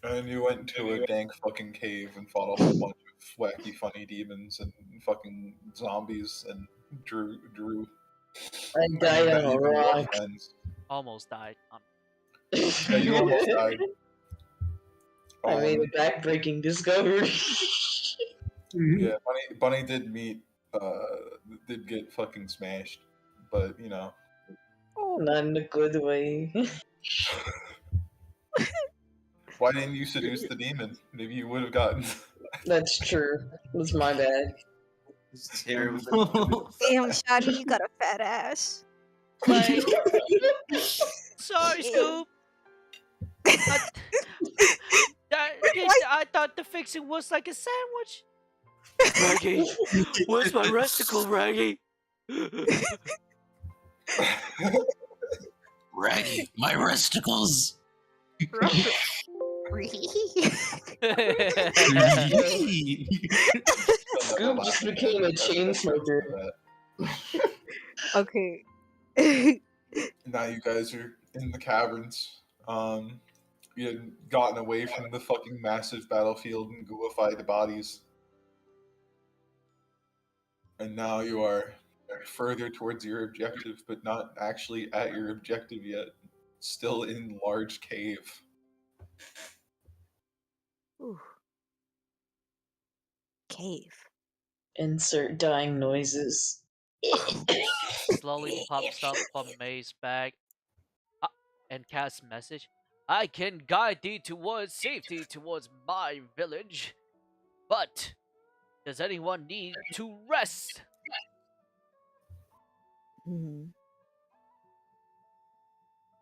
And you went to a dank fucking cave and fought a whole bunch of wacky, funny demons and fucking zombies and Drew. I died on a rock. Almost died. Yeah, you almost died. I made a backbreaking discovery. Yeah, Bunny did get fucking smashed, but you know. Not in a good way. Why didn't you seduce the demon? Maybe you would have gotten. That's true. That's my bad. It's terrible. Damn, Shadi, you got a fat ass. Like, sorry, Scoop. I thought the fixing was like a sandwich. Raggy, where's my resticle, Raggy? Raggy, my resticles. Scoop just became a chain smoker. Okay. Now you guys are in the caverns. You had gotten away from the fucking massive battlefield and gooified bodies. And now you are further towards your objective, but not actually at your objective yet. Still in large cave. Ooh. Cave. Insert dying noises. Slowly pops up from May's bag and casts message. I can guide thee towards safety, towards my village. But does anyone need to rest?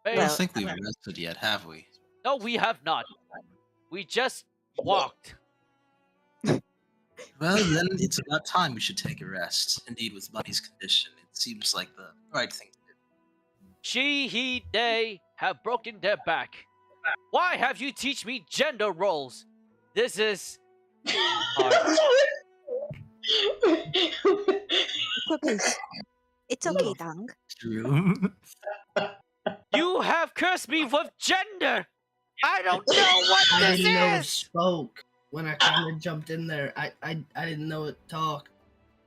I don't think we've rested yet, have we? No, we have not. We just walked. Well, then it's about time we should take a rest. Indeed, with Bunny's condition, it seems like the right thing to do. She, he, they have broken their back. Why have you teach me gender roles? This is hard. It's okay, Dang. True. You have cursed me with gender. I don't know what I this didn't know it is. spoke when I kind of jumped in there. I didn't know it talked.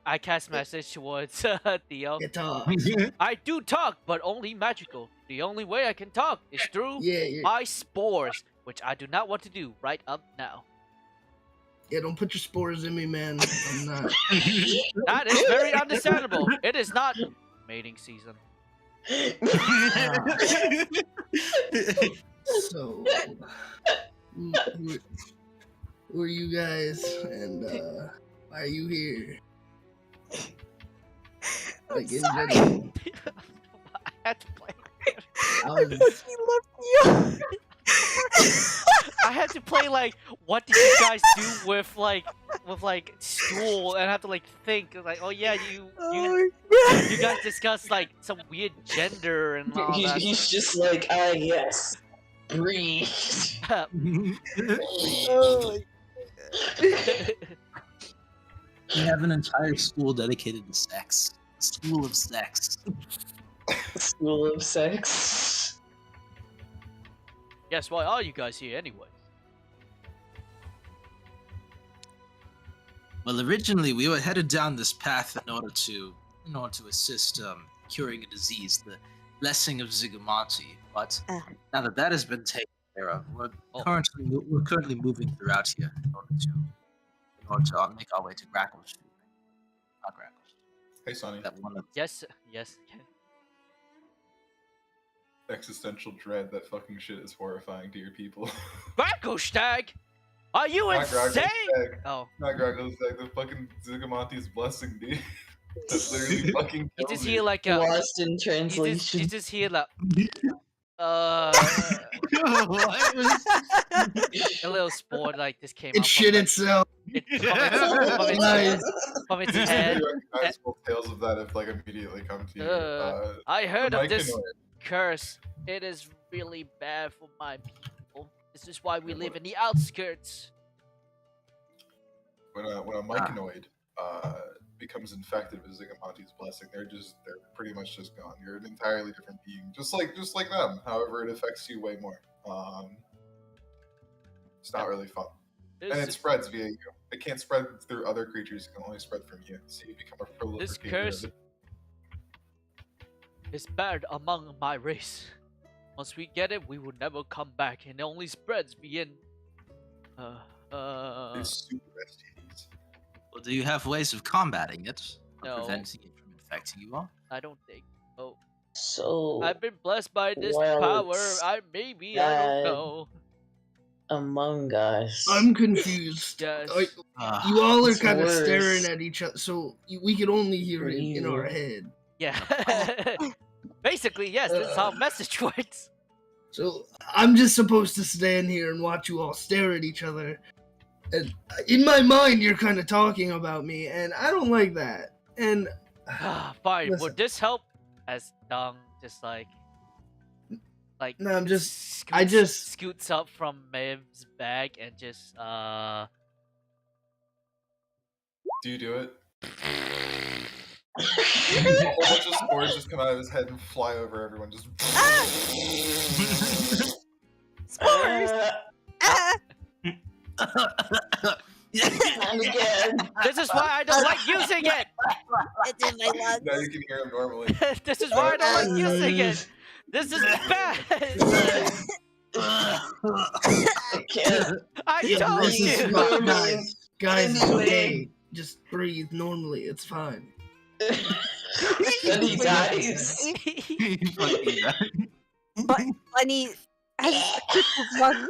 I cast message towards Theo. It talks. I do talk, but only magical. The only way I can talk is through my spores, which I do not want to do right up now. Yeah, don't put your spores in me, man. I'm not. That is very understandable. It is not mating season. So, who are you guys, and why are you here? I'm Like, in sorry. general. I had to play. He loved you. I had to play like, what did you guys do with stool, and I have to like think like, oh yeah, you guys discussed like some weird gender and all that. He's just like, yes, breathe. Oh We have an entire school dedicated to sex. A school of sex. School of sex. Yes, why are you guys here anyway? Well, originally we were headed down this path in order to assist curing a disease, the blessing of Ziggumanti. But now that that has been taken care of, we're currently moving throughout here in order to make our way to Grackles. Not Grackles. Hey, Sonny. That one. Yes. Existential dread. That fucking shit is horrifying to your people. Gracklestag? Are you Not insane? Gracklestag. Oh. Not Gracklestag, the fucking Ziggumanti's blessing, dude. That's literally fucking You just hear like a Lost in translation. You just hear like a little spore like this came It out shit from, itself. from its head. Recognizable tales of that have like immediately come to you. I heard of this Mycanoid. curse. It is really bad for my people. This is why we live in the outskirts. When a mycanoid becomes infected with Ziggumanti's blessing, they're pretty much just gone. You're an entirely different being, just like them. However, it affects you way more. It's not really fun. This, And it spreads via you. It can't spread through other creatures. It can only spread from you. So you become a this prolificator curse of it. is bad among my race. Once we get it, we will never come back, and it only spreads beyond. It's super STDs. Well, do you have ways of combating it? Or No. preventing it from infecting you all? I don't think. Oh, So I've been blessed by this well, power. it's I don't bad. know. Among Us. I'm confused. Yes. You all are It's kind of worse. staring at each other, so we can only hear For it in our you. head. Yeah. Basically, yes. This is how message works. So I'm just supposed to stand here and watch you all stare at each other. And in my mind, you're kind of talking about me, and I don't like that. And Fine. Listen. Would this help? As Dong just No, I just scoots up from Mev's bag and just Do you do it? A whole bunch of spores just come out of his head and fly over everyone. Just. Spores! Ah! And again. This is why I don't like using it. It's in my lungs. Now you can hear him normally. This is why I don't like using it. This is bad. I can't. I Yeah, told this is you. fine. Guys, it's Anyway. okay. Just breathe normally. It's fine. Then he dies. You fucking died. But Bunny has a crippled lung.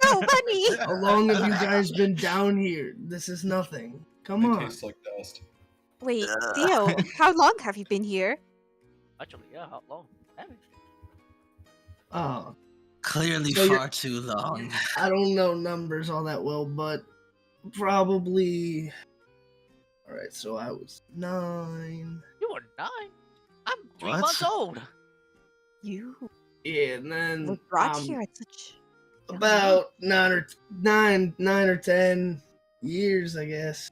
No, Bunny! How long have you guys been down here? This is nothing. Come It on. tastes like dust. Wait, Theo, how long have you been here? Actually, yeah. How long? Oh, Clearly So you're- far too long. I don't know numbers all that well, but probably. All right, so I was 9. You were 9. I'm 3 What? months old. You Yeah, and then were brought here at such young about 9 or 10 years, I guess.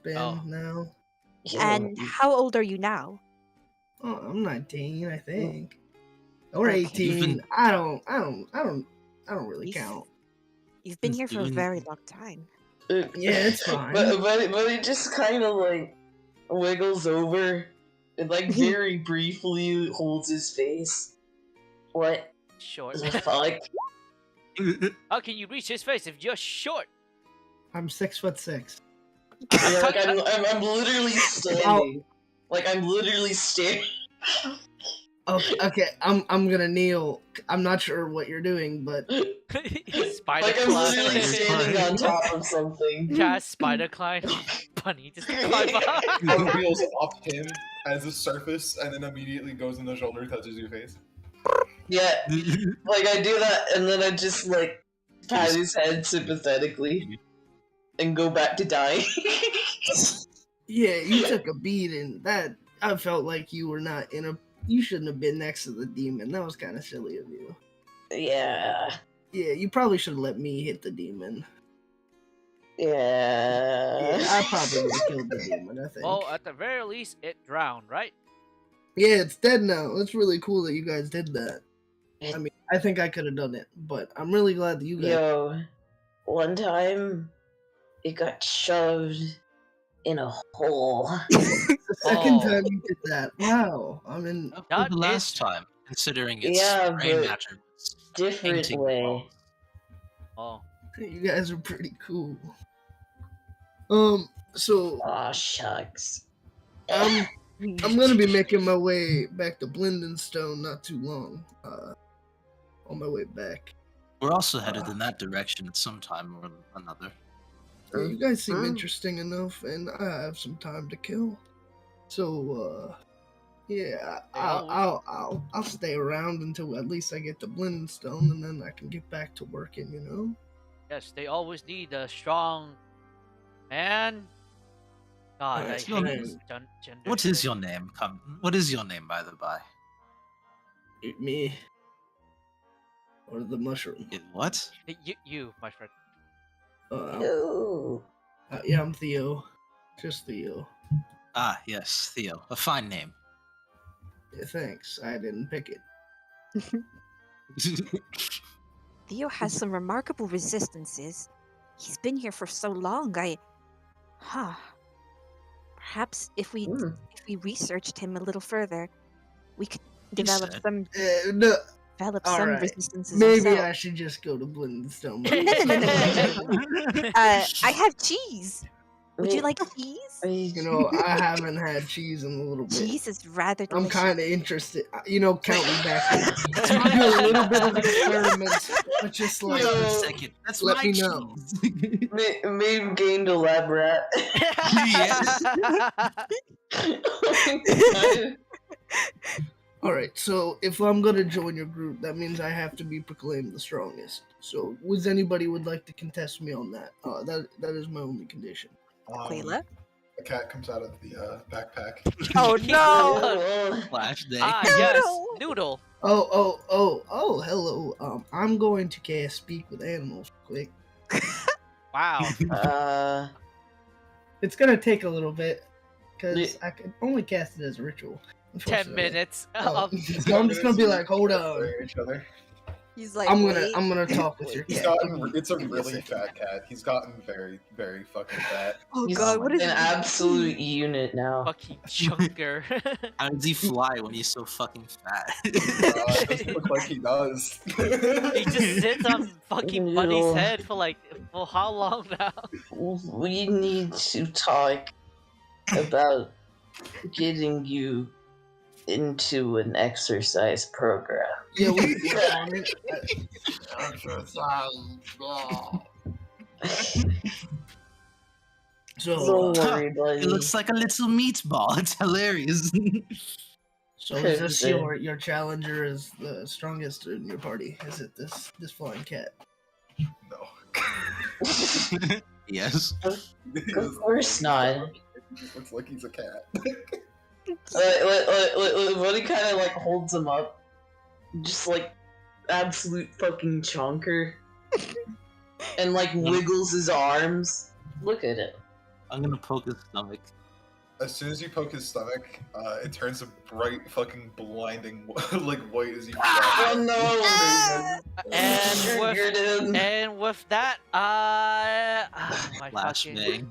Been Oh. now. age. And how old are you now? Oh, I'm 19, I think, or Okay. 18. I don't really You've- count. You've been here for a Doing- very long time. Yeah, it's fine. But it just kind of like wiggles over and like very briefly holds his face. What Short. the fuck? How can you reach his face if you're short? I'm 6'6". Yeah, like I'm literally standing. Like I'm literally standing. Okay, I'm gonna kneel. I'm not sure what you're doing, but Spider Like I'm literally climb. standing on top of something. Cast spider climb. Bunny just climb up. It wheels off him as a surface and then immediately goes in the shoulder, touches your face. Yeah, like I do that, and then I just like pat his head sympathetically and go back to dying. yeah, you took a beating. That I felt like you were not in a. You shouldn't have been next to the demon. That was kind of silly of you. Yeah. Yeah, you probably should have let me hit the demon. Yeah. Yeah, I probably would have killed the demon. I think. Well, at the very least, it drowned, right? Yeah, it's dead now. It's really cool that you guys did that. It- I mean, I think I could have done it, but I'm really glad that you guys. Yo, one time it got shoved in a hole. The second Oh. time you did that, wow! I mean, For That the last is- time, considering it's Yeah, gray but matter. was Different painting the way. walls. Oh. you guys are pretty cool. So Aw, shucks. I'm gonna be making my way back to Blindenstone not too long. On my way back. We're also headed in that direction at some time or another. Yeah, you guys seem interesting enough, and I have some time to kill. So, yeah, I'll stay around until at least I get to Blindenstone, and then I can get back to working. You know. Yes, they always need a strong man. God, I Alright, hate man. this gender. What is shit. your name? What is your name, by the by? Me or the mushroom. What? You, my friend. No. Yeah, I'm Theo. Just Theo. Ah, yes, Theo. A fine name. Yeah, thanks. I didn't pick it. Theo has some remarkable resistances. He's been here for so long. Perhaps if we researched him a little further, we could develop some no. All right. resistances Maybe ourselves. I should just go to Blindstone. No. I have cheese. Would you like cheese? You know, I haven't had cheese in a little bit. Cheese is rather I'm delicious. kind of interested. You know, count me back in. So we do a little bit of experiments, but just like Wait a second. That's let my me know. cheese. Maybe gained a lab rat. Yes. All right, so if I'm gonna join your group, that means I have to be proclaimed the strongest. So, would anybody would like to contest me on that? That is my only condition. Quayla? A cat comes out of the backpack. Oh no! Flash day. Yes, Noodle. Oh, hello. I'm going to cast Speak with Animals quick. Wow. It's gonna take a little bit because I can only cast it as a ritual. 10 minutes. So I'm just gonna be like, hold on. Each other. He's like, I'm gonna talk with your He's cat. gotten. It's a Give me really second. fat cat. He's gotten very, very fucking fat. Oh He's god, what is an absolute unit now. Fucking chunker. How does he fly when he's so fucking fat? It doesn't look like he does. He just sits on fucking Bunny's Noodle. head for how long now? We need to talk about getting you into an exercise program. Yeah, So, Don't worry, buddy. It looks like a little meatball. It's hilarious. so is this your challenger is the strongest in your party? Is it this flying cat? No. Yes. Of course not. He just looks like he's a cat. Buddy kind of like holds him up, just like absolute fucking chunker, and like wiggles his arms. Look at it. I'm gonna poke his stomach. As soon as you poke his stomach, it turns a bright, fucking blinding, like white as you. Oh no! And with that, my fucking, Flashbang.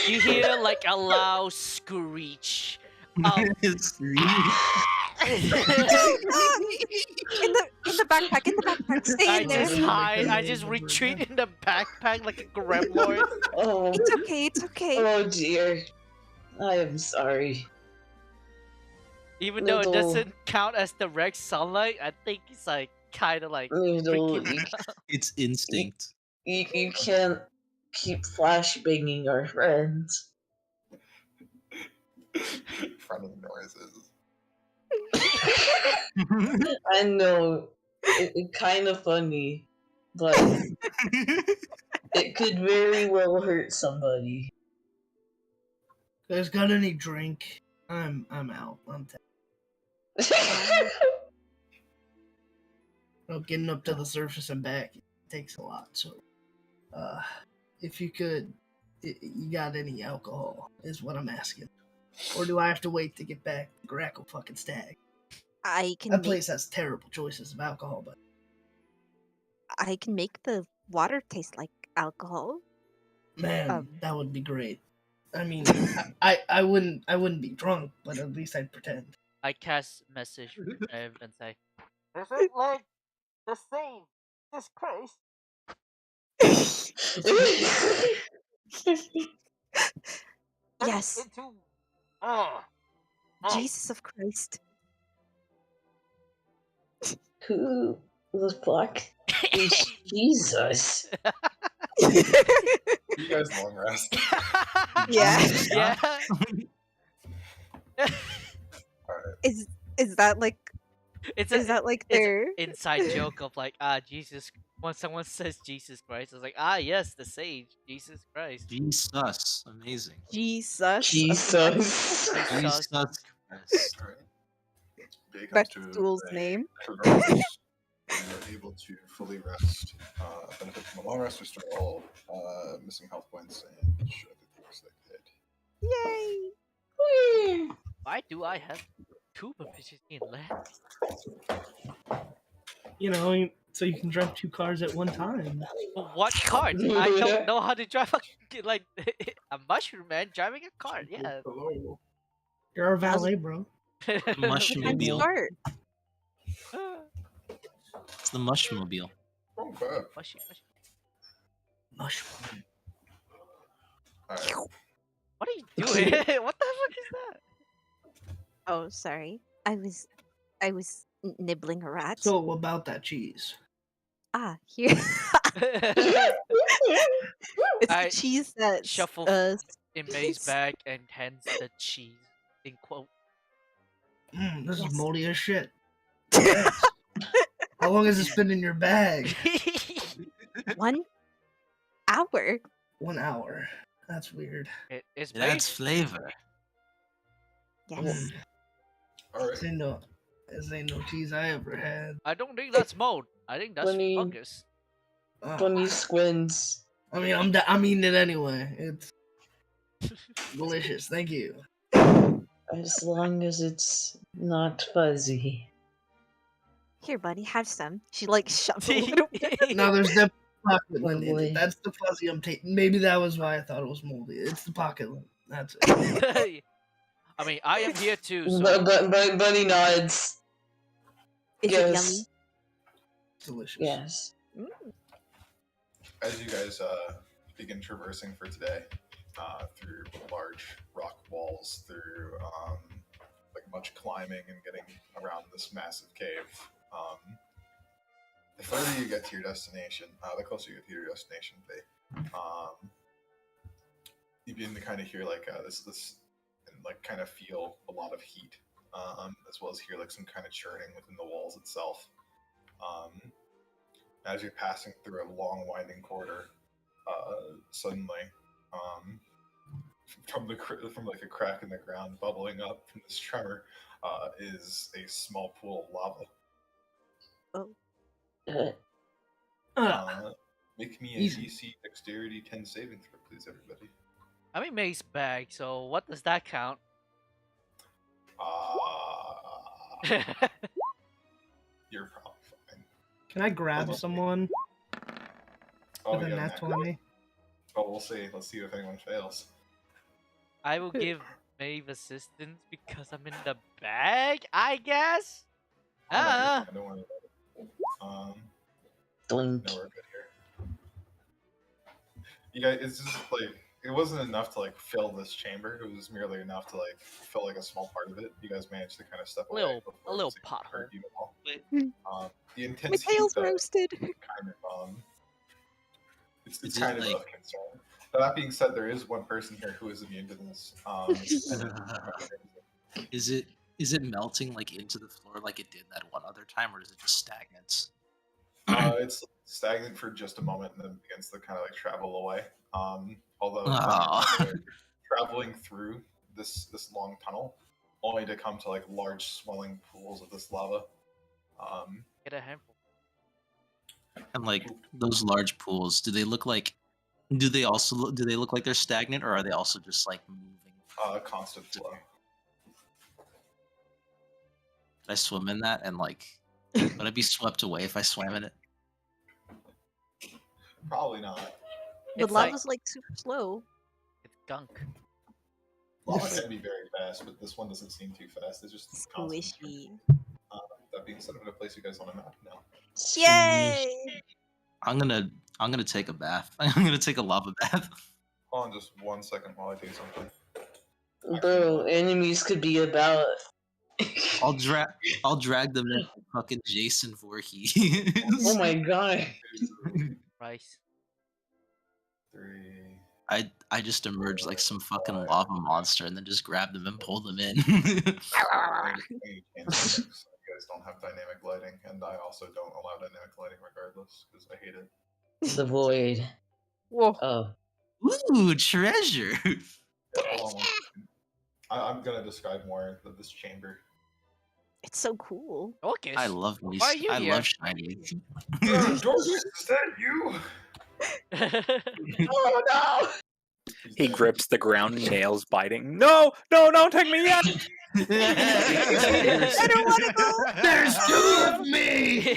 you hear like a loud screech. in the backpack, stay in there. I just retreat in the backpack like a gremlin. Oh, It's okay. oh dear. I am sorry. Even though it Little- doesn't count as direct sunlight, I think it's like kind of like Little, freaking It's instinct. you can't keep flashbanging our friends. Funny noises. I know, it's kind of funny, but it could very well hurt somebody. Guys, got any drink? I'm out. Getting up to the surface and back takes a lot. So, if you could, you got any alcohol? Is what I'm asking. Or do I have to wait to get back to Grackle fucking Stag? That place has terrible choices of alcohol, but I can make the water taste like alcohol. man, that would be great. I mean, I wouldn't be drunk, but at least I'd pretend. I cast message and say, "Is it like the same? Jesus Christ!" Yes. Jesus of Christ. Who the fuck is Jesus? You guys long rest. Yeah. Yeah. Is that like It's is that like it's their an inside joke of like Jesus. When someone says Jesus Christ, it's like yes, the sage, Jesus Christ. Jesus. Amazing. Jesus? Jesus. Jesus Christ. Alright. Day comes That's to Stool's a name. regardless, you're able to fully rest, benefit from a long rest, restore all missing health points, and show the first hit. Yay! Why do I have 2 proficiency in Lair? You know, so you can drive 2 cars at one time. What cart? I don't know how to drive like a mushroom man driving a cart. Yeah. Hello. You're a valet, bro. And Mushmobile. start. It's the Mushmobile. Okay. Mushroom. Alright. What are you doing? What the fuck is that? Oh, sorry. I was nibbling a rat. So about that cheese. Here. It's I the cheese that shuffle in May's bag and hands the cheese in quote. This Yes. is moldy as shit. Yes. How long has this been in your bag? 1 hour. 1 hour. That's weird. It's It adds May's. flavor. Yes. Alright. This ain't no cheese I ever had. I don't think that's mold. I think that's 20. fungus. 20 squints. I mean, I'm eating it anyway. It's delicious. Thank you. As long as it's not fuzzy. Here, buddy, have some. She like shoves a little bit. No, there's definitely pocket lint in Lovely. it. That's the fuzzy I'm taking. Maybe that was why I thought it was moldy. It's the pocket lint. That's it. I mean, I am here too. So But Buddy nods. Is yes. it yummy? Delicious. Yes. As you guys begin traversing for today, through large rock walls, through like much climbing and getting around this massive cave, the further you get to your destination, the closer you get to your destination, you begin to kind of hear like this, and like kind of feel a lot of heat, as well as hear like some kind of churning within the walls itself. As you're passing through a long winding corridor, suddenly, from like a crack in the ground, bubbling up from this tremor, is a small pool of lava. Make me a Easy. DC Dexterity 10 saving throw, please, everybody. I'm in May's bag. So what does that count? You're probably fine. Can I grab someone Oh, with a yeah, nat 20? Oh, we'll see. Let's see if anyone fails. I will give Maeve assistance because I'm in the bag, I guess. Oh, no, you're fine, don't worry about it. Doink. No, we're good here. You guys, it's just like it wasn't enough to like fill this chamber. It was merely enough to like fill like a small part of it. You guys managed to kind of step away. A before little it pothole. hurt you all. The My intense heat, tail's though, roasted. kind of it's Is it kind of like- of concern. But that being said, there is one person here who is immune to this. Is it melting like into the floor like it did that one other time, or is it just stagnant? It's stagnant for just a moment and then begins to kind of like travel away. Although Aw. they're traveling through this long tunnel, only to come to like large swelling pools of this lava. Get a handful. And like those large pools, do they look like they're stagnant, or are they also just like moving? Constant flow. Could I swim in that and like would I be swept away if I swam in it? Probably not. The It's like lava's like super slow. it's gunk. Lava can be very fast, but this one doesn't seem too fast. It's just constant. Squishy. That being said, I'm gonna place you guys on a map now. Yay! I'm gonna take a bath. I'm gonna take a lava bath. Hold on just 1 second while I do something. Bro, enemies could be about. I'll drag them in fucking Jason Voorhees. Oh my god. Rice. 3. I just emerge like some fucking lava monster and then just grab them and pull them in. You guys don't have dynamic lighting, and I also don't allow dynamic lighting regardless because I hate it. The void. Whoa. Oh. Ooh, treasure! Yeah, hold on 1 second. I'm gonna describe more of this chamber. It's so cool. Okay. I love me. Why are you I here? love shiny. Is that you? Oh no! He's He dead. grips the ground, nails biting. No, don't take me yet. I don't want to go. There's two of me.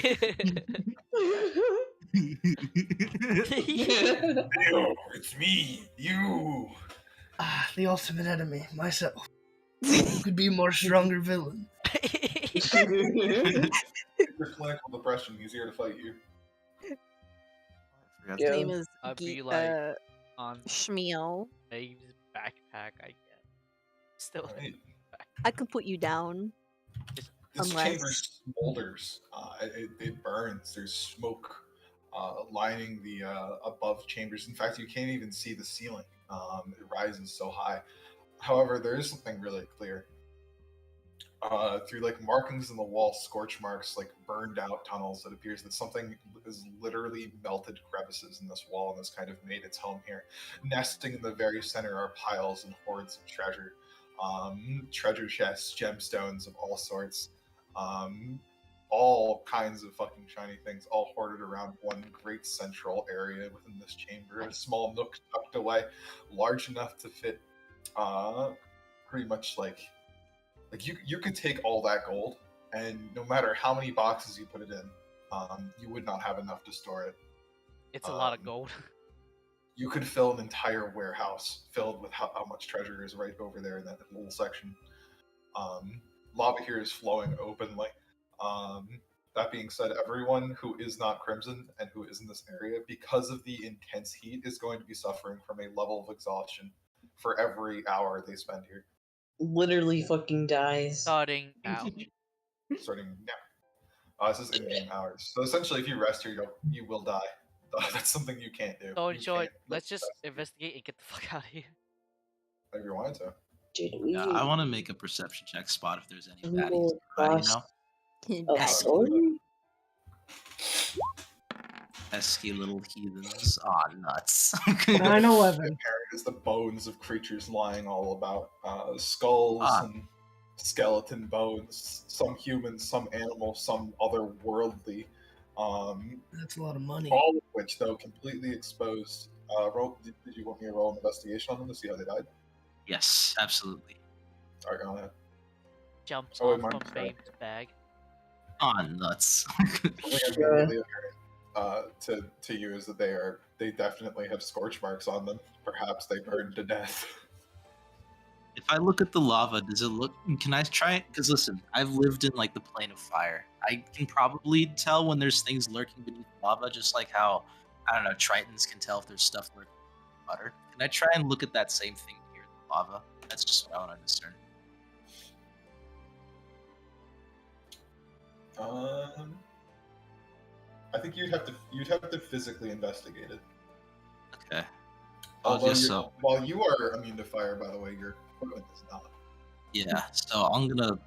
Yo, it's me, you. The ultimate enemy, myself. Who could be a more stronger villain? Your clinical depression. He's here to fight you. His Yeah. name is I'd be like on Shmeo. Dave's backpack, I guess. Still, Right. I can put you down. This Unless- chamber smolders. It burns. There's smoke lining the above chambers. In fact, you can't even see the ceiling. It rises so high. However, there is something really clear. Through like markings in the wall, scorch marks, like burned out tunnels, it appears that something is literally melted crevices in this wall and has kind of made its home here. Nesting in the very center are piles and hordes of treasure. Treasure chests, gemstones of all sorts. All kinds of fucking shiny things, all hoarded around one great central area within this chamber. A small nook tucked away, large enough to fit pretty much like you could take all that gold, and no matter how many boxes you put it in, you would not have enough to store it. it's a lot of gold. You could fill an entire warehouse filled with how much treasure is right over there in that little section. Lava here is flowing openly. That being said, everyone who is not Crimson and who is in this area, because of the intense heat, is going to be suffering from a level of exhaustion for every hour they spend here. Literally fucking dies. Starting now. Starting now. This is in-game hours. So essentially, if you rest here, you will die. That's something you can't do. So in You short, can't let's just rest investigate and get the fuck out of here. if you wanted to. Did we Yeah, I want to make a perception check, spot if there's any baddies. stumble You across know, a Bad. sword? pesky little heathens. Aw, nuts. 9/11. Apparent is the bones of creatures lying all about. Skulls and skeleton bones. Some human, some animal, some otherworldly. That's a lot of money. All of which, though, completely exposed. Did you want me to roll an investigation on them to see how they died? Yes, absolutely. Sorry, go ahead. Jumps Oh, off mine's from right. Babe's bag. Aw, nuts. Something immediately apparent to you is that they definitely have scorch marks on them. Perhaps they burned to death. If I look at the lava, does it look? Can I try it? Because listen, I've lived in like the plane of fire. I can probably tell when there's things lurking beneath lava, just like how I don't know Tritons can tell if there's stuff lurking in water. Can I try and look at that same thing here in the lava? That's just what I want to discern. I think you'd have to physically investigate it. Okay. I'll Although just while you are immune to fire, by the way, your equipment is not. yeah. So I'm gonna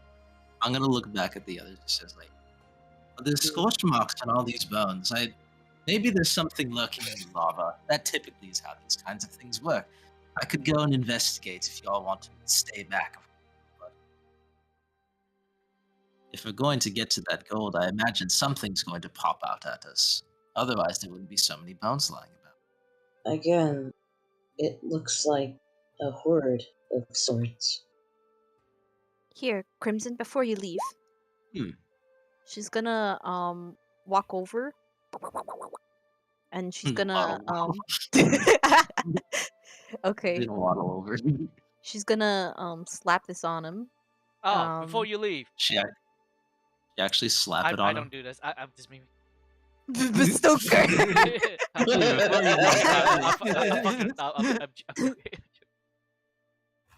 look back at the others. It says like, there's scorch marks on all these bones. Maybe there's something lurking in the lava. That typically is how these kinds of things work. I could go and investigate if y'all want to stay back. But if we're going to get to that gold, I imagine something's going to pop out at us. Otherwise, there wouldn't be so many bones lying about. Again, it looks like a horde of sorts. Here, Crimson, before you leave. She's gonna walk over. And she's gonna okay. Didn't waddle over. She's gonna slap this on him. Oh, before you leave. She actually slap it on I him. don't do this. I'm just me. But still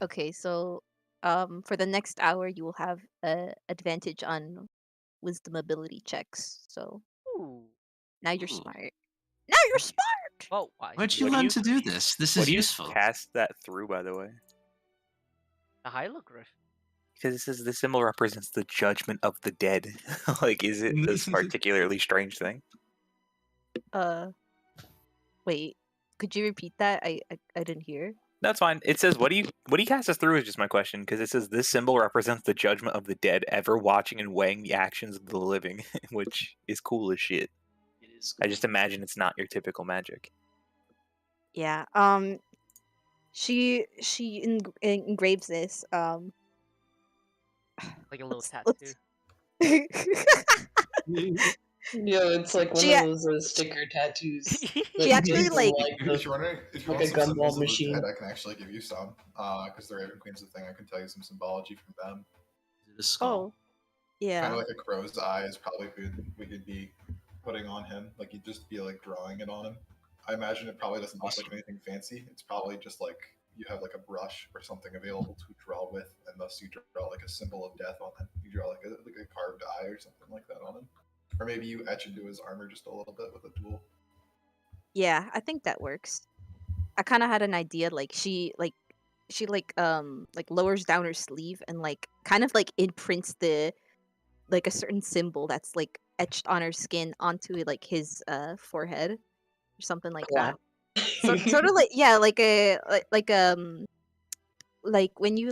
Okay, so for the next hour you will have advantage on wisdom ability checks. So Ooh. now you're Ooh. smart. Now you're smart. Oh, why? Where'd you What do learn you- to do this? This What is do you useful. cast that through, by the way? A hieroglyph. Because it says the symbol represents the judgment of the dead. Like, is it this particularly strange thing? Wait. Could you repeat that? I didn't hear. That's fine. It says, what do you cast us through is just my question, because it says this symbol represents the judgment of the dead, ever watching and weighing the actions of the living, which is cool as shit. It is I just imagine it's not your typical magic. Yeah. She engraves this. Like a little Let's- tattoo. Yeah, it's like one She of a- those sticker tattoos. She that actually, gives like- If you're wondering, if you like want a some gumball symbols of the machine. dead, I can actually give you some. Because the Raven Queen's a thing, I can tell you some symbology from them. Is it a skull? Oh, yeah. Kind of like a crow's eye is probably who we could be putting on him. Like you'd just be like drawing it on him. I imagine it probably doesn't look like anything fancy. It's probably just like you have like a brush or something available to draw with, and thus you draw like a symbol of death on him. You draw like a carved eye or something like that on him, or maybe you etch into his armor just a little bit with a tool. Yeah, I think that works. I kind of had an idea, like she lowers down her sleeve and like kind of like imprints the like a certain symbol that's like etched on her skin onto like his forehead or something like that. So, sort of like, yeah, like like when you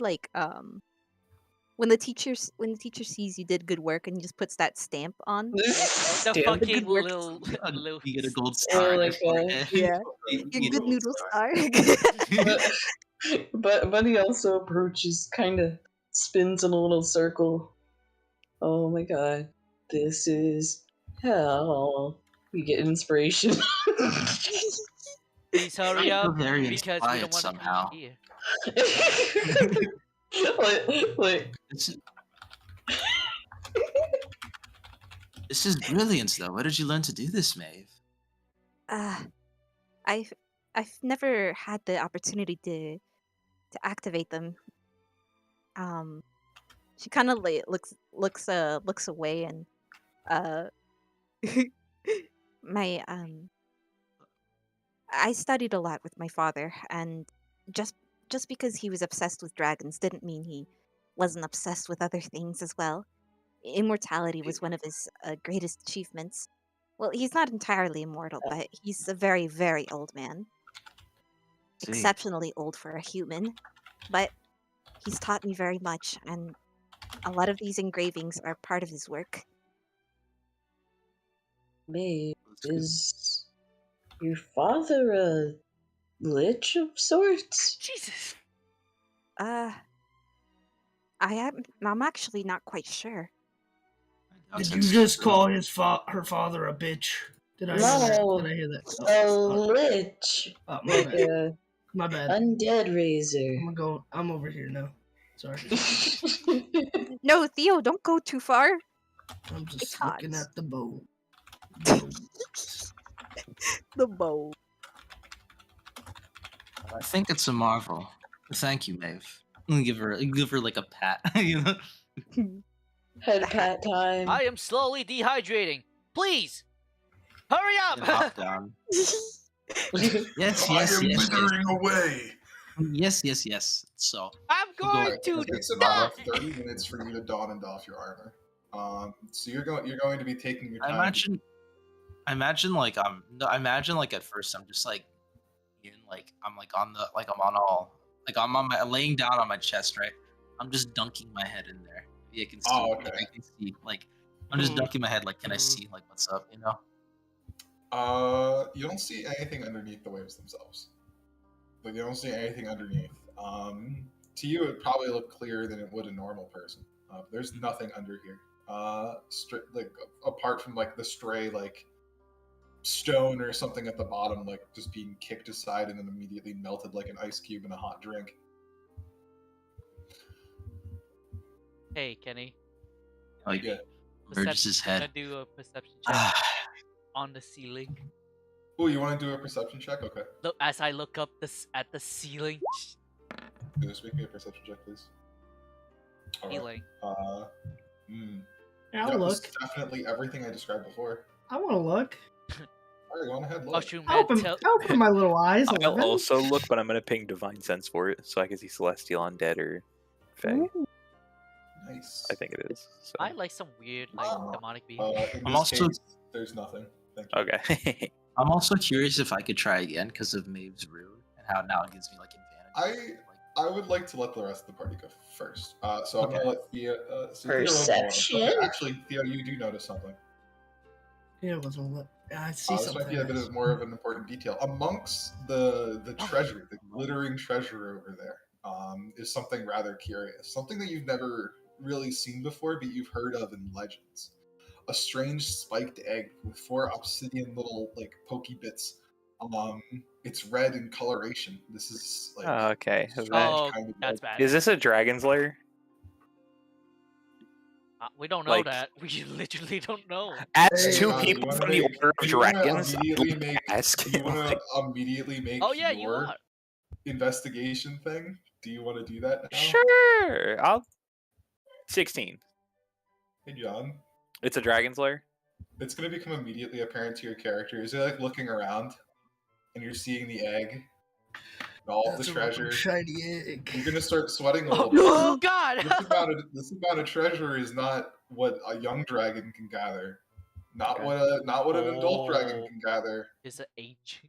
when the teacher sees you did good work and he just puts that stamp on. The Stamp. fucking good work. little. You get a gold star. on your like, forehead. Yeah. You Your need good a noodle star. star. but he also approaches, kind of spins in a little circle. Oh my god, this is hell. We get inspiration. Please hurry I feel up very because we don't inspired want somehow. to be here. like This is brilliant, though. Where did you learn to do this, Maeve? I've never had the opportunity to activate them. She kind of like looks away and my I studied a lot with my father, and just because he was obsessed with dragons didn't mean he wasn't obsessed with other things as well. Immortality was one of his greatest achievements. Well, he's not entirely immortal, but he's a very, very old man. See. Exceptionally old for a human. But he's taught me very much, and a lot of these engravings are part of his work. Maeve, is your father a lich of sorts? Jesus. I'm actually not quite sure. Did you just call her father a bitch? Did I hear that? No. Did I hear that? A Oh, lich. oh, my Like bad. a My bad. undead razor. I'm over here now. Sorry. No, Theo, don't go too far. I'm It's just hot. looking at the bow. The bow. I think it's a marvel. Thank you, Maeve. I'm gonna give her like a pat. You know. Head pat time. I am slowly dehydrating. Please, hurry And hop up. down. I Yes. am withering away. Yes. So I'm We'll go- going to It takes die. about 30 minutes for you to don and doff your armor. So you're going to be taking your I time. imagine like I imagine like at first I'm just like I'm on my laying down on my chest, right? I'm just dunking my head in there. Maybe I can see. Oh, Like, okay. I can see. Like I'm just dunking my head. Like, can I see like what's up? You know? You don't see anything underneath the waves themselves. Like you don't see anything underneath. To you, it would probably look clearer than it would a normal person. There's nothing under here. Like apart from like the stray like stone or something at the bottom, like just being kicked aside and then immediately melted like an ice cube in a hot drink. Hey, Kenny. Like Yeah. merges his Gonna head. do a perception check Ah, on the ceiling. Oh, you want to do a perception check? Okay. Look, as I look up at the ceiling. Just make me a perception check, please. All right. Ceiling. I'll Yeah, look. it's definitely everything I described before. I want to look. All right, go on ahead, look. Mushroom I'll head. open my little eyes. I'll 11. also look, but I'm gonna ping Divine Sense for it, so I can see Celestial, Undead, or Fae. Nice. I think it is. So. I like some weird like demonic In behavior. this I'm also- case, there's nothing. Thank you. Okay. I'm also curious if I could try again because of Maeve's rune and how now it gives me like advantage. I would like to let the rest of the party go first. So I'm Okay. gonna let Theo. So Theo roll one. Perception? Okay, actually, Theo, you do notice something. Yeah, it wasn't what. I see This something. might be a bit of more of an important detail. Amongst the treasure, the glittering treasure over there, is something rather curious. Something that you've never really seen before, but you've heard of in legends. A strange spiked egg with 4 obsidian little like pokey bits. It's red in coloration. This is like Okay. strange Oh, kind of that's egg. bad. Is this a dragon's lair? We don't know Like- that. We literally don't know. As Hey, two John, people you wanna from the make- Order of do you wanna Dragons, I'd immediately like to make- ask. Do you want to immediately make Oh yeah, you your are. investigation thing? Do you want to do that now? Sure. I'll 16. Hey, John. It's a dragon's lair? It's going to become immediately apparent to your character. Is you're like looking around and you're seeing the egg and all of That's the a little treasure. shiny egg. You're going to start sweating a little bit. Oh god. This amount of treasure is not what a young dragon can gather. Not Okay. what an adult dragon Oh. can gather. Is it age?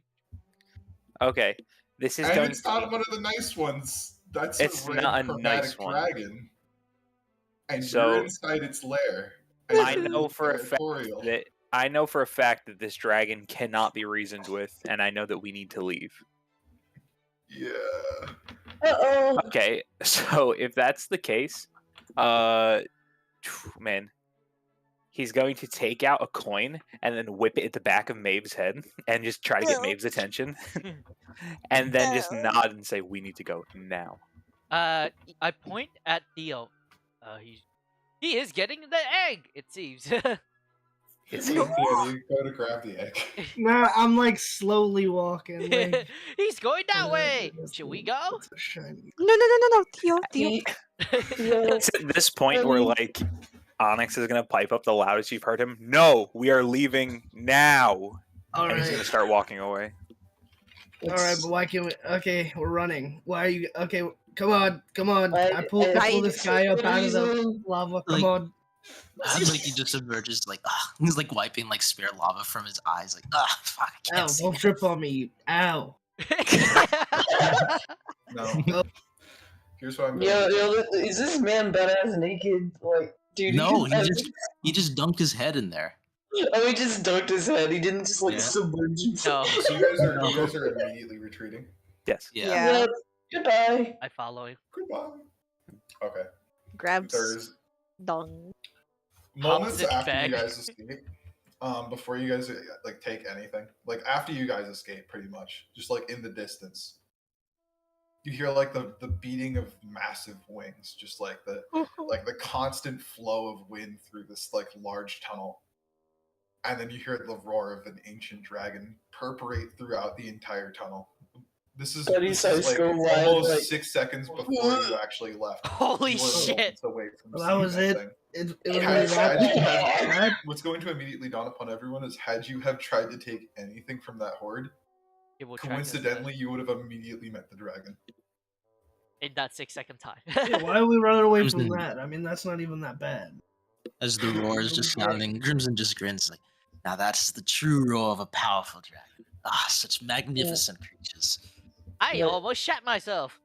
Okay. This is And going it's to not be... one of the nice ones. That's It's a red not a chromatic nice one. dragon. And So- you're inside its lair. I And know it's for a fact territorial. that this dragon cannot be reasoned with, and I know that we need to leave. Yeah. Uh-oh. Okay, so if that's the case, man, he's going to take out a coin and then whip it at the back of Maeve's head and just try to get No. Maeve's attention, and then just nod and say, "We need to go now." I point at Theo. He is getting the egg. It seems. It's Yeah, you go to grab the egg. Nah, I'm like slowly walking. Like, He's going that uh, way. it's- Should we go? it's a shiny. No, Theo. Yeah. It's at this point where like Onyx is gonna pipe up the loudest you've heard him. No, we are leaving now, All and he's gonna right, start walking away. all right, but why can't we? Okay, we're running. Why are you? Okay, come on. I pull this guy up out of the lava. Come Like- on. Like he just emerges like he's like wiping like spare lava from his eyes, like fuck, I Ow! can't see. Don't trip on me. Ow! No. Here's what I'm Yo, going to do. is this man butt-ass naked? Like, dude, No, he he just dunked his head in there. Oh, he just dunked his head. He didn't just like Yeah. submerge himself. No. So you guys are immediately retreating. Yes. Yeah. Yeah. Goodbye. I follow him. Goodbye. Okay. Grabs There's Dong. moments in after bag. you guys escape. Before you guys like take anything, like after you guys escape, pretty much, just like in the distance, you hear like the beating of massive wings, just like the constant flow of wind through this like large tunnel, and then you hear the roar of an ancient dragon perforate throughout the entire tunnel. This is like almost like, 6 seconds before you actually left. Holy You were shit. moments away from Well, that seeing was it. thing. It was Had- really had you that. had- What's going to immediately dawn upon everyone is had you have tried to take anything from that horde, It will track us coincidentally you would have immediately met the dragon. in that 6-second time. Yeah, why are we running away from Crimson. that? I mean, that's not even that bad. As the roar is just sounding, Crimson just grins like, now that's the true roar of a powerful dragon. Such magnificent creatures. I Yeah. almost shat myself.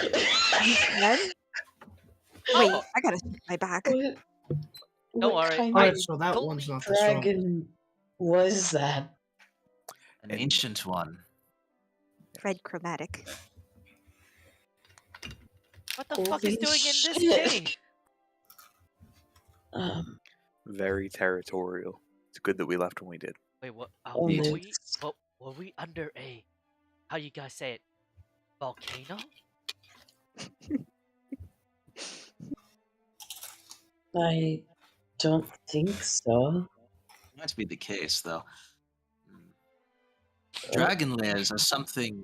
Then? Wait, I gotta check my back. Don't worry, Kind Alright, of so that Don't one's not the strong. dragon was that? An ancient one. Red chromatic. What the fuck is Holy doing in shit. this thing? Very territorial. It's good that we left when we did. Wait, what? Oh, Were we under a? How you guys say it? Volcano? I don't think so. Might be the case, though. Dragon lairs are something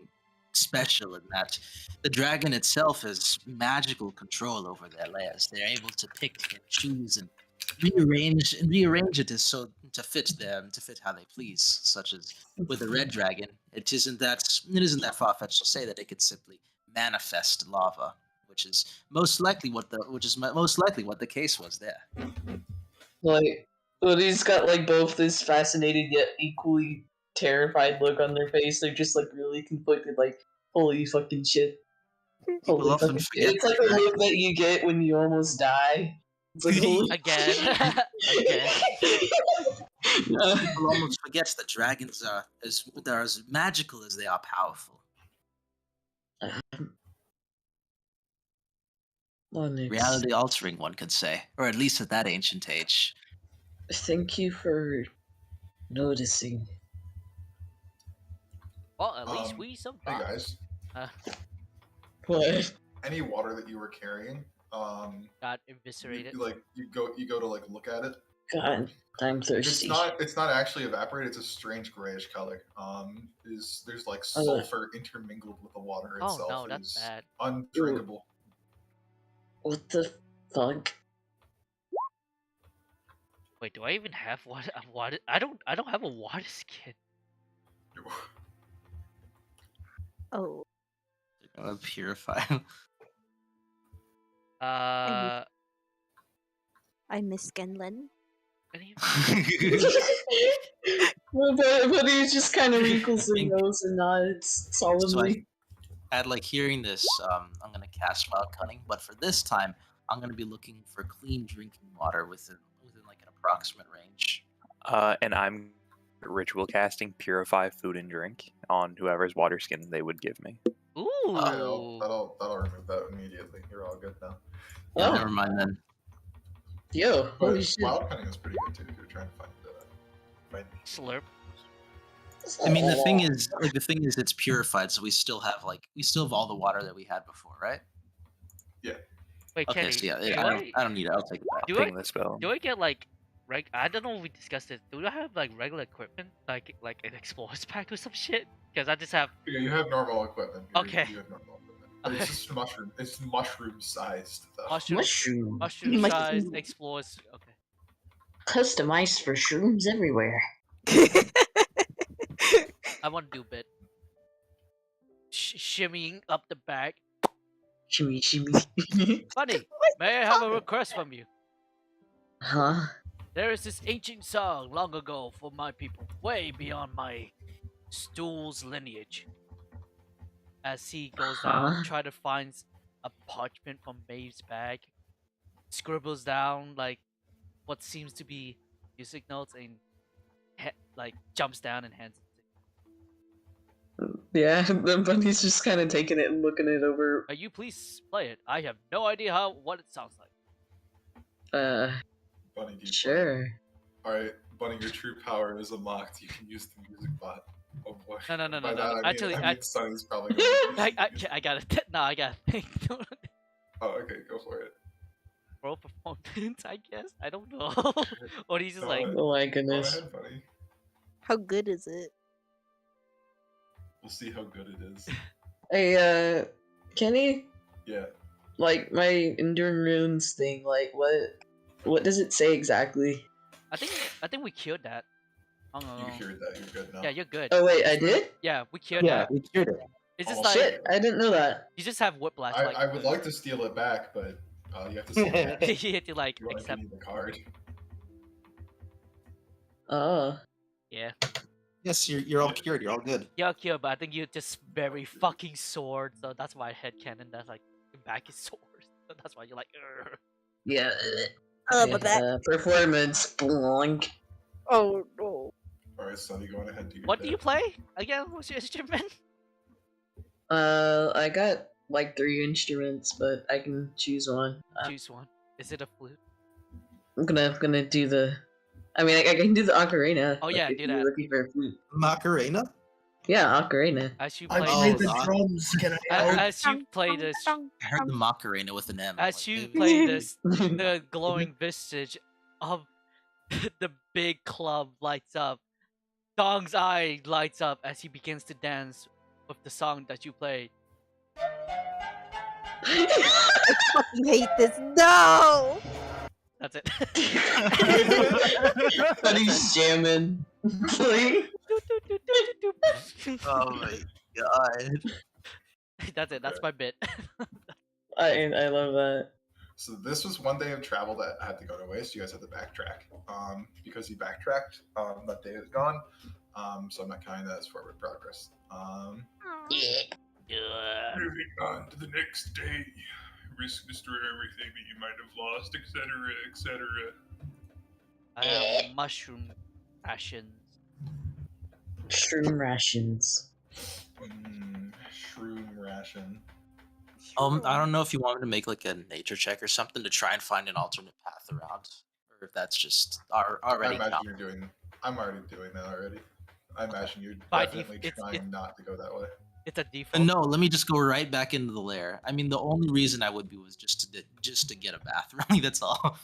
special in that the dragon itself has magical control over their lairs. They're able to pick and choose and rearrange it to fit them, to fit how they please. Such as with a red dragon, it isn't that far fetched to say that it could simply manifest lava, which is most likely what the case was there. Like, well, he's got like both this fascinated yet equally terrified look on their face. They're just like really conflicted. Like, holy fucking shit! People Holy often fucking forget shit. It's like that a look that you get when you almost die. It's like, holy Again. Again. People almost forget that dragons are as magical as they are powerful. Onyx, Reality altering, one could say, or at least at that ancient age. thank you for noticing. Well, at least we Hey survived. guys, What? any water that you were carrying, Got eviscerated. you go to like look at it. God, I'm thirsty. It's not actually evaporated. It's a strange grayish color. There's like sulfur intermingled with the water Oh itself. no, It that's is bad. undrinkable. What the fuck? Wait, do I even have water? I don't have a water skin. Oh, Purify. Uh, I miss Genlin. any- Well, but he just kind of wrinkles his nose and nods solemnly. At like hearing this, I'm gonna cast Wild Cunning, but for this time, I'm gonna be looking for clean drinking water within like an approximate range. And I'm ritual casting Purify Food and Drink on whoever's water skin they would give me. Ooh. That'll remove that immediately. You're all good now. Oh. Never mind then. Yo, holy But shit. wild cunning is pretty good too if you're trying to find Slurp. I mean, the thing is, it's purified, so we still have all the water that we had before, right? Wait, Okay, Kenny, so yeah, do I don't need it. I'll take it back. Do Ping the spell. do I get like I don't know if we discussed it. Do I have like regular equipment, like an explorer's pack or some shit? Because I just have. Yeah, you have normal equipment. Okay. You have normal equipment. But it's just mushroom. It's mushroom sized though. Mushroom. Mushroom-sized explorers. Okay. Customized for shrooms everywhere. I want to do a bit. Shimmying up the back. Shimmy, shimmy. Buddy, may I have a request from you? Huh? There is this ancient song long ago for my people, way beyond my stool's lineage. As he goes down, try to find a parchment from Maeve's bag, scribbles down like what seems to be music notes, and like jumps down and hands it to him. Yeah, the bunny's just kind of taking it and looking it over. You please play it. I have no idea what it sounds like. Bunny, do you Sure. Alright, Bunny, your true power is unlocked. You can use the music bot. Oh boy. No. By that, I mean, Actually, Sunny's probably going to I got it. No, I got to think. Oh, okay, go for it. Roll performance, I guess. I don't know. Or he's just Go like, ahead. Oh my Go goodness. ahead, Bunny. How good is it? We'll see how good it is. Hey, Kenny? Yeah. Like, my Enduring Runes thing, like, what does it say exactly? I think we cured that. Oh, no. You cured that. You're good now. Yeah, you're good. Oh, wait, I did? Yeah, we cured that. we cured it. It's just Oh, like Shit, I didn't know that. you just have whiplash. I would like to steal it back, but you have to steal it back. You have to like You want to accept. give me the card. Oh. Yeah, Yes, you're all cured. You're all good. you're cured, but I think you're just very fucking sore. So that's why headcanon. That's like your back is sore. So that's why you're like. Urgh. Yeah. Oh, yeah, my back. Performance, blonk. Oh no. Alright, Sonny, go on ahead. Do your What do bit. you play again? What's your instrument? I got like 3 instruments, but I can choose one. Choose one. Is it a flute? I'm gonna do the. I mean, I can do the ocarina. Oh, like, yeah, if do you're that. Looking for a flute. Macarena. Yeah, ocarina. As you I play play this, the drums. Can I help? as you play this, I heard the Macarena with an M. I'm as like, you maybe- play this, the glowing visage of the big club lights up. Dong's eye lights up as he begins to dance with the song that you played. Fucking hate this. No. That's it. But he's jamming. Like, Oh my god. That's it. That's my bit. I love that. So this was one day of travel that had to go to waste. You guys had to backtrack. Because you backtracked, that day is gone. So I'm not counting that as forward progress. Moving on to the next day. Risk destroy everything that you might have lost, etc., etc. I have mushroom rations. Shroom rations. Shroom ration. True. I don't know if you want me to make like a nature check or something to try and find an alternate path around, or if that's just I already. imagine you're doing. I'm already doing that already. I imagine you're By definitely it's trying not to go that way. it's a default. No, let me just go right back into the lair. I mean, the only reason I would be was just to get a bath. Really, that's all.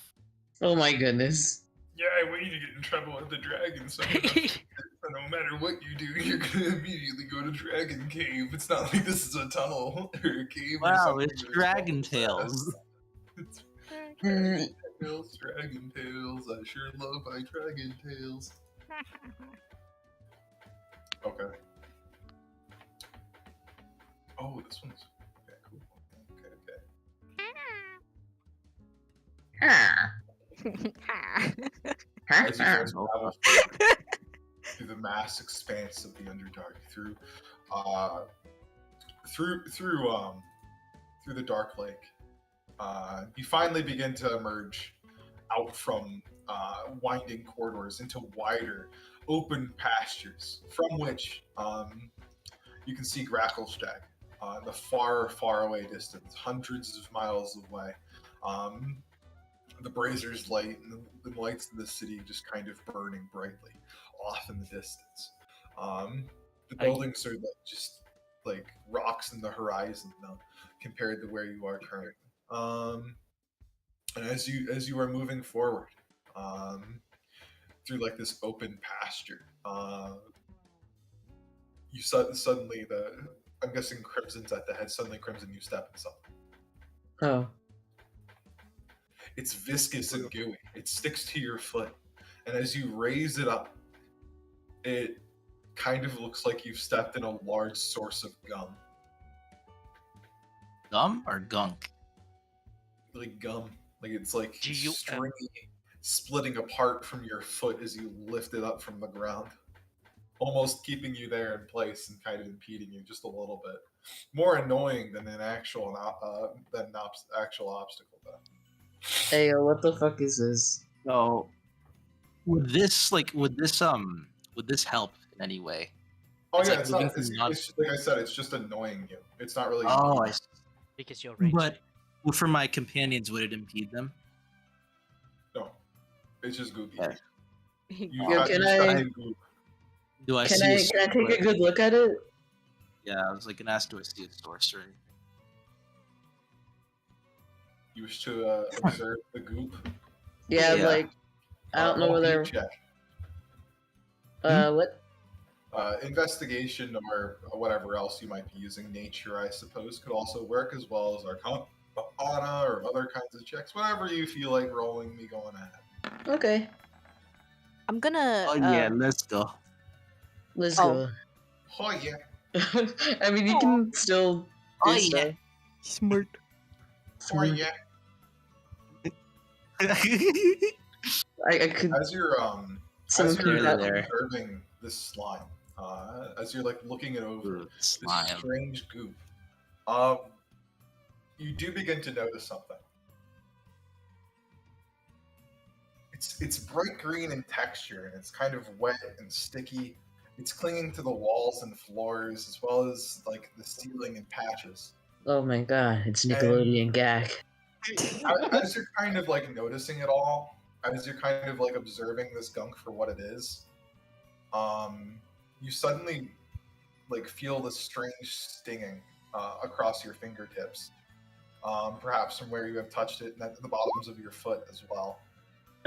Oh my goodness. Yeah, I want you to get in trouble with the dragon, so no matter what you do, you're gonna immediately go to Dragon Cave. It's not like this is a tunnel or a cave or Wow, something. it's that is Dragon fast. Tales. It's Dragon Tales, Dragon Tales. I sure love my Dragon Tales. Okay. Oh, this one's okay. Cool. Okay. As you guys travel through the vast expanse of the Underdark, through the Dark Lake, you finally begin to emerge out from winding corridors into wider, open pastures, from which you can see Gracklestag in the far, far away distance, hundreds of miles away. The braziers light and the lights of the city just kind of burning brightly off in the distance. The buildings are just like rocks in the horizon now, compared to where you are currently. And as you are moving forward through like this open pasture, you suddenly I'm guessing Crimson's at the head. Suddenly, Crimson, you step in something. Oh. It's viscous and gooey. It sticks to your foot. And as you raise it up, it kind of looks like you've stepped in a large source of gum. Gum or gunk? Like gum. Like it's like G-U-M. stringy, splitting apart from your foot as you lift it up from the ground. Almost keeping you there in place and kind of impeding you just a little bit. More annoying than an actual actual obstacle, though. Hey, what the fuck is this? So, would this help in any way? Oh It's yeah, like it's moving not. through It's like I said, it's just annoying you. It's not really. Oh, I see. Because you're raging. But for my companions, would it impede them? No, it's just goopy. Okay. Yo, can I Do I can see? I take a good look at it? Yeah, I was like gonna ask, do I see a source or anything? You wish to observe the goop? Yeah, Yeah. like I don't know Roll a whether beat check. what? Investigation or whatever else you might be using. Nature, I suppose, could also work, as well as Arcana or other kinds of checks. Whatever you feel like rolling, me going ahead. Okay, I'm gonna. Oh yeah, let's go. let's Oh. go. Oh yeah. I mean, you can still do Oh, yeah. stuff. Smart. Oh yeah. I could. As you're Someone as you're could. there. observing this slime, as you're like looking it over, Ooh, this slime. strange goop, you do begin to notice something. It's bright green in texture, and it's kind of wet and sticky. It's clinging to the walls and floors, as well as like the ceiling in patches. Oh my god, it's Nickelodeon gag. As you're kind of like noticing it all, as you're kind of like observing this gunk for what it is, you suddenly like feel this strange stinging across your fingertips, perhaps from where you have touched it, and at the bottoms of your foot as well.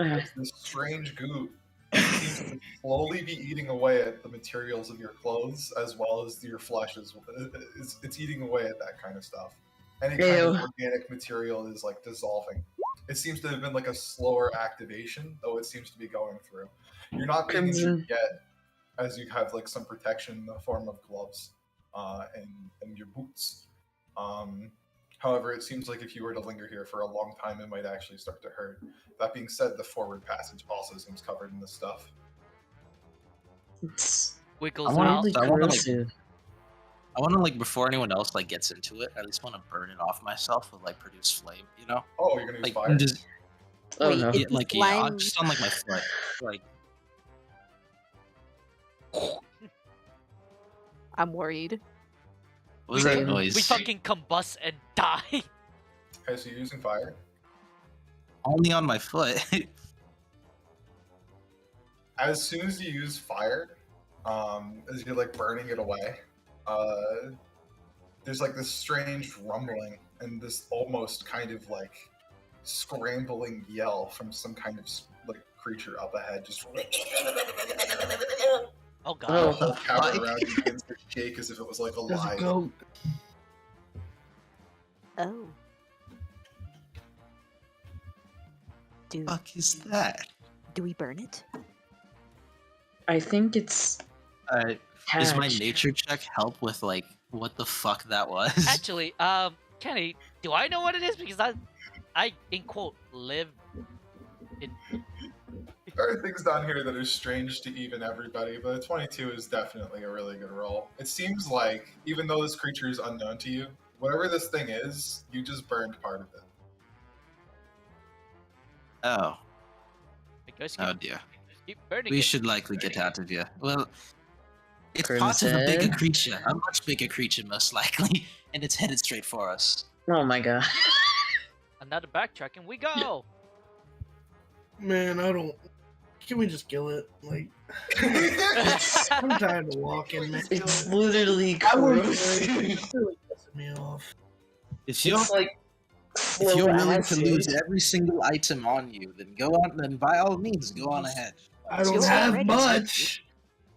It's this strange goop seems to slowly be eating away at the materials of your clothes, as well as your flesh. It's eating away at that kind of stuff. Any kind of organic material is like dissolving. It seems to have been like a slower activation, though it seems to be going through. You're not being injured yet, as you have like some protection in the form of gloves and your boots. However, it seems like if you were to linger here for a long time, it might actually start to hurt. That being said, the forward passage also seems covered in this stuff. It's Wiggles I out. really I wanna, like, corrosive. I want to like before anyone else like gets into it, I at least want to burn it off myself with like produce flame, you know? Oh, you're gonna use Like fire? just Oh Wait, no. is yeah, the like yeah, slime- just on like my foot, like I'm worried. What was that noise? We fucking combust and die. Okay, so you're using fire. Only on my foot. As soon as you use fire, as you're like burning it away, there's like this strange rumbling and this almost kind of like scrambling yell from some kind of like creature up ahead. Just Oh the god. whole cavern around you begins to shake as if it was like There's a alive. goat. Oh. Fuck is that? Do we burn it? I think it's Does my hatched. nature check help with like what the fuck that was? Actually, Kenny, do I know what it is? Because I in quote live in. There are things down here that are strange to even everybody, but a 22 is definitely a really good roll. It seems like, even though this creature is unknown to you, whatever this thing is, you just burned part of it. Oh, I guess oh dear. keep burning We it. should likely get out of here. Well, it's part of a bigger Crimson. creature, a much bigger creature most likely, and it's headed straight for us. Oh my god. Another backtracking. We go. Man, I don't. Can we just kill it? Like, I'm tired of walking, man. It's literally I work gross. for it. It's really pissing me off. If you're It's like if you're slow willing acid. to lose every single item on you, then go on. Then by all means, go on ahead. I don't You're have already much.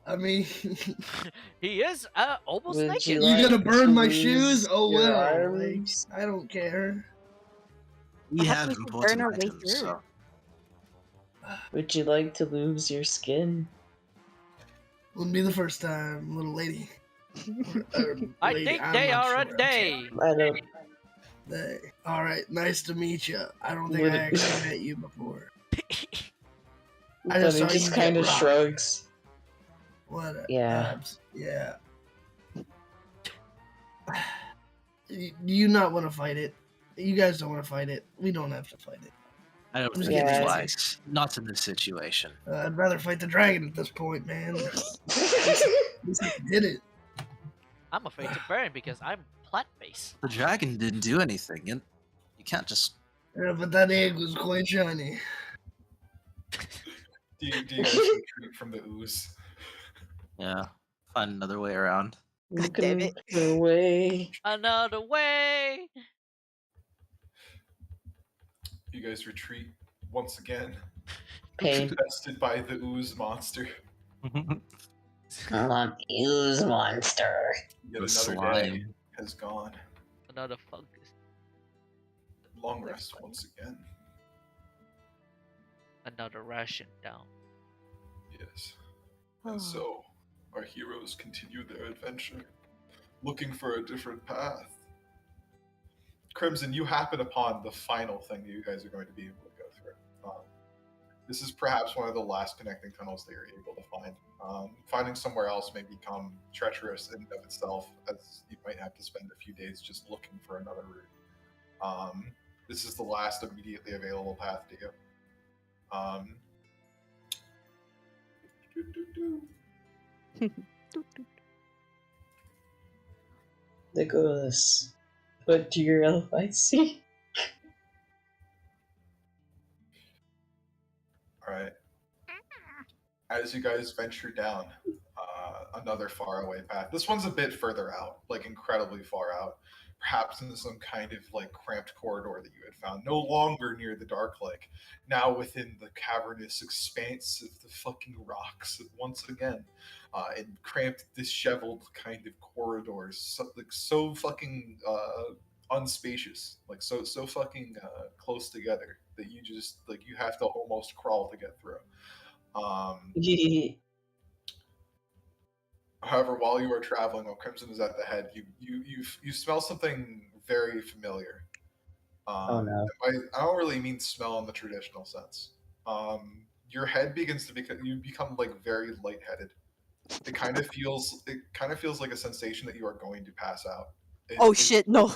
I mean, He is almost Would naked. you you like gonna burn my lose shoes? Oh your well. Like, arms? I don't care. We Perhaps have we should important burn our way items, through. so Would you like to lose your skin? Wouldn't be the first time, little lady. Or I lady, think I'm they not are a sure. day. I don't. Hey, all right, nice to meet you. I don't think Would I it- actually met you before. I But just he saw just you kind get of robbed. shrugs. What? Yeah. Yeah. You not want to fight it? You guys don't want to fight it. We don't have to fight it. I don't I'm just think it getting flies. Not in this situation. I'd rather fight the dragon at this point, man. At least I did it. I'm afraid to burn because I'm plant-based. The dragon didn't do anything, and you can't just. Yeah, but that egg was quite shiny. Do you guys retreat from the ooze? Yeah, find another way around. God damn Looking it. for a way. Another way. You guys retreat once again, Pain. infested by the ooze monster. I want the ooze monster. Yet The another day slime. has gone. Another fungus. Long rest once again. Another ration down. Yes. Oh. And so, our heroes continue their adventure, looking for a different path. Crimson, you happen upon the final thing that you guys are going to be able to go through. This is perhaps one of the last connecting tunnels that you're able to find. Finding somewhere else may become treacherous in and of itself, as you might have to spend a few days just looking for another route. This is the last immediately available path to you. Nicholas, what do your LIC? Alright. As you guys venture down another faraway path, this one's a bit further out, like incredibly far out, perhaps in some kind of like cramped corridor that you had found, no longer near the dark lake, now within the cavernous expanse of the fucking rocks once again, in cramped, disheveled kind of corridors, so fucking unspacious, like so fucking close together that you just like you have to almost crawl to get through. However, while you are traveling, while Crimson is at the head, you smell something very familiar. Oh no. I don't really mean smell in the traditional sense. Your head begins to become like very lightheaded. It kind of feels like a sensation that you are going to pass out. Oh It's shit, no.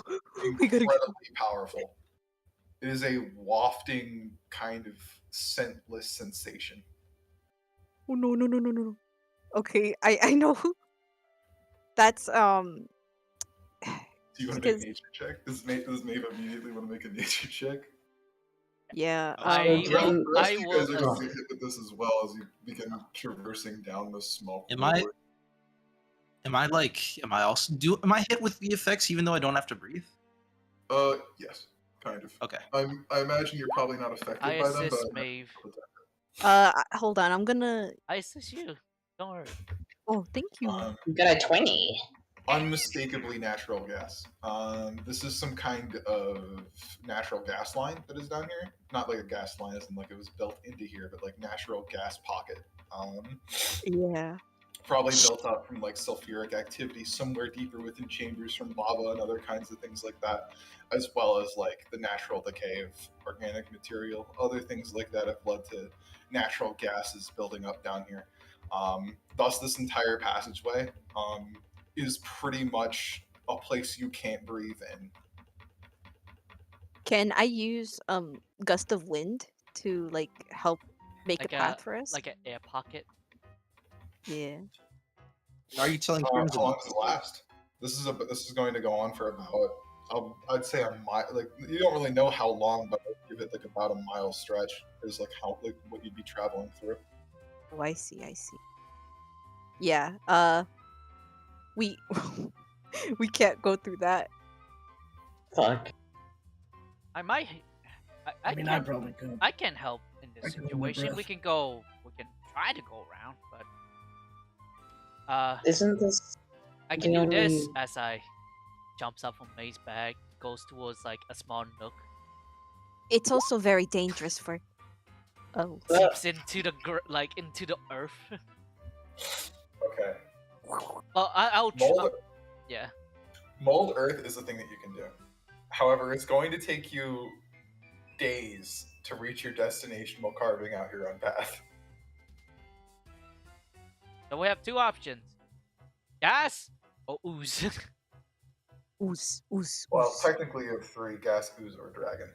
We gotta incredibly go. powerful. It is a wafting kind of scentless sensation. Oh no. Okay, I know. That's Do you want to make a nature check? Does Maeve immediately want to make a nature check? Yeah. The rest of you guys are will- going to hit with this as well as you begin traversing down the smoke. Am I hit with the effects even though I don't have to breathe? Yes, kind of. Okay. I imagine you're probably not affected I by them, assist but Maeve. Hold on. I'm gonna. I assist you. Don't worry. Oh, thank you. Got a 20. Unmistakably natural gas. This is some kind of natural gas line that is down here. Not like a gas line, as in like it was built into here, but like natural gas pocket. Yeah. Probably built up from like sulfuric activity somewhere deeper within chambers from lava and other kinds of things like that, as well as like the natural decay of organic material. Other things like that have led to natural gases building up down here. Thus, this entire passageway is pretty much a place you can't breathe in. Can I use gust of wind to like help make Like a path for us? Like an air pocket. Yeah. Are you telling How Crimson? long does it last? This is going to go on for about I'd say a mile. Like you don't really know how long, but I'd give it like about a mile stretch. Is like how like what you'd be traveling through. Oh, I see. Yeah. We we can't go through that. Fuck. I might. I mean, I probably could. I can help in this I can hold my situation. We breath. can go. We can try to go around, but Isn't this I can do this only- as I jumps up from May's bag, goes towards like a small nook, It's also very dangerous for. Oh. seeps into the into the earth. Okay. I'll Mold, yeah. mold earth is the thing that you can do. However, it's going to take you days to reach your destination while carving out your own path. So we have two options: gas or ooze. Ooze. Well, technically you have three: gas, ooze, or dragon.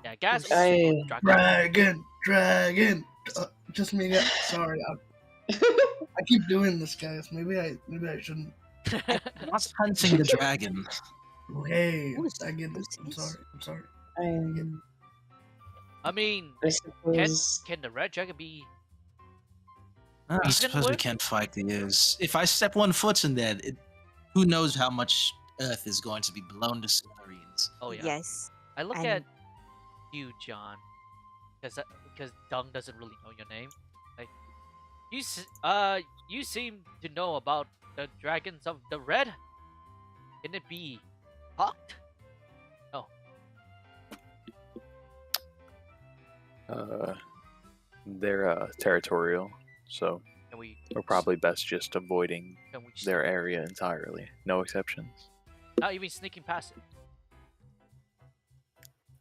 Yeah, gas. I- Ooze, or dragon. Dragon. Just me. Sorry, I keep doing this, guys. Maybe I shouldn't. Not hunting the dragon. Okay, Ooze, I get this. I'm ooze. sorry. I mean, I suppose. can the red dragon be? I Even suppose we with- can't fight the ooze. If I step one foot in there, who knows how much earth is going to be blown to smithereens. Oh yeah. Yes. I look and- at you, John, because Dung doesn't really know your name. Like, you seem to know about the dragons of the red. Can it be hawked? No. They're territorial, so Can we? we're probably best just avoiding Can we just, their area entirely. No exceptions. not even sneaking past it?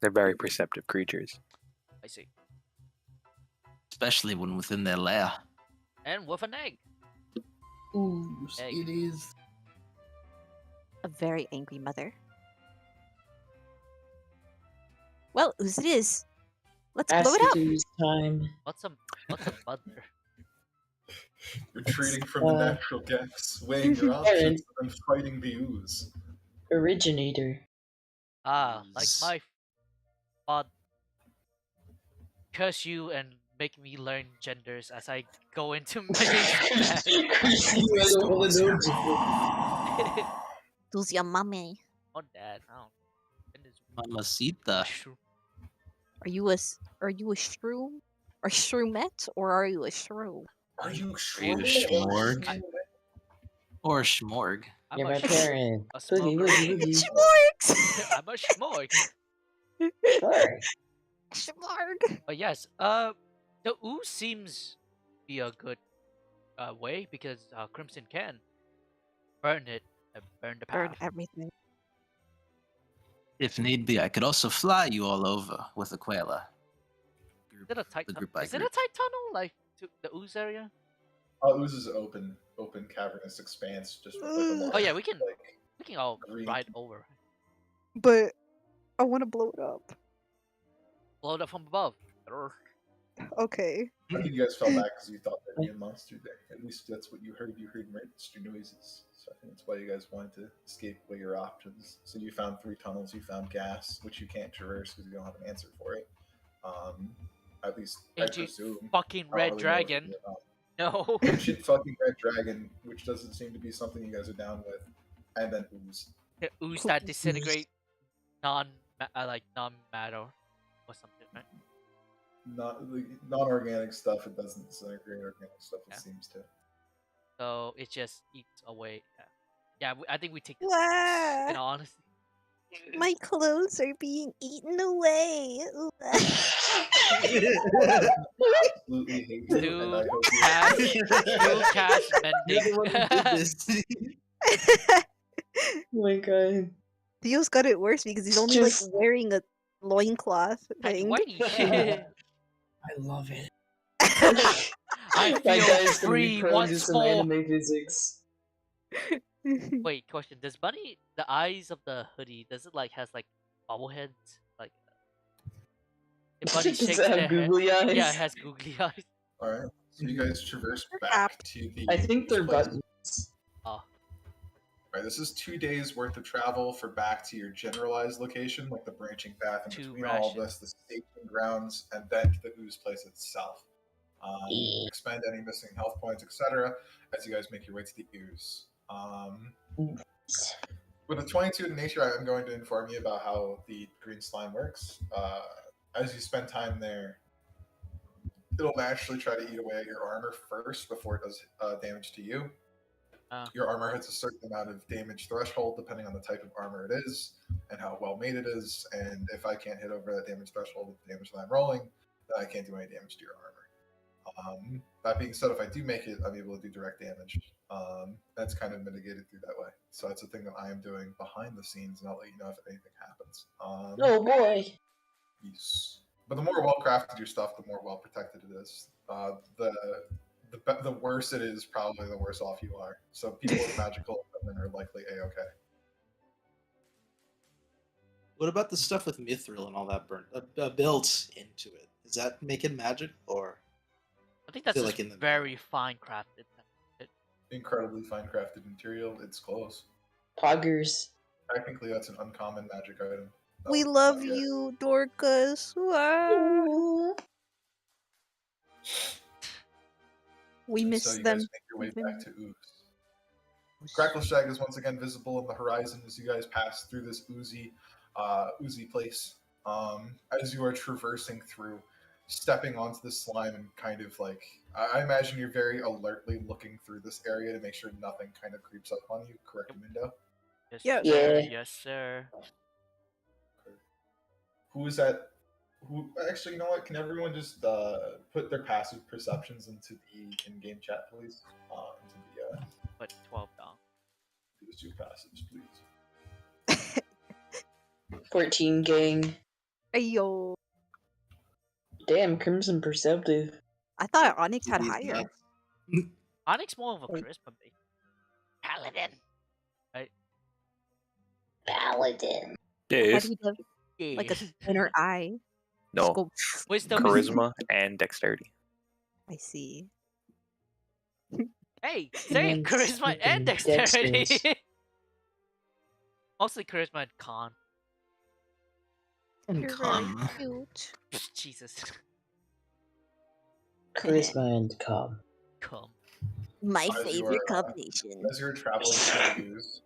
They're very perceptive creatures. I see. Especially when within their lair. And with an egg. Ooh, Egg. it is. A very angry mother. Well, ooze it is. Let's blow it up. Acidu's time. What's a mother? Retreating from the natural gas, weighing your options, and fighting the ooze. Originator. Like my father. Curse you and make me learn genders as I go into May's bag. Who's your mommy? Oh, Dad. Oh. Goodness. Mamacita. Mushroom. Are you a shroom? Or shroomette? Or are you a shroom? Are you Are sure? you a schmorg? Or a schmorg? I'm You're a my parent. a Boogie, smoker. boogie, boogie. Schmorgs! I'm a schmorg. Sure. Schmorg! But yes, the ooze seems to be a good way because Crimson can burn it and burn the Burn path. everything. If need be, I could also fly you all over with a Quaila. Is it a tight? The group by Is it a group. tight tunnel like to the ooze area? Ooze is open cavernous expanse. Just with, like, a Oh yeah, large, we can like, all green- ride over. But I want to blow it up. Blow it up from above. Brr. Okay. I think you guys fell back because you thought there'd be a monster there. At least that's what you heard. You heard monster noises. So I think that's why you guys wanted to escape away your options. So you found 3 tunnels. You found gas, which you can't traverse because you don't have an answer for it. At least I Ancient presume. fucking I don't red really know if dragon. you're not. No. Ancient fucking red dragon, which doesn't seem to be something you guys are down with, and then ooze. The ooze that disintegrate non-matter or something, right? Not like, non-organic stuff. It doesn't disintegrate. Organic stuff. It Yeah. seems to. So it just eats away. Yeah, I think we take the Wow. in all honesty. My clothes are being eaten away. Absolutely hate you, Dude, and I hope you. cast You're the bending. one who did this. Oh my god. Theo's got it worse because he's only Just- like wearing a loincloth Tiny thing. whitey. I love it. I That feel guy's gonna be free prone to once some more. anime physics. Wait, question: does Bunny the eyes of the hoodie does it like has like bubble heads? Like if Bunny Does shakes it have their head, googly eyes? yeah, it has googly eyes. All right. So you guys traverse back Apt. to the. I think they're place. buttons. Oh, Right. This is 2 days worth of travel for back to your generalized location, like the branching path in 2 between all of rations. this, the staging grounds, and then to the ooze place itself. Expend any missing health points, etc., as you guys make your way to the ooze. With a 22 in nature, I'm going to inform you about how the green slime works. As you spend time there, it'll naturally try to eat away at your armor first before it does damage to you. Your armor hits a certain amount of damage threshold depending on the type of armor it is and how well made it is. And if I can't hit over that damage threshold with the damage that I'm rolling, then I can't do any damage to your armor. That being said, if I do make it, I'm able to do direct damage. That's kind of mitigated through that way. So that's a thing that I am doing behind the scenes, and I'll let you know if anything happens. Oh boy. Yes. But the more well crafted your stuff, the more well protected it is. The worse it is, probably the worse off you are. So people with magical equipment are likely a-okay. What about the stuff with mithril and all that built into it? Does that make it magic, or I think that's feel just like in the very fine crafted. Incredibly fine crafted material. It's close. Poggers. Technically, that's an uncommon magic item. We love you, Dorcas. Wow. We miss So you them. guys make your way back to Ooze. Crackle Shag is once again visible in the horizon as you guys pass through this oozy place. As you are traversing through, stepping onto the slime and kind of like, I imagine you're very alertly looking through this area to make sure nothing kind of creeps up on you. Correct, Mindo? Yes, Yes. sir. Yeah. Yes, sir. Who is that? Who actually? You know what? Can everyone just put their passive perceptions into the in-game chat, please? Into the Put 12 down. these 2 passives, please. 14 gang. Ayo. Damn, Crimson Perceptive. I thought Onyx had These higher. nuts. Onyx more of a Wait. charisma base. Paladin. Paladin. I Yes. thought he'd have Yeah. like an inner eye. Just No. go, Wisdom. Charisma and dexterity. I see. Hey, same And charisma and freaking dexterity. dexterous. Mostly charisma and con. And You're come. very cute. Jesus. Charisma and calm. Come. My As you favorite are, combination. As you're traveling through the ooze,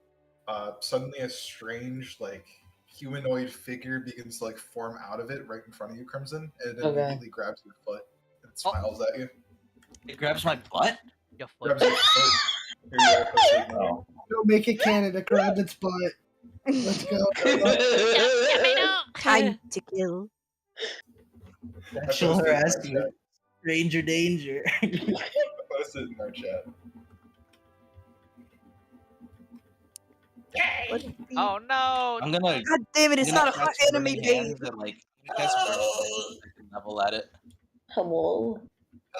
suddenly a strange, like, humanoid figure begins to, like, form out of it right in front of you, Crimson, and it Okay. immediately grabs your foot and smiles at you. It grabs my butt. Your foot. Grabs your foot. Here you are, Pussy. Oh. Don't make it Canada, grab its butt. Let's go. Time to kill. Sexual posted in our harassment. chat. Stranger danger. I posted in our chat. Let's see. Oh no! I'm gonna. God damn it, it's I'm not a gonna hot cast anime burning babe. hands and, like, cast burning hands and level at it. Hello.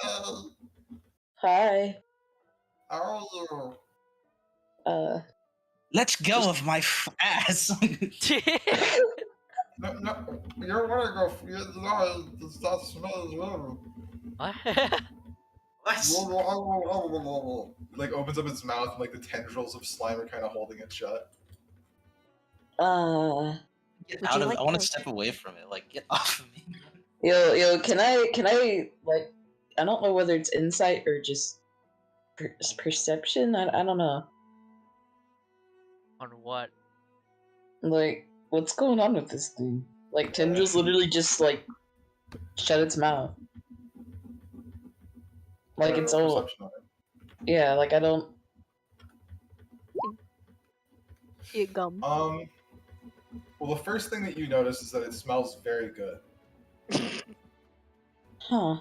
Oh, Hi. how are you? Let's go of my ass. No, you don't want to go. It's not smell. What? What? Like opens up its mouth, and like the tendrils of slime are kind of holding it shut. Get Would out you of like I want to- to step away from it. Like, get off of me. Yo, can I like, I don't know whether it's insight or just perception. I don't know. On what? Like, what's going on with this thing? Like, tendrils literally just like shut its mouth. Like it's Roll all, perception on it. yeah. Like I don't. You gum. Well, the first thing that you notice is that it smells very good. Huh.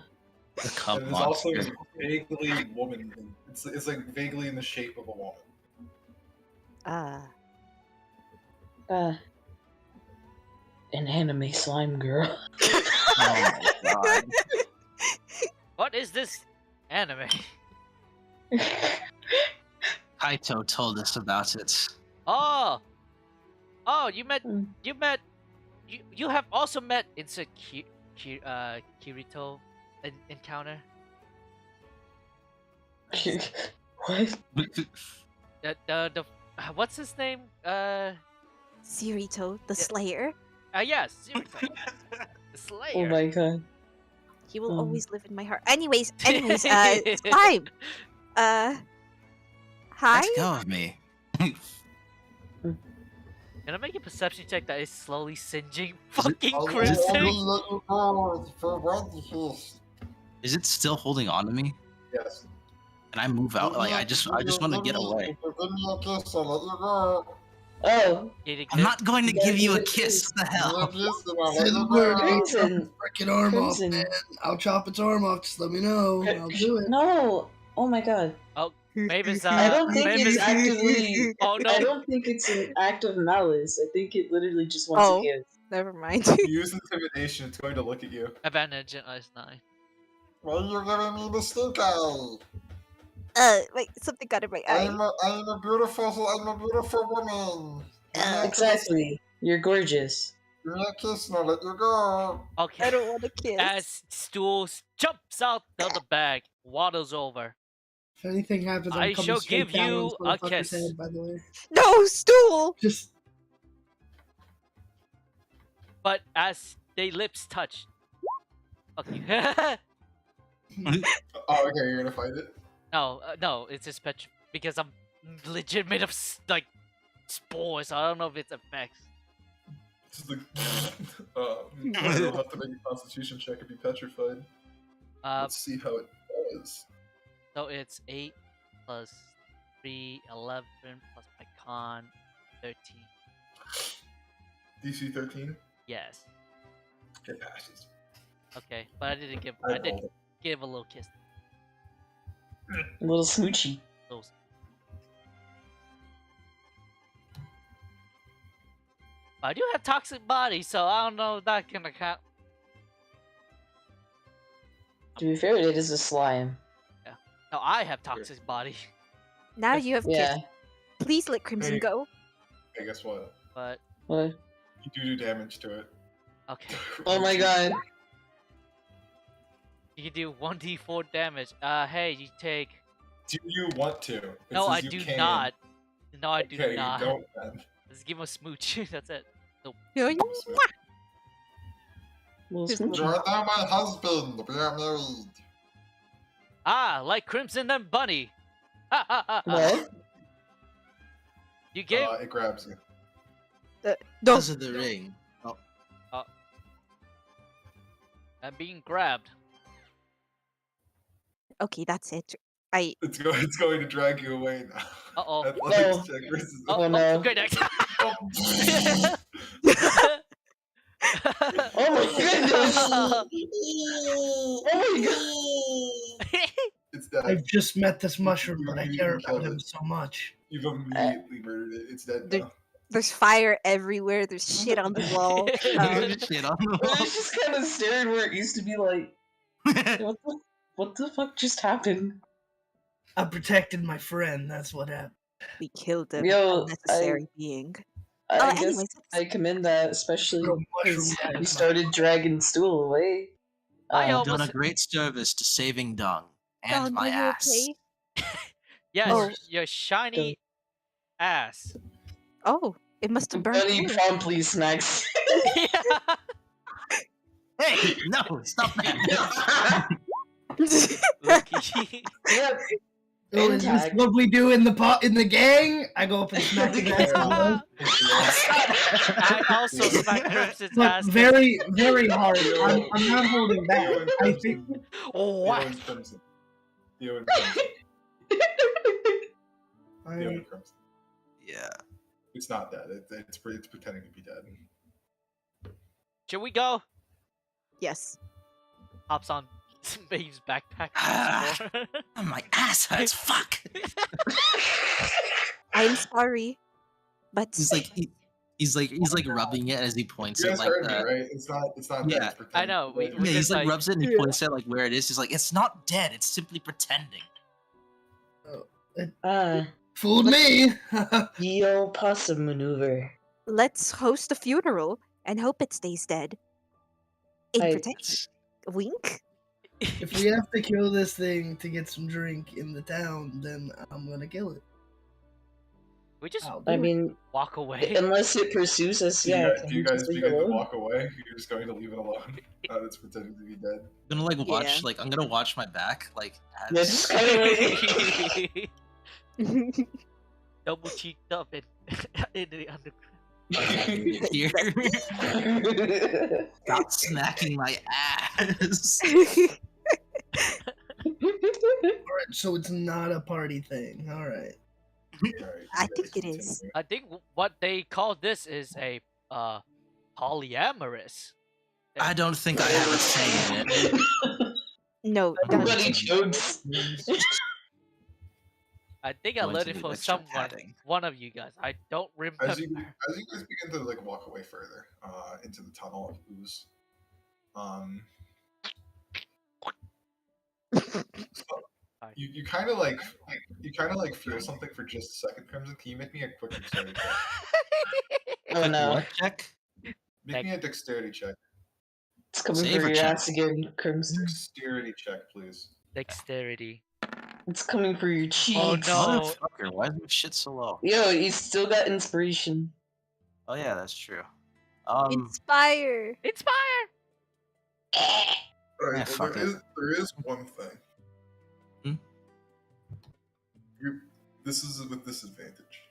The cup And it's also monster. vaguely womanly. It's like vaguely in the shape of a woman. An anime slime girl. Oh my god. What is this anime? Kaito told us about it. Oh, you Hmm. you have also met Kirito encounter. What? The what's his name? Sirito, the Yeah. Slayer. Yes, Kirito, the Slayer. Oh my god. He will Hmm. always live in my heart. Anyways, Slime. Hi. Let go of me. Can I make a perception check that is slowly singeing fucking I'll Crimson? let you go for one kiss. Is it still holding on to me? Yes. Can I move out? Like, I just want to get away. Give me a kiss, I'll let you go. Oh, I'm not going to Yeah, give you a it kiss. What the hell? Give me a kiss and I'll let Say you the word. go. I'll chop Crimson. its freaking arm off, Crimson. man. I'll chop its arm off. Just let me know. I'll do it. No. Oh my god. Mavis, I don't think Mavis, it's actively. oh no, I don't think it's an act of malice. I think it literally just wants Oh. to kiss. Never mind. You use intimidation, it's going to look at you. advantage in ice 9. Why are you giving me the stink eye? Wait, something got in my eye. I'm a beautiful woman. Exactly. You're gorgeous. Give me a kiss and I'll let you go. Okay, I don't want to kiss. as Stools jumps out of the bag, waddles over. If anything happens, I'm I coming shall straight give down on you this a motherfucker's kiss. head, by the way. No, stool! Just But as their lips touch, fuck you. Oh, okay, you're gonna fight it? no, it's just because I'm legit made of like spores. I don't know if it affects. Just like, you'll have to make a constitution check and be petrified. Let's see how it does. So it's 8 plus 3, 11 plus my con, 13. DC 13? Yes. It passes. Okay, but I did rolled it. give a little kiss. A little smoochy. Those. But I do have toxic body, so I don't know if that can account. To be fair, it is a slime. No, I have toxic body. Now you have Yeah. kissed. Please let Crimson Hey. go. Hey, guess what? But What? You do damage to it. okay, Oh my god. you can do 1d4 damage. Hey, you take. Do you want to? It No, I says you do can. not. No, I do Okay, not. you don't then. Let's give him a smooch. That's it. No, you- Little Just smoochy. You are now my husband. We are married. Ah, like Crimson and Bunny. Ha ha ha. ha. What? You gave. It grabs you. No. Because of the ring. Oh, I'm being grabbed. Okay, that's it. It's going to drag you away now. Uh-oh. Athletics Oh. check versus. Oh no. Great axe. Oh. Oh my goodness! Oh my god! It's dead. I've just met this mushroom, You- but I you care killed about him it. so much. You've immediately murdered it. It's dead The- now. There's fire everywhere. There's shit on the wall. shit on the I was just kind of staring where it used to be like, wall. what the fuck just happened? I protected my friend. That's what happened. We killed him. Yo, Unnecessary being. I guess anyways, I commend that, especially Throw because mushroom you guys. started dragging stool away. I Uh, almost- Done a great service to saving Dung and Dong, my are you ass. okay? Yes, Oh. your shiny ass. Oh, it must have burned Bunny through. promptly smacks. Yeah. Hey, no, stop that. Lucky. Yep. Oh, is this Intact. what we do in the gang? I go up and smack his ass. Yeah. I also smacked Crimson's But ass. very, very hard. I'm not holding back. Theo and I think Crimson. Oh, Theo what? and Crimson. Theo and Crimson. Theo and Crimson. Yeah. It's not dead. It's pretending to be dead. Should we go? Yes. Hops on Babe's backpack. Ah. My ass hurts. Fuck. I'm sorry, but He's like he's rubbing it as he points You it guys like heard me, that. right? It's not dead. Yeah. It's pretending. I know, we Yeah, he's just, like like- rubs it and he Yeah. points at like where it is. He's like, it's not dead. It's simply pretending. fooled me. The opossum maneuver. let's host a funeral and hope it stays dead. In I- protection. Wink. If we have to kill this thing to get some drink in the town, then I'm gonna kill it. we just I'll do I it. mean, walk away. unless it pursues us, Do yeah. you, can do you we guys just leave begin it to alone? walk away? You're just going to leave it alone. It's pretending to be dead. I'm gonna like watch Yeah. I'm gonna watch my back like as Yeah, just kind of Double cheeked up in the underground. here. Stop smacking my ass. Alright, so it's not a party thing. Alright. Alright, I you think guys it is. continue. I think what they call this is a polyamorous. I don't think I have a say in it. No, don't. Everybody jokes. I think I Going learned to it do from extra someone, padding. one of you guys. I don't remember. As you guys begin to like walk away further into the tunnel of ooze, you kind of like feel something for just a second. Crimson, can you make me a quick dexterity check? Oh no, What check? Make me a dexterity check. it's coming Save for or your check? ass again, Crimson. Dexterity check, please. Dexterity. It's coming for your cheeks. Oh, no. Motherfucker, why is my shit so low? Yo, you still got inspiration. Oh yeah, that's true. Inspire. Inspire! All right, Yeah, fuck it. there is one thing. Hmm? This is with disadvantage.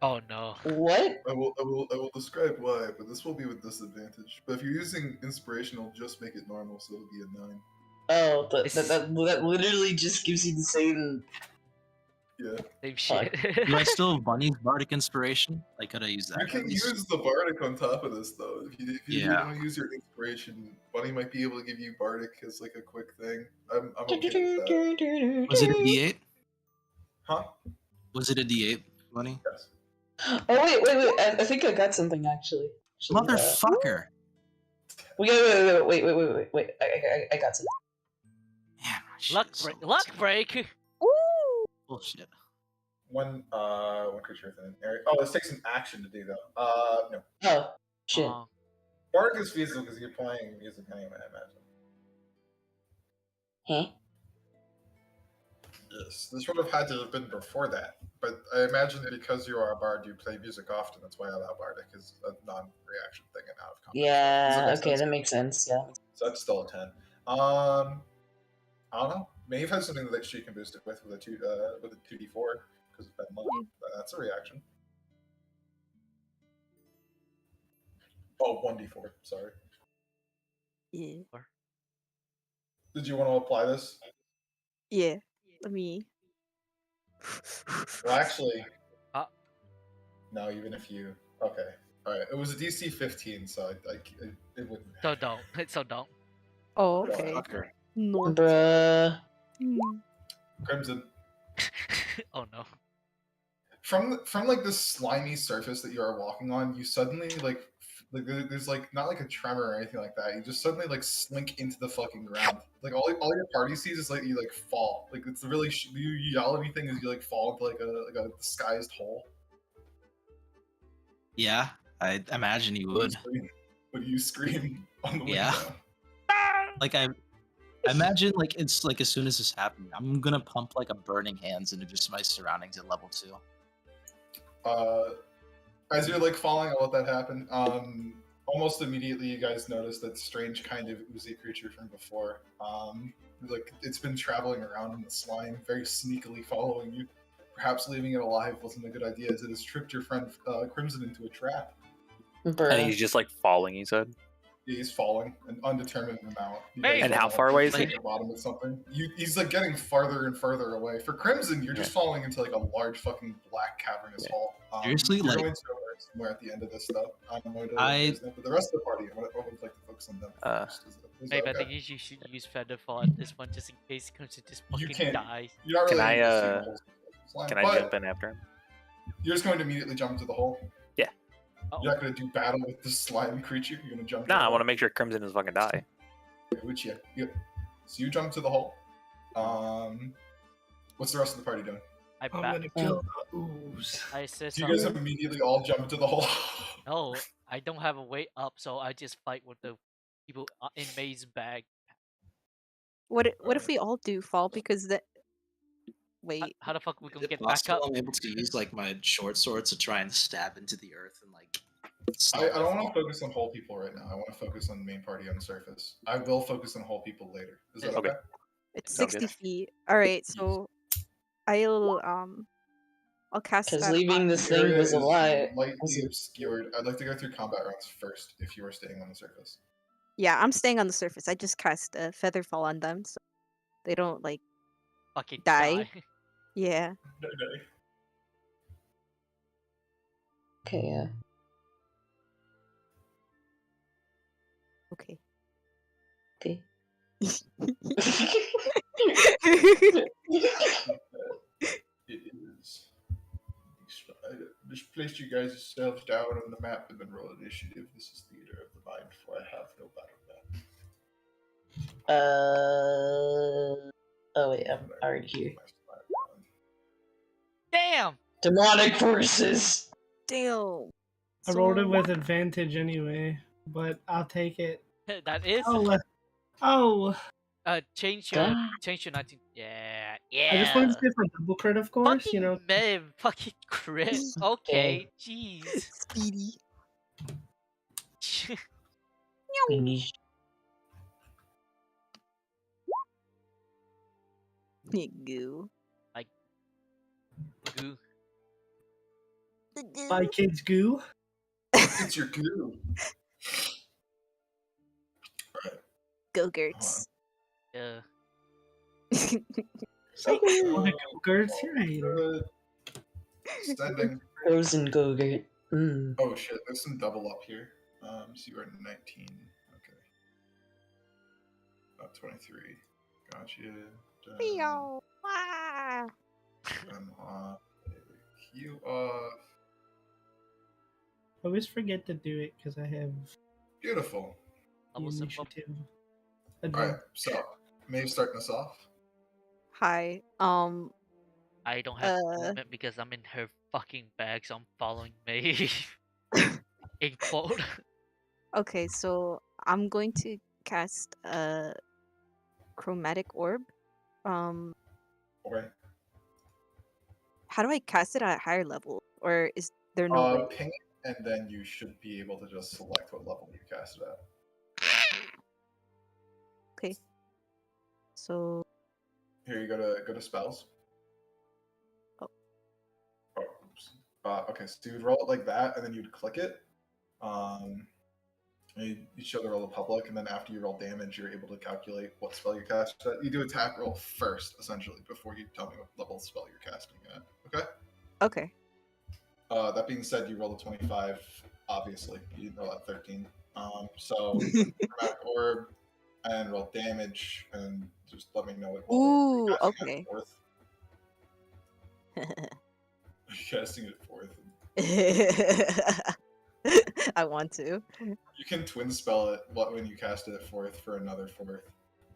Oh no. What? I will describe why, but this will be with disadvantage. But if you're using inspiration, I'll just make it normal, so it'll be a 9. Oh, that literally just gives you the same. Yeah. Same Fuck. shit. Do I still have Bunny's bardic inspiration? Like, could I use that? You at can least? use the bardic on top of this though. If you Yeah. want to use your inspiration, Bunny might be able to give you bardic as like a quick thing. I'm okay with that. Was it a D8? Huh? Was it a D8, Bunny? Yes. Oh wait! I think I got something actually. Motherfucker! Wait! I got something. Man, my shit Luck is so break. low Luck today. break. Ooh. Bullshit. One creature within an area. Oh, this takes an action to do though. No. Oh shit! Oh, Bardic is feasible because you're playing music anyway, I imagine. Huh? Yes, this would have had to have been before that, but I imagine because you are a bard, you play music often. That's why I allow bardic is a non-reaction thing and out of combat. Yeah. Does that make Okay, sense? that makes sense. Yeah. So that's still a 10. I don't know. Maeve has something that she can boost it with a 2d4 because of bad luck. That's a reaction. Oh, 1d4. Sorry. Yeah. Did you want to apply this? Yeah. Let me. Well, actually, Ah. no. Even if you okay, all right. It was a DC 15, so it wouldn't. so don't. So don't. Oh, okay. Fucker. No. Bruh. Crimson. Oh no. From like this slimy surface that you are walking on, you suddenly like there's like not like a tremor or anything like that. You just suddenly like slink into the fucking ground. Like all your party sees is like you like fall. Like it's really you yell anything is you like fall into like a disguised hole. Yeah. I imagine you would. Would you scream on the way Yeah. down? Like I imagine like it's like as soon as this happened, I'm gonna pump like a burning hands into just my surroundings at level 2. As you're like falling, I'll let that happen. Almost immediately, you guys notice that strange kind of oozy creature from before. Like it's been traveling around in the slime, very sneakily following you. Perhaps leaving it alive wasn't a good idea, as it has tricked your friend Crimson into a trap. And he's just like falling, he said. He's falling, an undetermined amount. Hey! And how far away is he? At the bottom of something. He's like getting farther and farther away. For Crimson, you're just falling into like a large fucking black cavernous hole. Seriously, you're like- going somewhere at the end of this stuff. I'm going to I- but the rest of the party, I would like to focus on them first. Is Maybe that I think you should use Featherfall at this one just in case Crimson just You fucking can't- dies. You're not Can really I, able to see the whole slime, Can I but jump in after him? You're just going to immediately jump into the hole. Uh-oh. You're not going to do battle with the slime creature. You're going to jump. Nah, I want to make sure Crimson doesn't fucking die. Which So you jump to the hole. What's the rest of the party doing? I'm gonna kill the ooze. I assist Do you guys on- immediately all jump into the hole? No, I don't have a way up, so I just fight with the people in May's bag. What if we all do fall because the wait. How the fuck we Is gonna it get back up? possible I'm able to use like my short sword to try and stab into the earth and like stop I my don't want fall? to focus on whole people right now. I want to focus on the main party on the surface. I will focus on whole people later. Is that Okay. okay? It's Sounds 60 good. feet. All right, so I'll cast Because that. leaving this thing Area was is alive. lightly obscured. I'd like to go through combat rounds first if you are staying on the surface. Yeah, I'm staying on the surface. I just cast a feather fall on them, so they don't like. Fucking Die. die. Yeah. Okay. Okay, yeah. Okay. Okay. It is. Just place you guys yourselves down on the map and then roll initiative. This is theater of the mind, for I have no battle map. Oh wait, I'm already here. Damn! Demonic forces. Damn. I rolled it So- with advantage anyway, but I'll take it. That is. Oh, Change God. your 19. Yeah, I just wanted yeah. to say for double crit, of course. Fucking You know, man, fucking crit. Okay, jeez. Speedy. Finish. Goo. Goo. my kids goo. It's your goo. Go Gertz. Yeah. The Go-Gurts, you're a hater. Good. Sending. Frozen Go-Gurt. Mm. Oh shit, there's some double up here. So you are 19. Okay. About 23. Gotcha. Done. Meow. Ah. I'm off. You off. I always forget to do it because I have Beautiful. the Level 7 initiative. Alright, so Maeve's starting us off. Hi. I don't have Uh. movement because I'm in her fucking bag, so I'm following May. In quote. Okay, so I'm going to cast a Chromatic Orb. Okay. How do I cast it at a higher level, or is there no way? Ping it, and then you should be able to just select what level you cast it at. Okay. So Here you go to spells. Oh. Oh, oops. Okay, so you'd roll it like that, and then you'd click it. And you show the roll of public, and then after you roll damage, you're able to calculate what spell you cast at. You do attack roll first, essentially, before you tell me what level spell you're casting at. Okay? okay. That being said, you rolled a 25, obviously. You didn't roll at 13. So, Chromatic Orb, and roll damage, and just let me know what level Ooh, you're casting okay. at fourth. You're casting it fourth. I want to. You can twin spell it when you cast it at fourth for another fourth.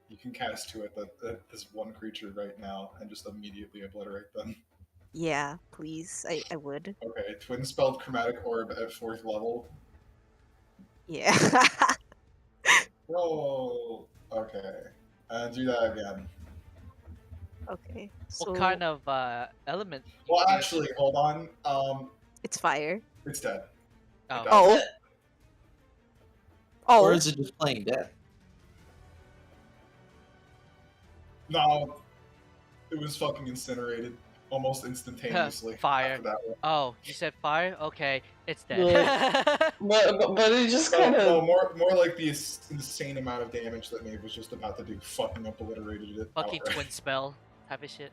You can cast two at this one creature right now and just immediately obliterate them. Yeah, please. I would. Okay, twin spelled Chromatic Orb at 4th level. Yeah. Whoa. Okay. And do that again. Okay. What So kind of element? You Well, use? actually, hold on. it's fire. It's dead. Oh. It died. Oh. Or Oh. is it just playing dead? No. It was fucking incinerated almost instantaneously. Fire. After that one. Oh, you said fire? Okay, it's dead. But it just kind No, of. more like the insane amount of damage that Maeve was just about to do fucking obliterated it. Fucking outright. twin spell type of shit.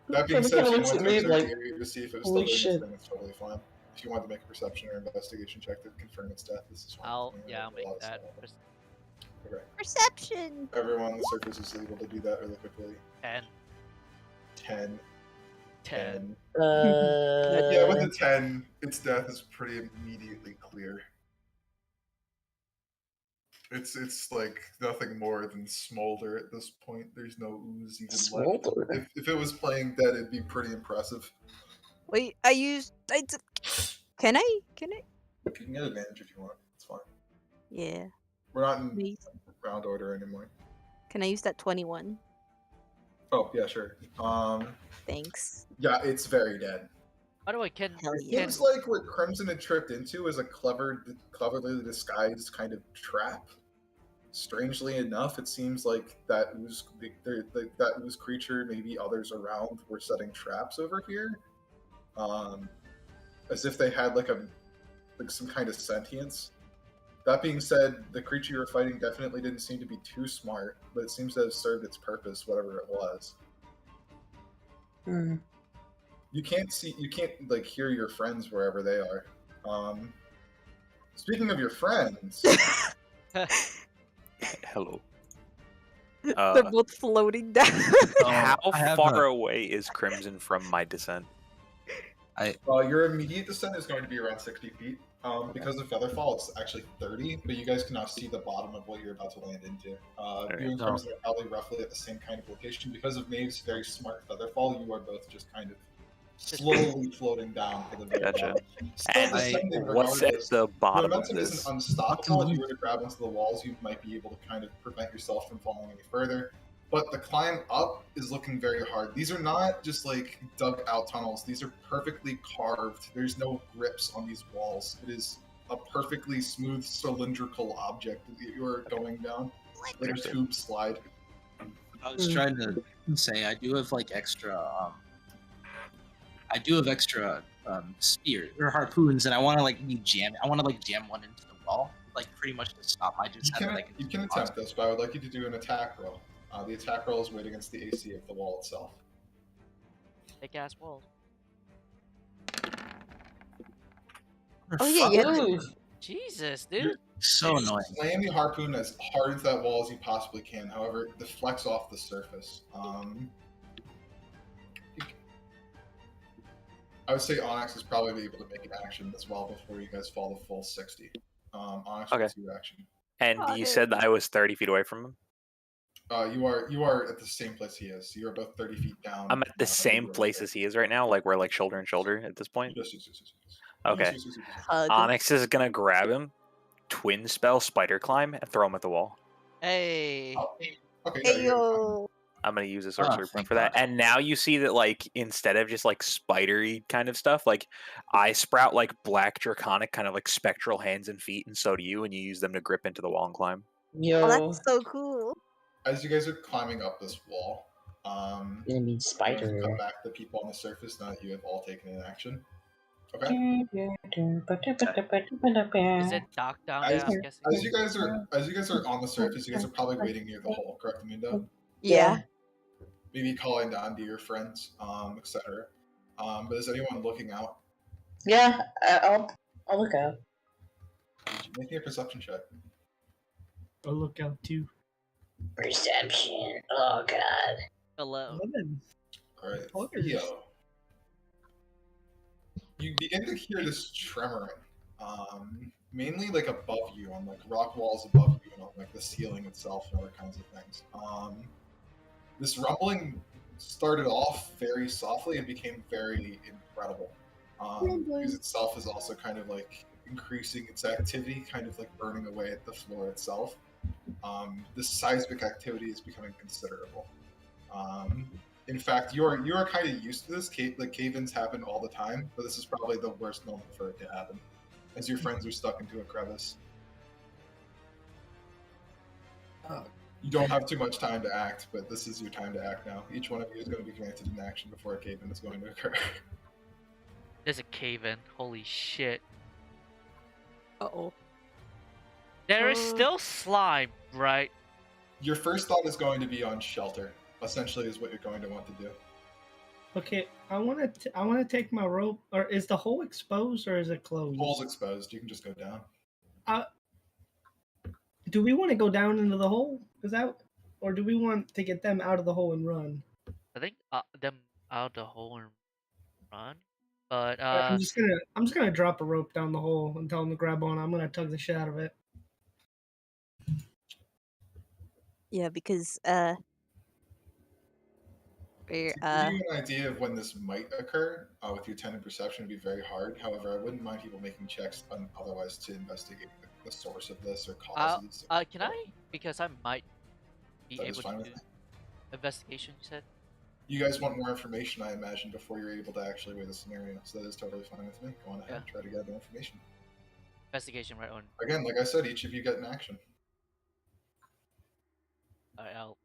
That being Kinda said, if you looks want at to me observe like, the area to see if it was holy still shit. doing its thing, it's totally fine. If you want to make a perception or investigation check to confirm its death, this is one. I'll thing yeah, I'll a make lot of that. stuff. Okay. Perception. Everyone on the surface is able to do that really quickly. 10. 10. 10. Yeah, with a 10, its death is pretty immediately clear. It's like nothing more than smolder at this point. There's no ooze even left. Smolder? If it was playing dead, it'd be pretty impressive. Wait, I used. Can I? You can get advantage if you want. It's fine. Yeah. We're not in Please. round order anymore. Can I use that 21? Oh yeah, sure. Thanks. Yeah, it's very dead. By the way, can Hell It yeah. seems like what Crimson had tripped into is a cleverly disguised kind of trap. Strangely enough, it seems like that ooze creature, maybe others around, were setting traps over here, as if they had like some kind of sentience. That being said, the creature you were fighting definitely didn't seem to be too smart, but it seems to have served its purpose, whatever it was. Hmm. You can't like hear your friends wherever they are. Speaking of your friends, Hello. They're both floating down. How I have far a- away is Crimson from my descent? your immediate descent is going to be around 60 feet. Because of Featherfall, it's actually 30, but you guys can now see the bottom of what you're about to land into. You and so- Crimson are probably roughly at the same kind of location. Because of Maeve's very smart Featherfall, you are both just kind of slowly floating down to the very Gotcha. bottom. Still And descending what's at regardless. the Your bottom of momentum this? isn't unstoppable. If you were to grab onto the walls, you might be able to kind of prevent yourself from falling any further. But the climb up is looking very hard. These are not just like dug out tunnels. These are perfectly carved. There's no grips on these walls. It is a perfectly smooth cylindrical object that you are going down, like a tube slide. I was trying to say I do have like extra. Spears or harpoons, and I want to like jam. I want to like jam one into the wall, like pretty much to stop my You descent. can, attempt this, but I would like you to do an attack roll. The attack roll is weighed against the AC of the wall itself. Big ass walls. Oh yeah, yeah. Ooh. Jesus, dude. So annoying. Slam the harpoon as hard into that wall as you possibly can. However, it deflects off the surface. I would say Onyx is probably able to make an action as well before you guys fall the full 60. Onyx, Okay. what's your action? And you said that I was 30 feet away from him? You are at the same place he is. You are both 30 feet down. I'm at the same place as he is right now, like we're like shoulder and shoulder at this point. Yes. Okay. Yes. Hug. Onyx is gonna grab him, twin spell spider climb, and throw him at the wall. Hey. Okay, yeah, you're fine. Ayo. I'm gonna use a sorcery point thank for that. God. And now you see that like instead of just like spidery kind of stuff, like I sprout like black draconic kind of like spectral hands and feet, and so do you, and you use them to grip into the wall and climb. Yo. Oh, that's so cool. As you guys are climbing up this wall, Enemy I'm going to spider. come back to the people on the surface now that you have all taken an action. Okay. Is it dark down there? I'm guessing. As you guys are on the surface, you guys are probably waiting near the hole, correct, Mundo? Yeah. Maybe calling down to your friends, etc. But is anyone looking out? Yeah, I'll look out. Make me a perception check. I'll look out too. Perception. Oh god. Hello. 11. All right, Orders. Theo. You begin to hear this tremoring, mainly like above you, on like rock walls above you, and on like the ceiling itself, and other kinds of things. This rumbling started off very softly and became very incredible. Because itself is also kind of like increasing its activity, kind of like burning away at the floor itself. The seismic activity is becoming considerable. In fact, you're kind of used to this. Cave-ins happen all the time, but this is probably the worst moment for it to happen, as your friends are stuck into a crevice. You don't have too much time to act, but this is your time to act now. Each one of you is going to be granted an action before a cave-in is going to occur. There's a cave-in. Holy shit. Uh-oh. There is still slime, right? Your first thought is going to be on shelter. Essentially, is what you're going to want to do. Okay, I want to take my rope. Or is the hole exposed or is it closed? Hole's exposed. You can just go down. Do we want to go down into the hole? Or do we want to get them out of the hole and run? I think them out the hole and run. But I'm just gonna drop a rope down the hole and tell them to grab on. I'm gonna tug the shit out of it. Yeah, because To give you an idea of when this might occur, with your 10 in perception, would be very hard. However, I wouldn't mind people making checks otherwise to investigate the source of this or causes. Can I? Because I might be That is able fine to with do me. investigation. You said. You guys want more information, I imagine, before you're able to actually weigh the scenario. So that is totally fine with me. Go on ahead, try to gather information. Investigation, right on. Again, like I said, each of you get an action. Alright, I'll.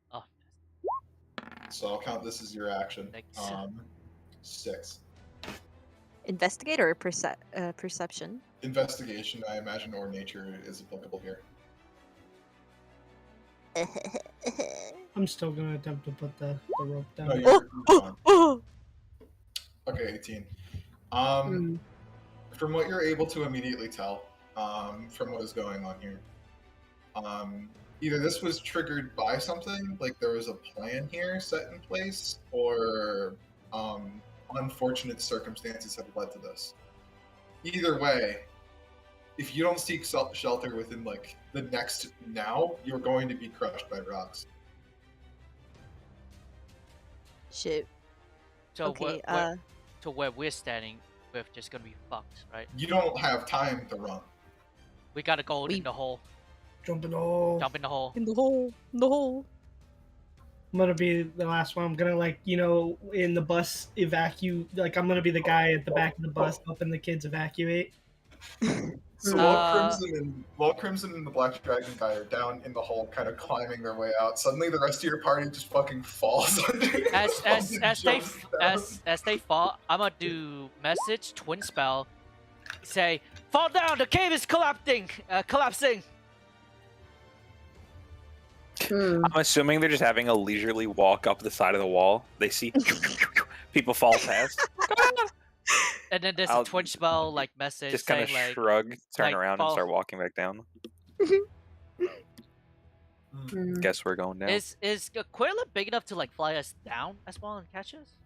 So I'll count this as your action. Thanks. 6. Investigate or perception? Investigation, I imagine, or nature is applicable here. I'm still gonna attempt to put the rope down. No, you're fine. Okay, 18. From what you're able to immediately tell, from what is going on here, either this was triggered by something, like there was a plan here set in place, or unfortunate circumstances have led to this. Either way, if you don't seek shelter within like the next now, you're going to be crushed by rocks. Shit. So Okay, where we're standing, we're just gonna be fucked, right? You don't have time to run. We gotta go in the hole. Jump in the hole. Jump in the hole. In the hole. In the hole. I'm gonna be the last one. I'm gonna in the bus evacuate. Like I'm gonna be the guy at the back of the bus helping the kids evacuate. So while Crimson and the Black Dragon guy are down in the hole, kind of climbing their way out, suddenly the rest of your party just fucking falls under. As they fall, I'm gonna do message twin spell. Say, fall down. The cave is collapsing. Collapsing. I'm assuming they're just having a leisurely walk up the side of the wall. They see people fall past. And then there's a twin spell like message. Just kind of saying, shrug, turn like, around, fall. and start walking back down. Guess we're going down. Is Aquila big enough to like fly us down as well and catch us?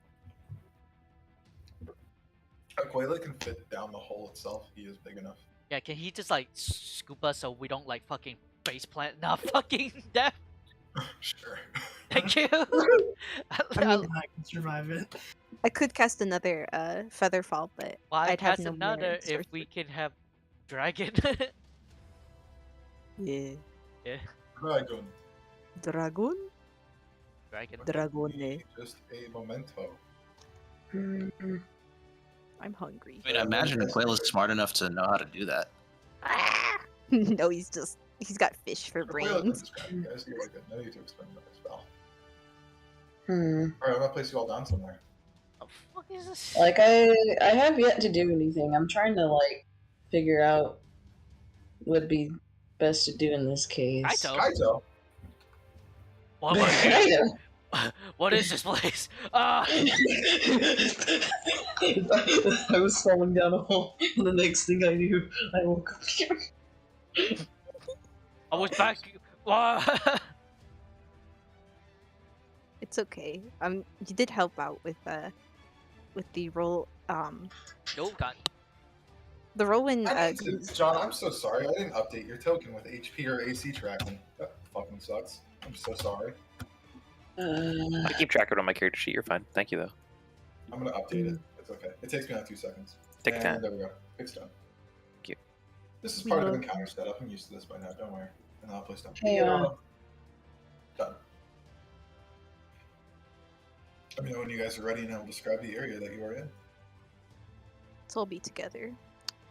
Aquila can fit down the hole itself. He is big enough. Yeah, can he just like scoop us so we don't like fucking face plant in our fucking death? Sure. Thank you. I can survive it. I could cast another feather fall, but Why I'd have cast no another more if sorcery. we can have dragon? Yeah. Yeah. Dragon. Dragon? Dragon. Dragone. Just a memento. I'm hungry. I mean, I imagine Quayla's smart enough to know how to do that. No, he's got fish for Aquila can brains. describe you guys. You're good. No need to explain another spell. Hmm. Alright, I'm gonna place you all down somewhere. What the fuck is this? Like I have yet to do anything. I'm trying to like figure out what would be best to do in this case. Kaito. Kaito. What is this place? Ah! I was falling down a hole, and the next thing I knew, I woke up here. I was back. Wow. It's okay. You did help out with the roll. No, God. The roll when John, I'm so sorry. I didn't update your token with HP or AC tracking. That fucking sucks. I'm so sorry. I keep track of it on my character sheet. You're fine. Thank you, though. I'm gonna update it. It's okay. It takes me like 2 seconds. Take and time. There we go. It's done. Thank you. This is We part of will- the encounter setup. I'm used to this by now. Don't worry. And I'll place down. Hey, Done. Let me know when you guys are ready, and I'll describe the area that you are in. Let's all be together.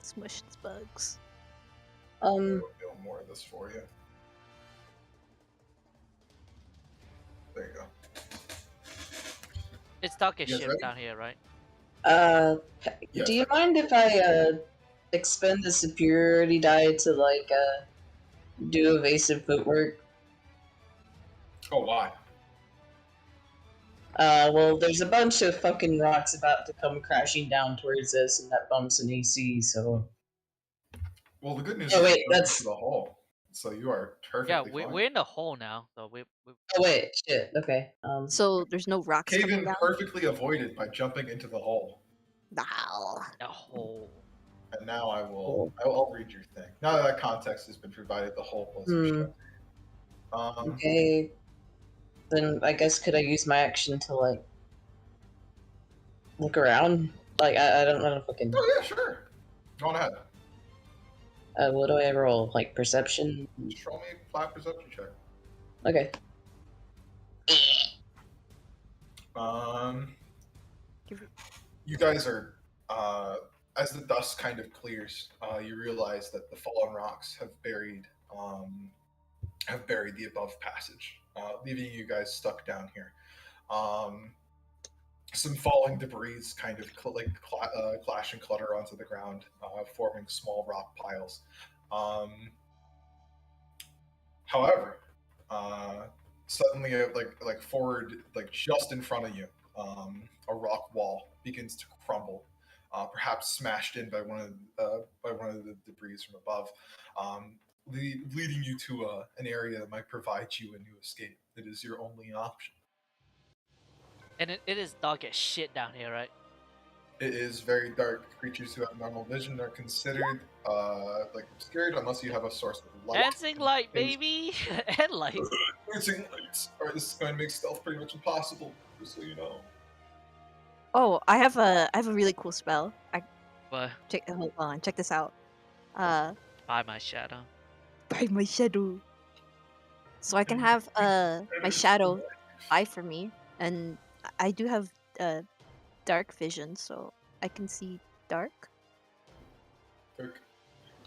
Smush the bugs. I'll reveal more of this for you. There you go. It's dark as You guys shit ready? down here, right? Yes, do you I- mind if I expend the superiority die to like do evasive footwork? Oh, why? Well, there's a bunch of fucking rocks about to come crashing down towards us, and that bumps an AC, so... Well, the good news Oh, is wait, you're going that's... into the hole, so you are Yeah, perfectly fine. we're in the hole now, so we Oh, wait, shit, okay. So there's no rocks Cave coming in down? perfectly avoided by jumping into the hole. No. a hole. And now I'll read your thing. Now that context has been provided, the hole plus your shelter. Okay. Then I guess could I use my action to, like, look around? Like, I don't fucking... Oh yeah, sure. Go on ahead. What do I roll? Like, perception? Just roll me a flat perception check. Okay. You guys are, as the dust kind of clears, you realize that the fallen rocks have buried the above passage, leaving you guys stuck down here. Some falling debris kind of clash and clutter onto the ground, forming small rock piles. However, suddenly, like forward, like just in front of you, a rock wall begins to crumble, perhaps smashed in by one of the debris from above, leading you to an area that might provide you a new escape. It is your only option. And it is dark as shit down here, right? It is very dark. Creatures who have normal vision are considered obscured unless you have a source of light. Dancing light, baby, and light. Dancing lights. Alright, this is going to make stealth pretty much impossible, just so you know. Oh, I have a really cool spell. But Hold on, check this out. By by my shadow. my shadow. So I can have my shadow fly for me, and I do have dark vision, so I can see dark. Kirk,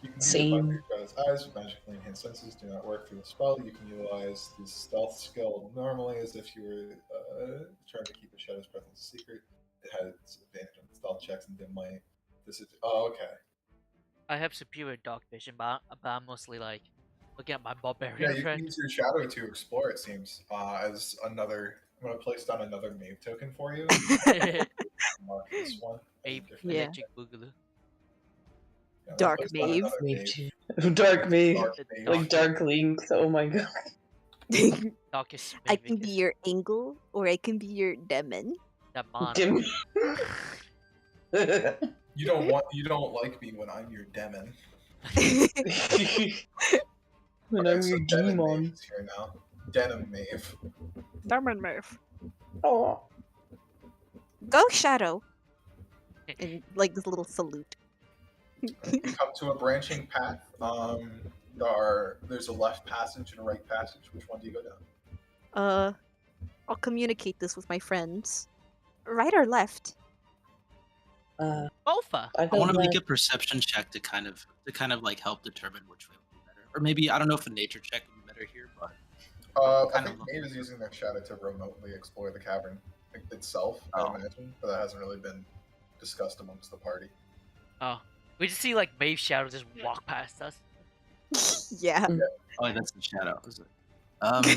you can Same. see the eyes with magically enhanced senses do not work through the spell. You can utilize the stealth skill normally as if you were trying to keep a shadow's presence a secret. It has advantage on stealth checks and dim light. This is okay. I have superior dark vision, but I'm mostly like looking at my Yeah, barbarian you can friend. use your shadow to explore. It seems as another. I'm going to place down another Mave token for you. Mark this one. Babe, Yeah. electric boogaloo. Yeah, I'm gonna Dark place down Mave. another Me Mave. too. Dark me. Dark Mave. Like Dark Link, oh my god. Darkest I can be Mavicus. your angle, or I can be your demon. Demon. Give me... You don't like me when I'm your demon. when Okay, I'm so your Denim demon. Mave is here now. Denim Mave. Demon Mave. Oh. Go Shadow. And like this little salute. You come to a branching path. There's a left passage and a right passage. Which one do you go down? I'll communicate this with my friends. Right or left? Bofa. I I want to make that- a perception check to kind of like help determine which way would be better, or maybe I don't know if a nature check would be better here, but I Kind think of Mave is using their shadow to remotely explore the cavern itself, Oh. I imagine, but that hasn't really been discussed amongst the party. Oh, we just see like Maeve Shadow just walk past us. Yeah. oh, that's the shadow. Is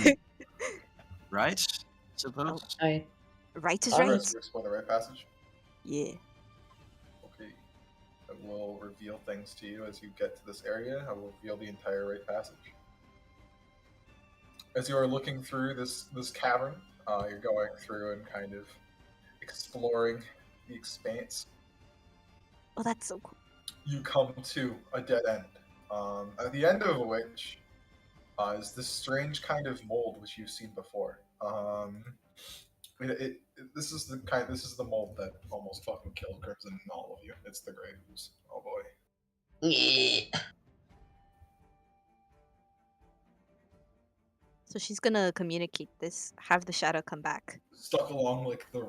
it? Right? Suppose. I Right is Alright. right. First, you explore the right passage. Yeah. Okay. I will reveal things to you as you get to this area. I will reveal the entire right passage. As you are looking through this cavern, you're going through and kind of exploring the expanse. Oh, that's so cool. You come to a dead end, at the end of which is this strange kind of mold which you've seen before. This is the mold that almost fucking killed Crimson and all of you. It's the Grey Ooze. Oh boy. Yeah. So she's gonna communicate this, have the shadow come back. Stuck along like the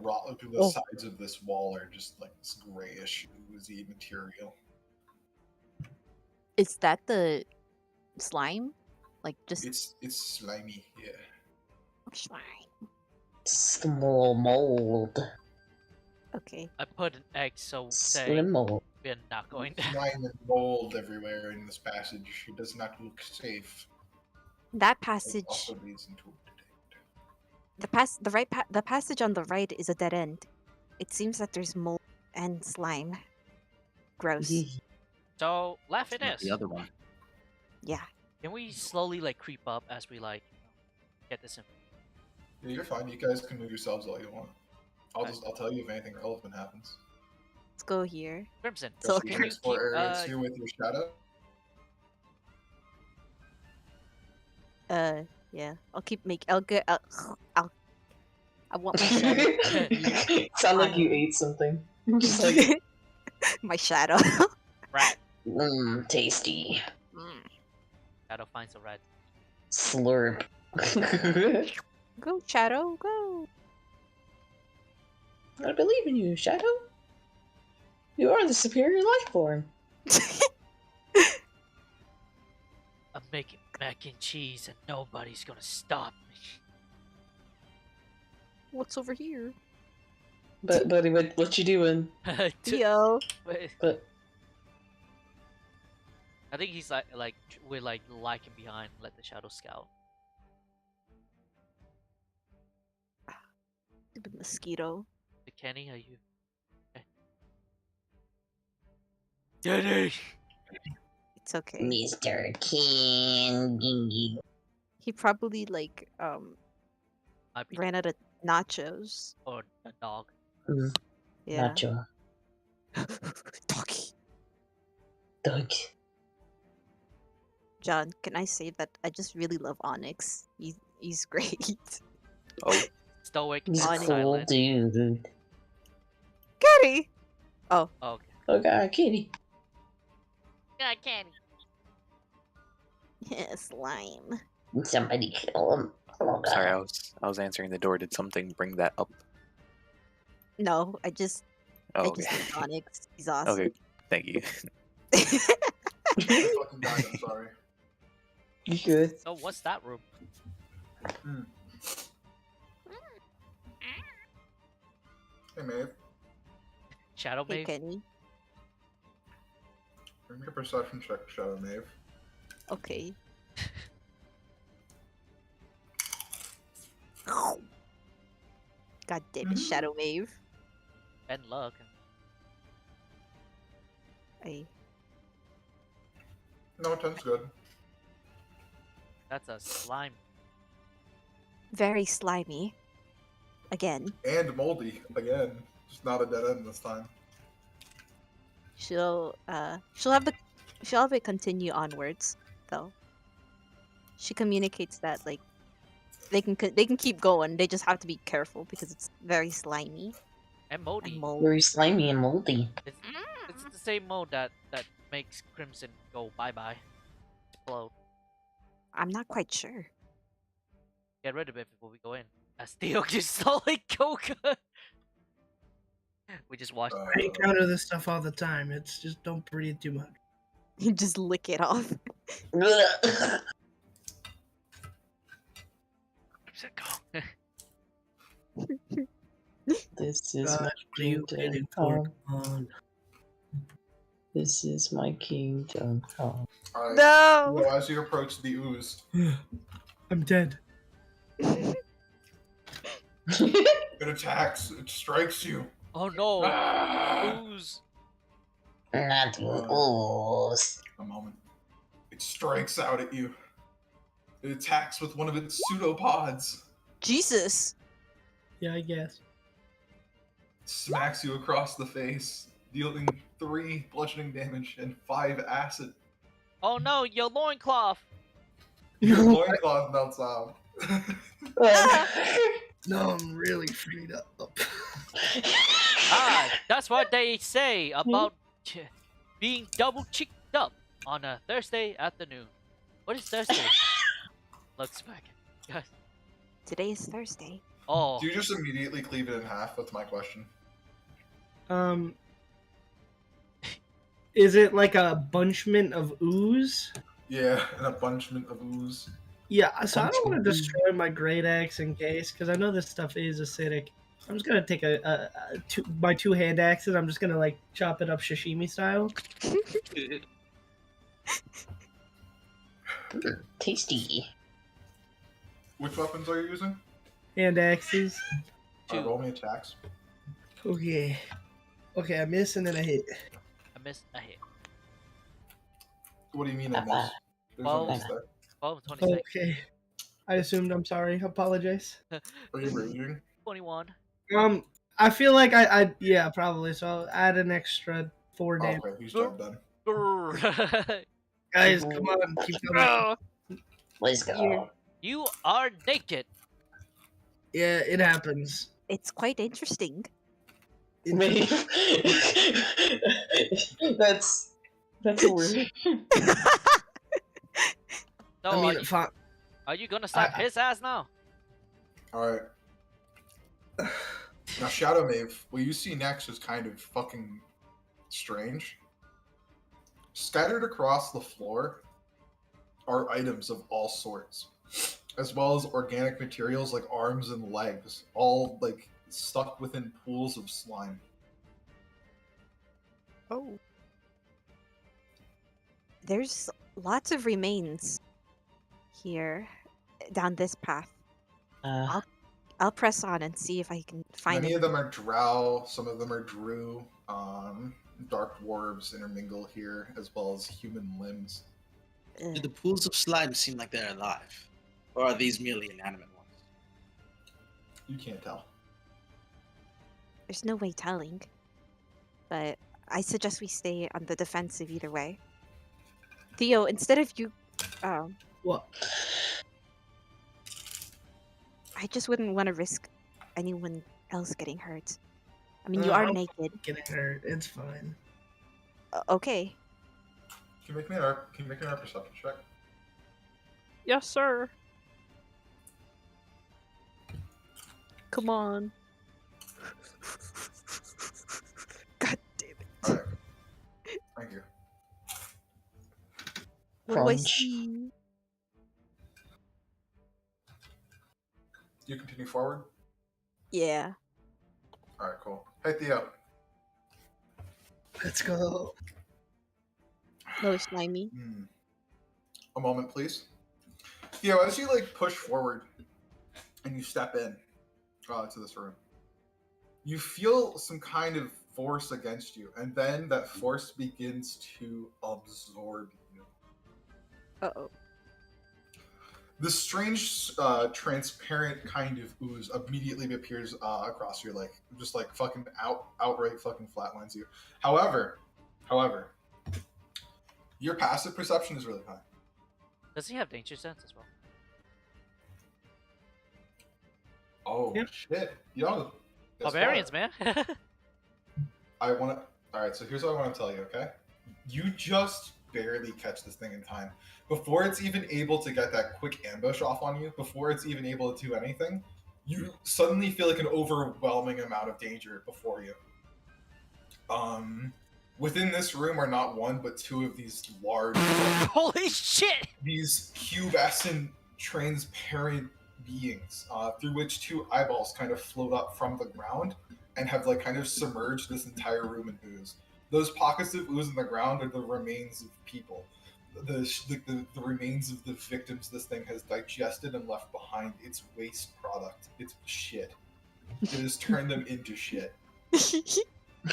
Oh. sides of this wall are just like this grayish oozy material. Is that the slime? Like just It's slimy, yeah. slime. Small mold. Okay. I put an X so Slim saying mold. we're not going there. Slime and mold everywhere in this passage. It does not look safe. That It passage, also leads into the passage on the right is a dead end. It seems that there's mold and slime. Gross. So laugh at Not this. the other one. Yeah. Can we slowly like creep up as we like get this in? Yeah, you're fine. You guys can move yourselves all you want. I'll tell you if anything relevant happens. Let's go here. Crimson, So Just can you explore keep areas too with your shadow. Yeah. I'll keep make. I'll get. I want my shadow. Sound like you ate something. Just like, My shadow. rat? tasty. Shadow finds a rat. Slurp. Go, shadow, go. I believe in you, Shadow. You are the superior life form. I'm making mac and cheese and nobody's gonna stop me. What's over here? But buddy, what you doing? Theo. Wait, But I think he's like we're like lacking behind. Let the shadow scout. Stupid mosquito. Kenny, are you? Okay. Kenny. It's okay. Mr. King. He probably like Might be ran out of nachos. or a dog. Yeah. Nacho. Doggy. Doug. John, can I say that I just really love Onyx? He's great. Oh, Stoic and He's a cool silent. dude. Kitty. Oh, okay. Okay, kitty. Yeah, Kenny. Yeah, slime. Somebody kill him. Oh, sorry, God. I was answering the door. Did something bring that up? No, I just Oh, like okay. Onyx. He's awesome. Okay, thank you. I fucking died. I'm sorry. You good? So what's that room? Hey, Maeve. Shadow Hey, Maeve? Kenny. Make a perception check, Shadow Maeve. Okay. God damn it, Shadow Wave. And luck. I No, 10's good. That's a slime. very slimy. Again. And moldy, again. Just not a dead end this time. She'll have it continue onwards though. She communicates that like they can keep going. They just have to be careful because it's very slimy And moldy. and mold. Very slimy and moldy. It's the same mode that makes Crimson go bye-bye. Explode. I'm not quite sure. Get rid of it before we go in. As Theo just slowly go good. We just watched. I encounter this stuff all the time. It's just don't breathe too much. You just lick it off. Crimson, go. This is God, my what are you kingdom waiting for? come. Come on. This is my kingdom come. Alright. No. So as you approach the ooze, I'm dead. it attacks, it strikes you. Oh no! Ah! Ooze. Not ooze. A moment. It strikes out at you. It attacks with one of its pseudopods. Jesus. Yeah, I guess. Smacks you across the face, dealing 3 bludgeoning damage and 5 acid. Oh no! Your loincloth. Your loincloth melts out. No, I'm really freed up. That's what they say about being double cheeked up on a Thursday afternoon. What is Thursday? Looks back. Guys. Today is Thursday. Oh. Do you just immediately cleave it in half? That's my question. Is it like a bunchment of ooze? Yeah, an abundance of ooze. Yeah, so I don't want to destroy my great axe in case, because I know this stuff is acidic. I'm just gonna take my two hand axes. I'm just gonna like chop it up sashimi style. Tasty. Which weapons are you using? Hand axes. Roll me attacks. Okay. Okay, I miss and then I hit. I missed a hit. What do you mean I miss? There's a miss there. 12, 26. Okay. I assumed. I'm sorry. Apologize. Are you raging? 21. I feel like yeah, probably. So I'll add an extra 4 damage. Okay, he's done. Guys, come on, keep going. Let's go. You are naked. Yeah, it happens. It's quite interesting. Maybe. that's a word. So I mean, are you gonna slap his ass now? Alright. Now, Shadow Mave, what you see next is kind of fucking strange. Scattered across the floor are items of all sorts, as well as organic materials like arms and legs, all like stuck within pools of slime. Oh. There's lots of remains here down this path. I'll press on and see if I can find Many it. of them are drow, some of them are drew. Dark dwarves intermingle here, as well as human limbs. Do the pools of slime seem like they're alive? Or are these merely inanimate ones? You can't tell. There's no way telling. But I suggest we stay on the defensive either way. Theo, instead of you... What? I just wouldn't want to risk anyone else getting hurt. I mean, you are I'm naked. Getting hurt. It's fine. Okay. Can you make me an perception check? Yes, sir. Come on. God damn it. Alright. Thank you. What do I Crunch. see? Do you continue forward? Yeah. Alright, cool. Hey, Theo. Let's go. No slimy. A moment, please. Theo, as you like push forward and you step in to this room, you feel some kind of force against you, and then that force begins to absorb you. Uh-oh. This strange, transparent kind of ooze immediately appears across your leg, just like fucking outright fucking flatlines you. However, your passive perception is really high. Does he have danger sense as well? Oh Yep. shit! You know, guess Barbarians, what? man. I want to. All right, so here's what I want to tell you. Okay, you just barely catch this thing in time before it's even able to get that quick ambush off on you. Before it's even able to do anything, you suddenly feel like an overwhelming amount of danger before you. Within this room are not one but two of these large, Holy shit! these pubescent, transparent beings, through which two eyeballs kind of float up from the ground and have like kind of submerged this entire room in ooze. Those pockets of ooze in the ground are the remains of people. The remains of the victims this thing has digested and left behind. Its waste product. It's shit. It has turned them into shit.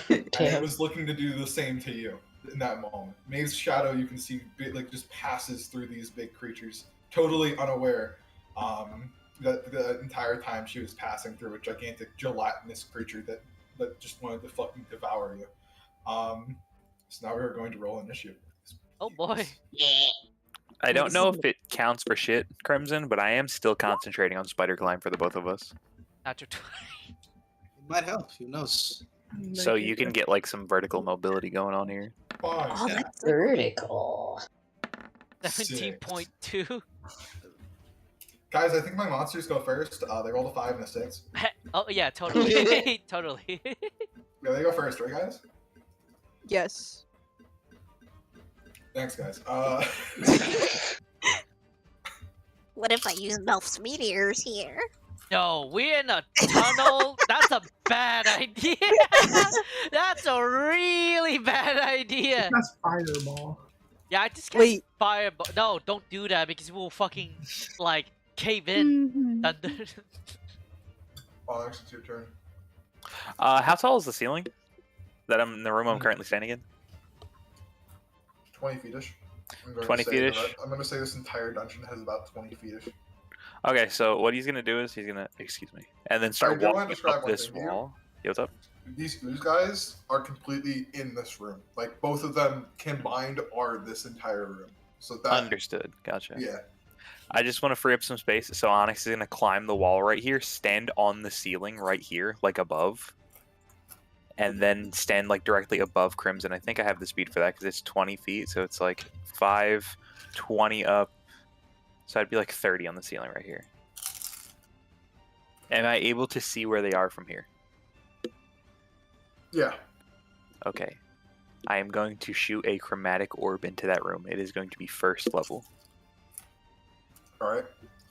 And it was looking to do the same to you in that moment. Maeve's shadow, you can see, like just passes through these big creatures, totally unaware that the entire time she was passing through a gigantic gelatinous creature that just wanted to fucking devour you. So now we're going to roll initiative. Oh boy. I don't know if it counts for shit, Crimson, but I am still concentrating on Spider Climb for the both of us. Natural 20. It might help. Who knows? So you can get like some vertical mobility going on here. Five. Oh, Yeah. that's so cool. Vertical. 17.2. Guys, I think my monsters go first. They rolled a 5 and a 6. Oh yeah, totally. Totally. Yeah, they go first, right, guys? Yes. Thanks, guys. What if I use Melf's meteors here? No, we're in a tunnel. That's a bad idea. That's a really bad idea. That's fireball. Yeah, I just can't Wait. fireball. No, don't do that because we'll fucking like cave in. Mhm. Thunder. Onyx, it's your turn. How tall is the ceiling that I'm in the room I'm currently standing in? 20 feet-ish. 20 feet-ish? I'm going to say this entire dungeon has about 20 feet-ish. Okay, so what he's gonna do is he's gonna and then start I do wanna walking describe up one this thing to you. wall. Yeah, what's up? These guys are completely in this room. Like, both of them combined are this entire room. So that... Understood. Gotcha. Yeah. I just want to free up some space, so Onyx is gonna climb the wall right here, stand on the ceiling right here, like above, and then stand like directly above Crimson. I think I have the speed for that because it's 20 feet, so it's like 5, 20 up. So I'd be like 30 on the ceiling right here. Am I able to see where they are from here? Yeah. Okay. I am going to shoot a Chromatic Orb into that room. It is going to be first level. Alright.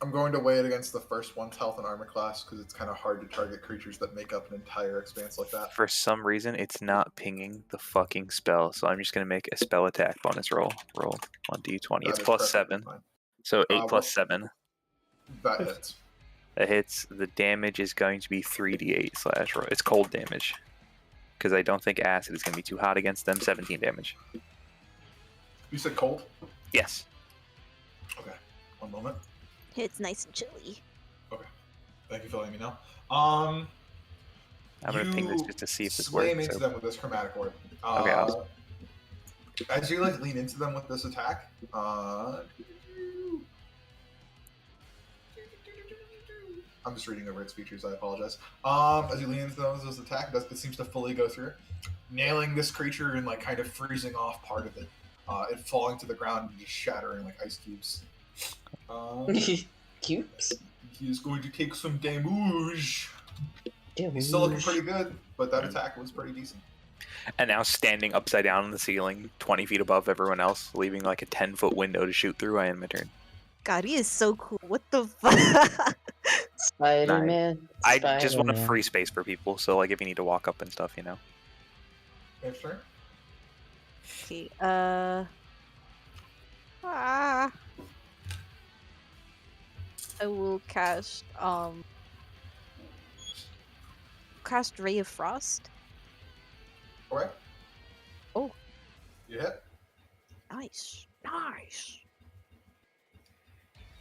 I'm going to weigh it against the first one's health and armor class because it's kind of hard to target creatures that make up an entire expanse like that. For some reason, it's not pinging the fucking spell, so I'm just going to make a spell attack bonus roll. Roll 1d20. It's That is plus perfectly 7. fine. So 8 well- plus 7. That hits. That hits. The damage is going to be 3d8 slash roll. It's cold damage. Because I don't think acid is going to be too hot against them. 17 damage. You said cold? Yes. Okay. One moment. It's nice and chilly. Thank you for letting me know. I'm going to ping this just to see if this works. Slam into So- them with this Chromatic Orb. Okay, awesome. As you like lean into them with this attack, I'm just reading over its features. I apologize. As you lean into them with this attack, it seems to fully go through, nailing this creature and like kind of freezing off part of it. It falling to the ground and just shattering like ice cubes. Cubes. He is going to take some damage. He's still looking pretty good, but that attack was pretty decent. And now standing upside down on the ceiling, 20 feet above everyone else, leaving like a 10-foot window to shoot through, I end my turn. God, he is so cool. What the fuck? Spider-Man. I just want a Spider-Man. free space for people, so like if you need to walk up and stuff, you know. Next turn. Okay, I will cast Ray of Frost. Okay. Oh. You hit. Nice.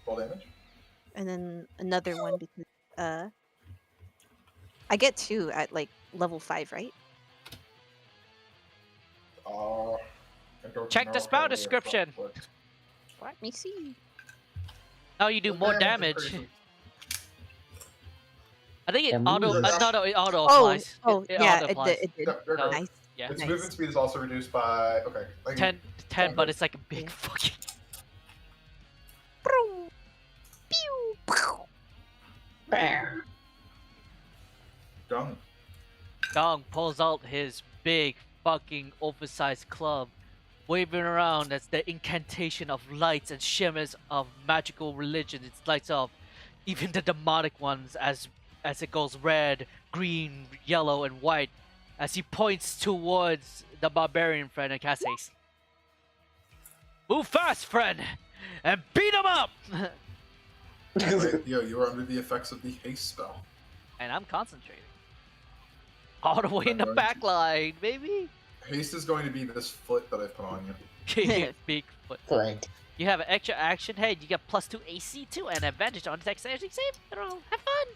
Full damage. And then another one because I get 2 at like level 5, right? I don't Check the know spell how the description. effect works. Let me see. Now you do more The damage. is pretty- I think it Yeah, auto. move. No, it auto Oh, applies. yeah, auto it applies. did. It did. Yeah, you're No. good. Nice. Yeah. Its Nice. movement speed is also reduced by 10, but it's like a big Yeah. fucking. Boom. Pew. Pow. Bear. Done. Dong pulls out his big fucking oversized club, waving around as the incantation of lights and shimmers of magical religion. It lights up even the demonic ones as it goes red, green, yellow, and white as he points towards the barbarian friend and casts haste. Move fast, friend, and beat him up! Wait, yo, you are under the effects of the haste spell. And I'm concentrating. All the way in the Alright. back line, baby. Haste is going to be this foot that I've put on you. Big foot. Good. You have an extra action. Hey, you get +2 AC too, and advantage on dexterity save. I don't know. Have fun.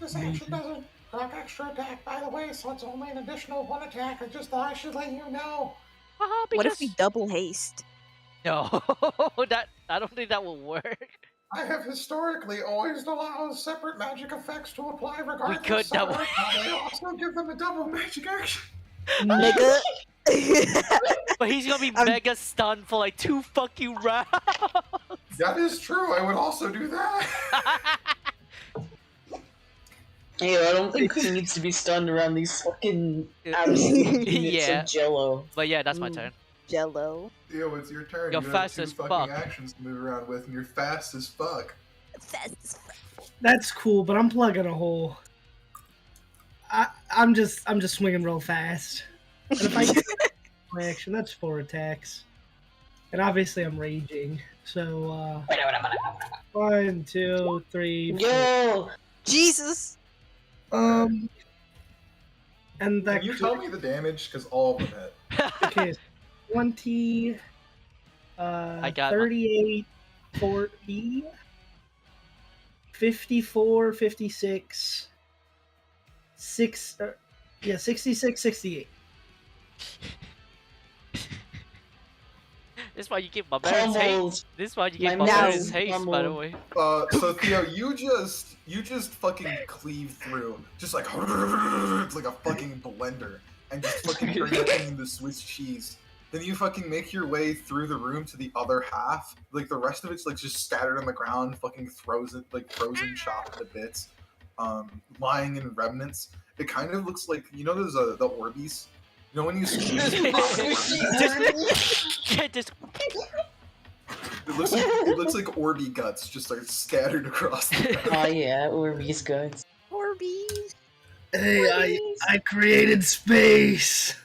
This action doesn't have extra attack, by the way, so it's only an additional 1 attack. I just thought I should let you know. Haha, What if because we double haste? No, that I don't think that will work. I have historically always allowed separate magic effects to apply regardless. could double- I also give them a double magic action. Mega. But he's gonna be mega stunned for like 2 fucking rounds. That is true. I would also do that. Hey, I don't think he needs to be stunned around these fucking absolute units Yeah. of Jello. But yeah, that's my Ooh. turn. Jello. Theo, it's your turn. You're You fast have as 2 fuck. fucking actions to move around with, and you're fast as fuck. Fast as fuck. That's cool, but I'm plugging a hole. I'm just swinging real fast. And if I get my action, that's 4 attacks. And obviously I'm raging. So 1, 2, 3, 4. Yo! Jesus. And that Can you tell me the damage? Because all of them hit. okay, 20 I got 38 40 54 56 66 68. This is why you get barbarians hate. Pummeled. This is why you get My barbarians mouse haste, by the pummeled. way. So Theo, you just fucking cleave through, just like it's like a fucking blender, and just fucking turn that thing into Swiss cheese. Then you fucking make your way through the room to the other half. Like the rest of it's like just scattered on the ground, fucking frozen, chopped to bits, lying in remnants. It kind of looks like, you know, there's the Orbeez. You know when you squeeze Just- it looks like Orby guts just like scattered across the ground. Oh yeah, Orbeez guts. Orbeez. Hey, I created space.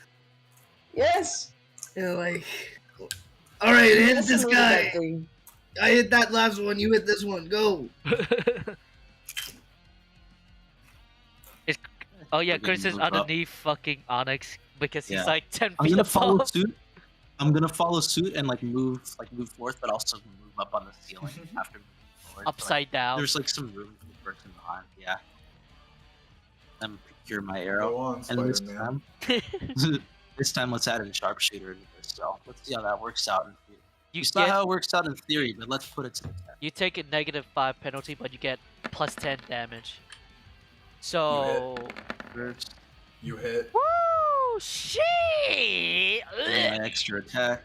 Yes! Yeah, like, all right, hit Yes, this I love that guy. thing. I hit that last one. You hit this one. Go. Oh yeah, We're gonna Chris is move up. underneath fucking Onyx because he's Yeah. like 10 I'm feet gonna follow above. suit. I'm gonna follow suit and move forth, but also move up on the ceiling after moving forward. Upside down. There's some room for the person behind. Yeah. Then procure my arrow. Go on, And this Spider-Man. time, this time let's add in sharpshooter into this. So let's see how that works out in theory. You It's not get how it works out in theory, but let's put it to the test. you take a -5 penalty, but you get +10 damage. So First, You hit. woo shit. and my extra attack.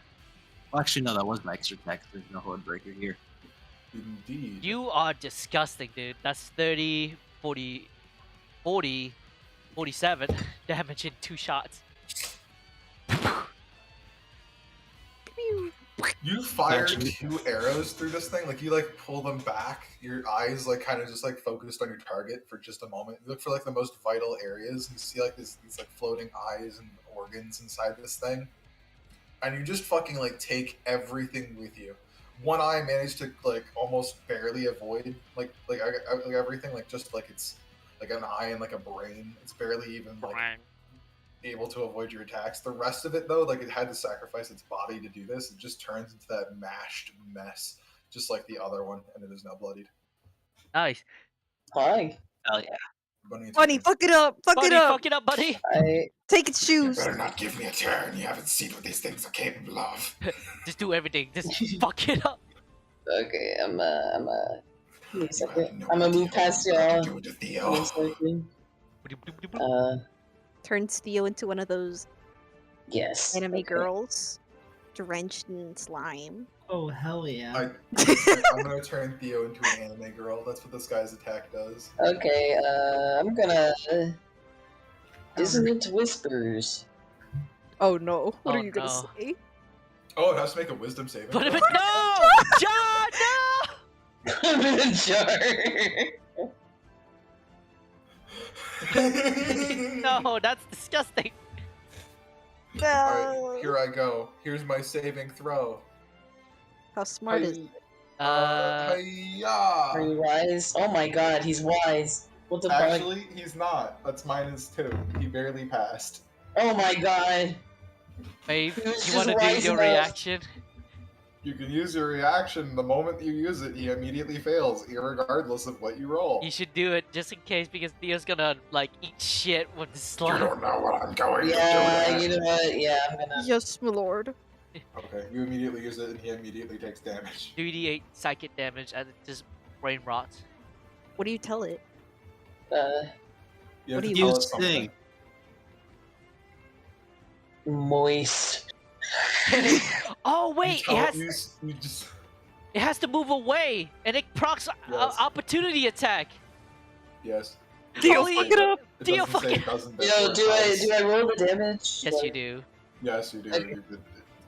Well, actually, no, that was my extra attack. 'Cause there's no horde breaker here. Indeed. You are disgusting, dude. That's 30, 40, 40, 47 damage in 2 shots. You fire Actually- 2 arrows through this thing. Like you pull them back. Your eyes kind of just focused on your target for just a moment. You look for the most vital areas. And you see these floating eyes and organs inside this thing. And you just fucking take everything with you. One eye managed to almost barely avoid everything, it's like an eye and a brain. It's barely even able to avoid your attacks. The rest of it though, it had to sacrifice its body to do this. It just turns into that mashed mess, just like the other one, and it is now bloodied. Nice. Hi. Hell yeah. Bunny, fuck it up. Fuck Buddy, it up. fuck it up, buddy. Take its You shoes. better not give me a turn. You haven't seen what these things are capable of. Just do everything. Just fuck it up. Okay, I'm give me a You second. have no I'm gonna idea move past what I'm y'all. about to do to Theo. One second. Turns Theo into one of those Yes. anime girls, drenched in slime. Oh hell yeah. I'm gonna turn Theo into an anime girl. That's what this guy's attack does. Okay, I'm gonna Dissonant Whispers. Oh no! What Oh, are you gonna no. say? Oh, it has to make a wisdom saving. Put him throw. in. No! John, no! I'm in a jar. No, that's disgusting. No. Alright, here I go. Here's my saving throw. How smart is? Hi-ya! Are you wise? Oh my god, he's wise. What the fuck? Actually, he's not. That's -2. He barely passed. Oh my god. Babe, He was you just want to do wise your enough. reaction? You can use your reaction the moment you use it. He immediately fails, irregardless of what you roll. You should do it just in case because Theo's gonna eat shit with the You slime. don't know what I'm going Yeah, to do. you know what? Yeah, I'm gonna. Yes, my lord. Okay, you immediately use it, and he immediately takes damage. 3d8 psychic damage, and it just brain rots. What do you tell it? You What have do to you tell it sing? something. Moist. Oh You wait, tell it, you just. it has to move away, and it procs Yes. opportunity attack. Yes. Dio, Holy- fuck it up! It Dio, doesn't say fucking- it doesn't. Yo, therefore it do does. I roll the damage? Yes, you do. Yes, you do. Okay. You did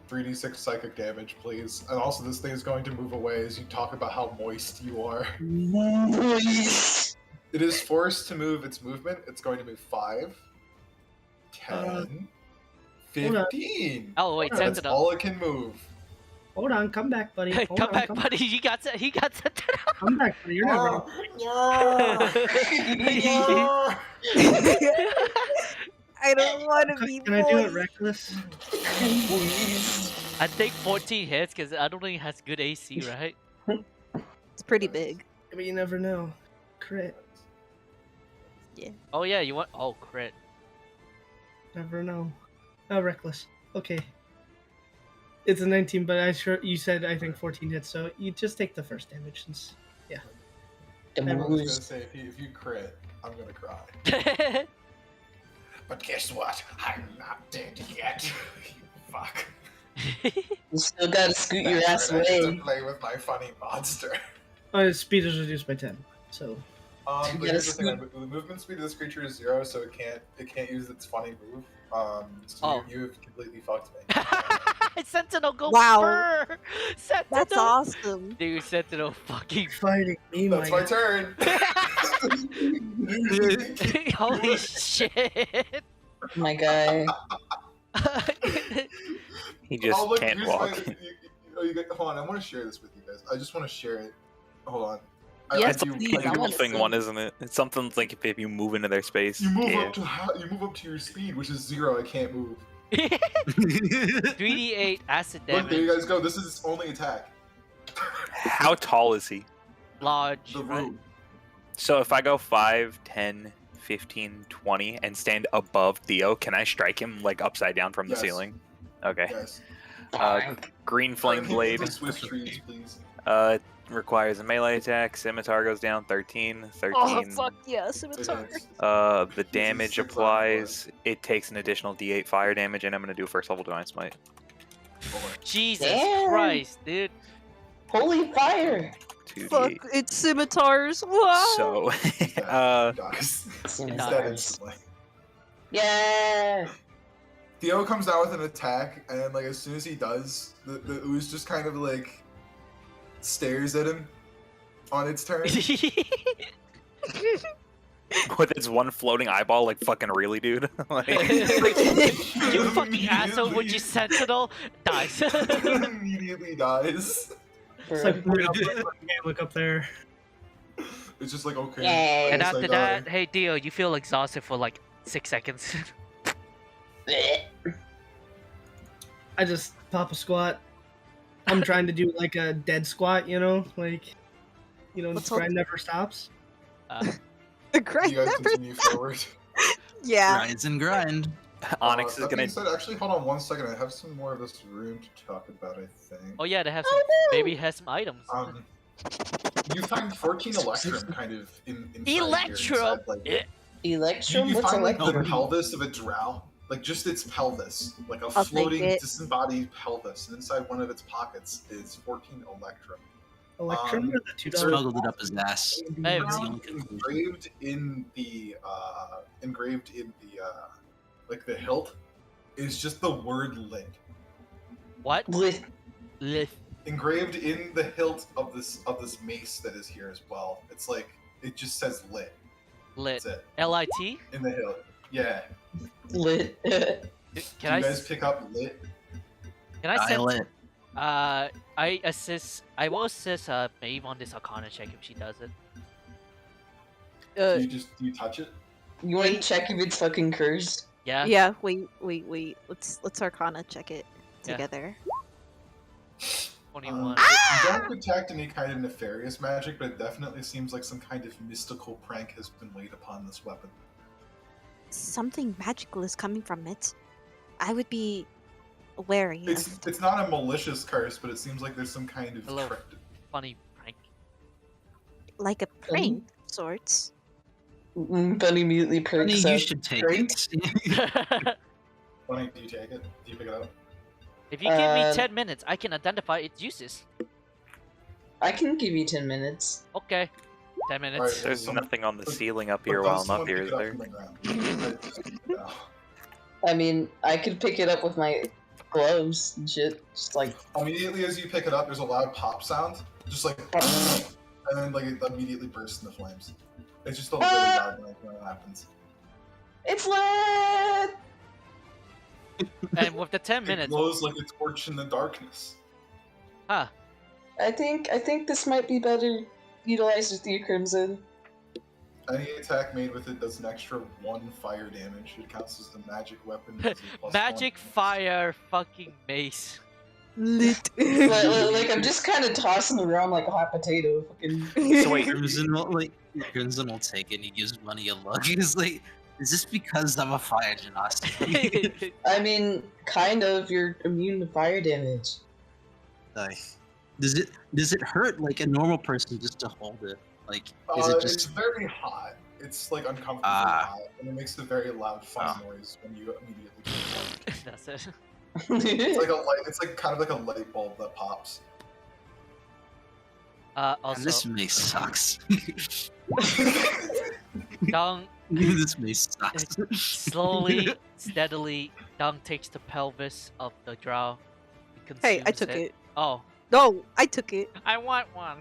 3d6 psychic damage, please. And also, this thing is going to move away as you talk about how moist you are. Moist. It is forced to move its movement. It's going to move 5, 10, Hold on. Oh wait, Hold15. on. That's Sentinel. all it can move. Hold on, come back, buddy. Hold Come on, back, buddy. He got Sentinel. Come back, buddy. You're not ready. I don't want to be Can I do it moist. reckless? I think 14 hits because I don't think it has good AC, right? It's pretty big. But you never know. Crit. Oh yeah, you want? Oh crit. Never know. Oh, reckless. Okay. It's a 19, but you said I think 14 hits, so you just take the first damage since. The I was gonna moist. say, if you crit, I'm gonna cry. But guess what? I'm not dead yet. Fuck. You still gotta scoot your That's ass right, I get to away. play with my funny monster. Its speed is reduced by 10, so. But You here's the gotta thing: the movement speed of this creature is 0, so it can't use its funny move. So Oh. you've completely fucked me. Sentinel, go Wow. burr! Sentinel. That's awesome. Dude, Sentinel, fucking. Fighting me, That's my my turn. Holy shit! My guy. He just Oh, look, can't here's walk. hold on, I want to share this with you guys. I just want to share it. Hold on. Yes, It's please, like I a wanna thing see. one, isn't it? It's something like if you move into their space. You move yeah. up to your speed, which is 0. I can't move. 3d8 acid Look, there you damage. guys go. This is its only attack. How tall is he? Large, The right? room. So if I go 5, 10, 15, 20, and stand above Theo, can I strike him like upside down from the Yes. ceiling? Okay. Yes. Green flame blade. The Swiss trees, please. Requires a melee attack. Scimitar goes down 13. 13. Oh, fuck yeah, scimitar. It hits. The damage 6 applies. It takes an additional D8 fire damage, and I'm gonna do first level divine smite. Jesus Damn. Christ, dude. Holy fire! 2D8. Fuck, it's scimitars. Wow. So, Dies. He's dead Scimitars. instantly. Yeah! Theo comes out with an attack, and like as soon as he does, the ooze just kind of like stares at him on its turn. with its one floating eyeball, like fucking really, dude. Like, You fucking asshole, would you Sentinel? Dies. Immediately dies. It's like, look up there. It's just like okay. Yay. And It's after like, that, hey Dio, you feel exhausted for like 6 seconds. I just pop a squat. I'm trying to do like a dead squat, like, Let's the hope- grind never stops. The you grind guys never. continue forward. Yeah. Grinds and grind. Onyx is That gonna. being said, actually, hold on one second. I have some more of this room to talk about. I think. Oh yeah, they have some. Maybe has some items. You find 14 Electrum kind of inside here, Electrum? inside, like, Eh. Electrum? you What's find like the Electrum? pelvis of a drow, like just its pelvis, like a I'll take floating, it. disembodied pelvis, and inside one of its pockets is 14 Electrum. Electrum or the $2 Smuggled it up his ass. Hey, That's the only conclusion. Engraved in the like the hilt is just the word lit. What? Lit. Engraved in the hilt of this mace that is here as well. It's like it just says lit. Lit. That's it. L-I-T? In the hilt. Yeah. Lit. Can Do I? you guys pick up lit? Can I send? Dial it. I assist. I will assist Maeve on this Arcana check if she does it. Do you touch it? You want to check if it's fucking cursed? Yeah. Yeah. Wait. Let's Arcana check it Yeah. together. 21. You don't detect any kind of nefarious magic, but it definitely seems like some kind of mystical prank has been laid upon this weapon. Something magical is coming from it. I would be wary It's of. it's not a malicious curse, but it seems like there's some kind of A little- trick. Funny prank. Like a prank of sorts. Bunny immediately Honey, perks you up. should take Drink? it. Funny, do you take it? Do you pick it up? If you give me Uh, 10 minutes, I can identify its uses. I can give you 10 minutes. Okay. 10 minutes. Alright, There's someone- nothing on the ceiling up But here does while I'm someone up here, pick is it up there? from the ground? I just- no. I mean, I could pick it up with my gloves and shit. Just like, Immediately as you pick it up, there's a loud pop sound, just like, and then like it immediately bursts into flames. It's just a really loud noise when it happens. it's lit! And with the 10 It minutes, glows like a torch in the darkness. huh? I think this might be better utilized with you, Crimson. Any attack made with it does an extra 1 fire damage. It counts as the magic weapon. As a +1 Magic bonus. fire fucking mace. Lit. Like I'm just kind of tossing around like a hot potato. Fucking. So wait, Crimson will take it and he gives Bunny a look. He's like, is this because I'm a fire genasi? I mean, kind of. You're immune to fire damage. Like, does it hurt like a normal person just to hold it? Like, is it It's just very hot. It's like uncomfortably Ah. hot, and it makes a very loud fun noise when you immediately. That's it. It's like a light. It's like kind of like a light bulb that pops. Man, Also, this mace sucks. Dong This mace sucks. slowly, steadily, Dong takes the pelvis of the drow. and Hey, I consumes took it. Oh, No, I took it. I want one.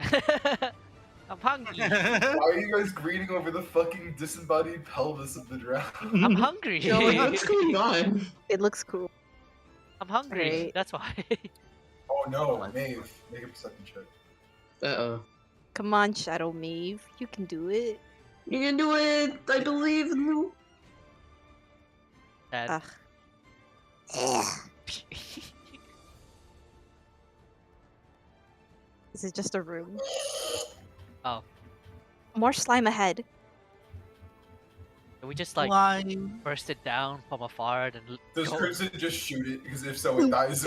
I'm hungry. Why are you guys greeting over the fucking disembodied pelvis of the drow? I'm hungry. Yo, what's going on? It looks cool. I'm hungry. Right. That's why. Oh no, Maeve, make a perception check. Uh-oh. Come on, Shadow Maeve. You can do it. You can do it! I believe in you! Dad. Ugh. Is it just a room? Oh. More slime ahead. Can we just like Slime. burst it down from afar and Does go? Crimson just shoot it? Because if so, it dies.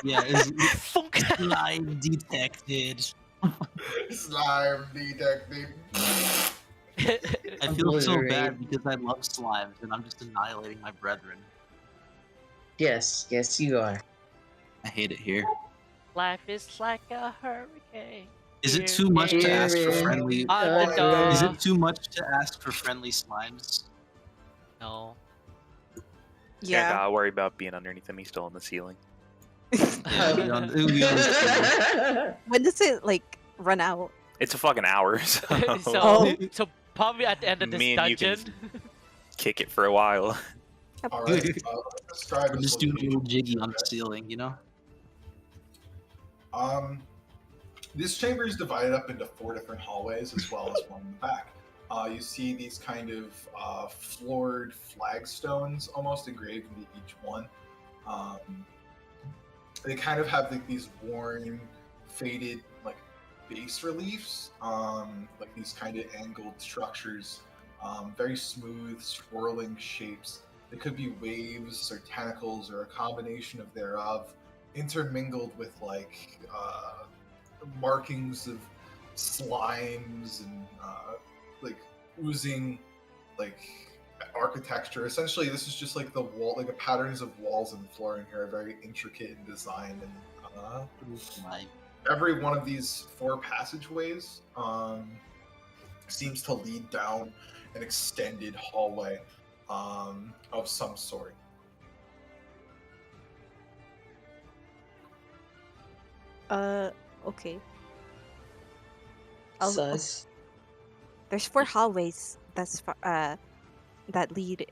Yeah, is Funk. slime detected. Slime detected. I feel so Obliterate. bad because I love slimes and I'm just annihilating my brethren. Yes, you are. I hate it here. Life is like a hurricane. Is it too much to ask for Here friendly? On the Is door. it too much to ask for friendly slimes? No. Yeah, Yeah. gotta worry about being underneath him. He's still on the ceiling. Yeah, we on the When does it like run out? It's a fucking hour, so, so, Oh. so probably at the end of this Me and you can dungeon. kick it for a while. Alright, describe I'm this just doing a little location. jiggy on the Okay. ceiling, you know? This chamber is divided up into 4 different hallways as well as one in the back. You see these kind of floored flagstones almost engraved into each one. They kind of have like these worn, faded like bas reliefs, like these kind of angled structures, very smooth, swirling shapes. They could be waves or tentacles or a combination of thereof, intermingled with like markings of slimes and like oozing like architecture. Essentially, this is just like the wall, like the patterns of walls and flooring here are very intricate in design, and Like, every one of these 4 passageways seems to lead down an extended hallway of some sort. Okay. I'll- Sus. There's 4 hallways that lead.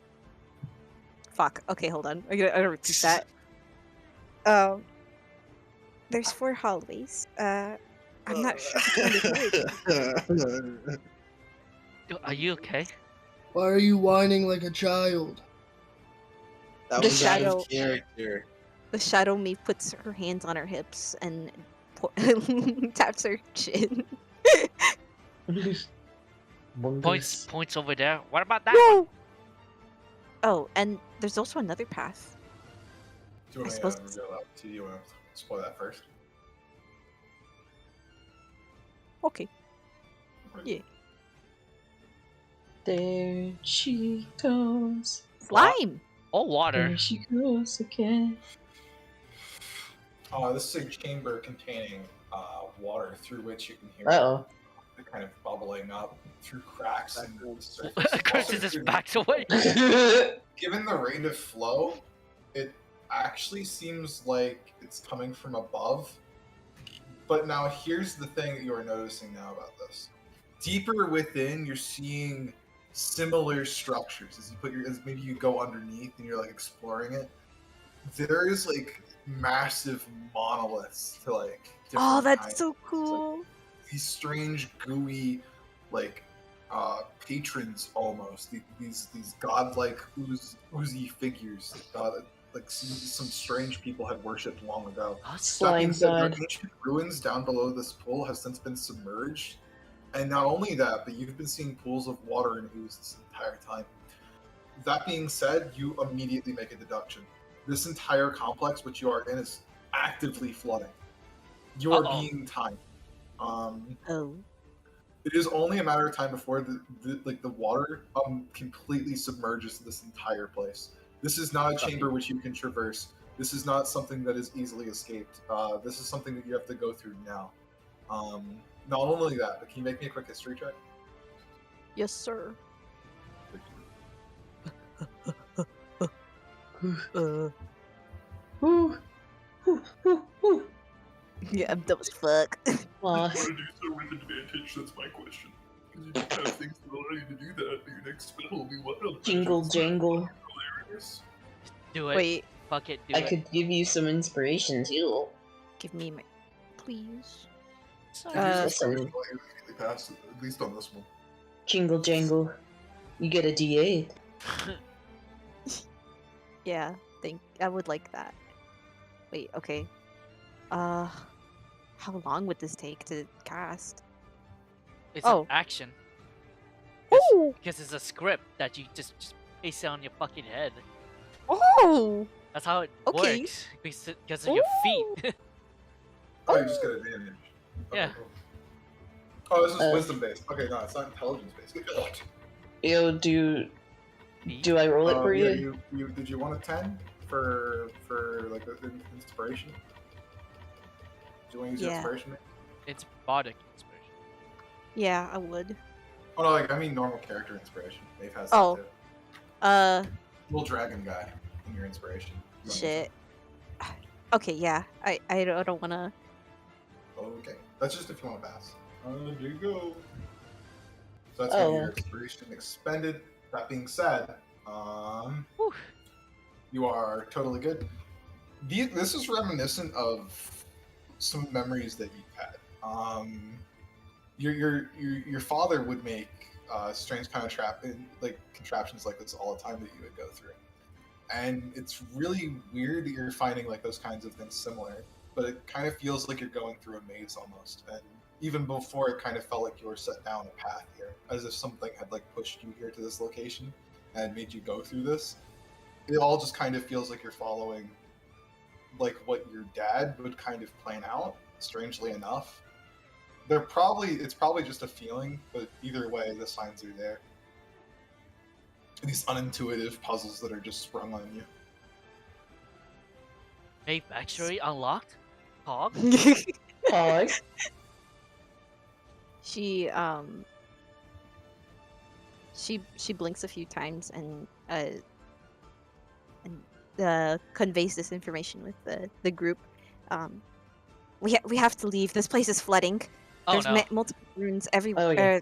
Fuck. Okay, hold on. I gotta repeat that. There's 4 hallways. I'm not sure which one it is. Are you okay? Why are you whining like a child? That The was out of shadow- character. The Shadow Maeve puts her hands on her hips and taps her chin. Points over there. What about that? Whoa! Oh, and there's also another path. Do you want me to reveal that to you? Do you want to spoil that first? Okay. Yeah. There she goes. Slime. Oh, water. There she goes again. This is a chamber containing water through which you can hear Uh-oh. it kind of bubbling up through cracks in the surface. Chris Also, just backs away. given the rate of flow, it actually seems like it's coming from above. But now here's the thing that you are noticing now about this. Deeper within, you're seeing similar structures. As maybe you go underneath and you're like exploring it. There is like massive monoliths to like Oh, different that's kinds. so cool. Like, these strange gooey like patrons almost. These godlike oozy figures. Like some strange people had worshipped long ago. That being Slime said, the god. ancient ruins down below this pool have since been submerged. And not only that, but you've been seeing pools of water and ooze this entire time. That being said, you immediately make a deduction. This entire complex, which you are in, is actively flooding. You are being timed. Oh. It is only a matter of time before the water completely submerges this entire place. This is not a chamber which you can traverse. This is not something that is easily escaped. This is something that you have to go through now. Not only that, but can you make me a quick history check? Yes, sir. Whew. Yeah, I'm dumb as fuck. Lost. Want to do so with advantage? That's my question. Because if you have things that allow you to do that, your next spell will be wild. Jingle jangle. Hilarious. Do it. Wait, Fuck it. Do I it. could give you some inspiration too. give me my. Please. Sorry. Listen. Immediately pass, at least on this one. Jingle jangle. You get a D8. Yeah, I would like that. Wait, okay. How long would this take to cast? It's Oh. an action. Oh! Because it's a script that you just paste it on your fucking head. Oh! That's how it Okay. works. Because of your feet. Oh, you just get advantage. Okay, Yeah. cool. Oh, this is wisdom based. Okay, no, it's not intelligence based. Yo, do I roll it for Yeah, you? you did you want a 10 for like inspiration? Do you want to use your Yeah. inspiration? It's bardic inspiration. Yeah, I would. Oh no, like I mean normal character inspiration. Dave has Oh. that too. Little dragon guy in your inspiration. You wanna use Shit. Okay, yeah. I don't wanna. it? Okay, that's just if you want to pass. There you go. So that's gonna be your inspiration expended. That being said, Whew. you are totally good. This is reminiscent of some memories that you've had. Your father would make strange kind of contraptions like this all the time that you would go through, and it's really weird that you're finding like those kinds of things similar. But it kind of feels like you're going through a maze almost, and even before it kind of felt like you were set down a path here, as if something had like pushed you here to this location and made you go through this. It all just kind of feels like you're following like what your dad would kind of plan out, strangely enough. It's probably just a feeling, but either way the signs are there. These unintuitive puzzles that are just sprung on you. Maeve backstory unlocked? Hog? Pog. She blinks a few times and conveys this information with the group. We have to leave. This place is flooding. Oh There's no. multiple runes everywhere. Oh, yeah.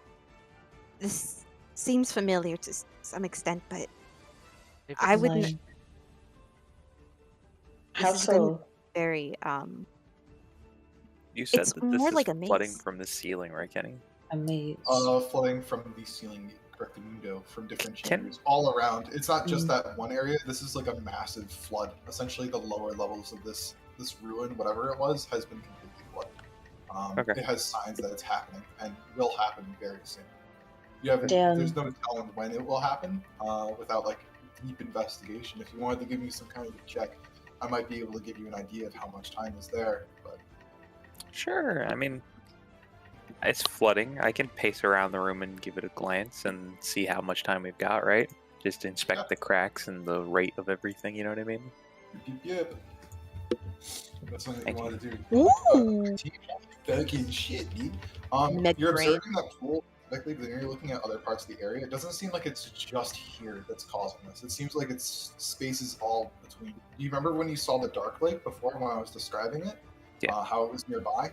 This seems familiar to some extent, but If I it's- wouldn't. Like, This how is gonna so? be very You said It's that this more is like a flooding maze. from the ceiling, right, Kenny? Amazing. Flooding from the ceiling, correct the window, from different Can- chambers all around. It's not just that one area. This is like a massive flood. Essentially, the lower levels of this ruin, whatever it was, has been completely flooded. Okay. It has signs that it's happening and will happen very soon. You have Damn. There's no telling when it will happen without like deep investigation. If you wanted to give me some kind of check, I might be able to give you an idea of how much time is there. But Sure. I mean, it's flooding. I can pace around the room and give it a glance and see how much time we've got, right? Just inspect the cracks and the rate of everything, you know what I mean? yep. That's something Thank you you. want to do. Ooh. Fucking shit, dude. Med You're brain. observing that pool, likely, but then you're looking at other parts of the area. It doesn't seem like it's just here that's causing this. It seems like it's spaces all between. Do you remember when you saw the Dark Lake before when I was describing it? Yeah. How it was nearby?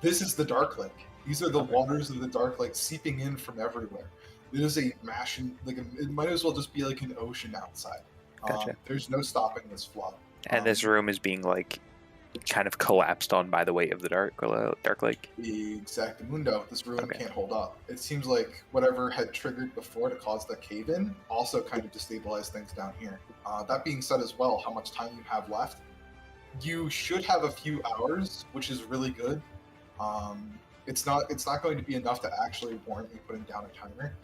This is the Dark Lake. These are the waters of the Dark Lake seeping in from everywhere. It is a mashing, it might as well just be like an ocean outside. Gotcha. There's no stopping this flood. And this room is being like kind of collapsed on by the weight of the Dark Lake. Exactamundo. This ruin can't hold up. It seems like whatever had triggered before to cause the cave-in also kind of destabilized things down here. That being said as well, how much time you have left? You should have a few hours, which is really good. It's not going to be enough to actually warrant me putting down a timer.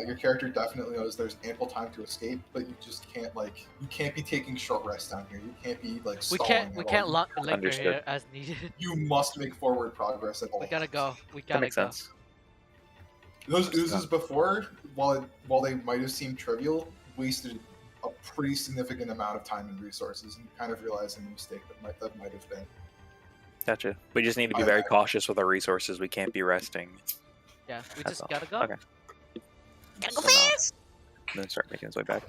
Your character definitely knows there's ample time to escape, but you just can't you can't be taking short rests down here. You can't be stalling. We can't linger Understood. here as needed. You must make forward progress at all. We gotta go. We That gotta makes go. sense. Those oozes before, while they might have seemed trivial, wasted a pretty significant amount of time and resources, and you kind of realize a mistake that might have been. Gotcha. We just need to be very cautious with our resources. We can't be resting. Yeah, we That's just all. gotta go. Okay. Gotta go So now- fast. Then start making his way back.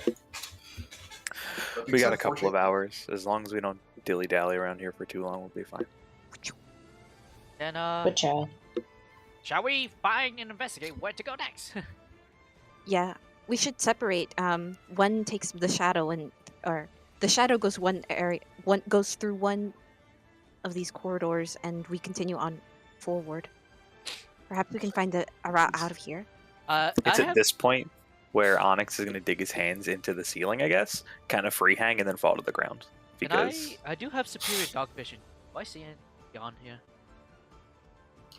That We being got said, a couple of hours. As long as we don't dilly dally around here for too long, we'll be fine. Then Good job. shall we find and investigate where to go next? Yeah, we should separate. One takes the shadow, or the shadow goes one area. One goes through one of these corridors, and we continue on forward. Perhaps we can find a route out of here. It's at this point where Onyx is going to dig his hands into the ceiling, I guess, kind of free hang and then fall to the ground. And Because I do have superior dog vision. Do I see any beyond here?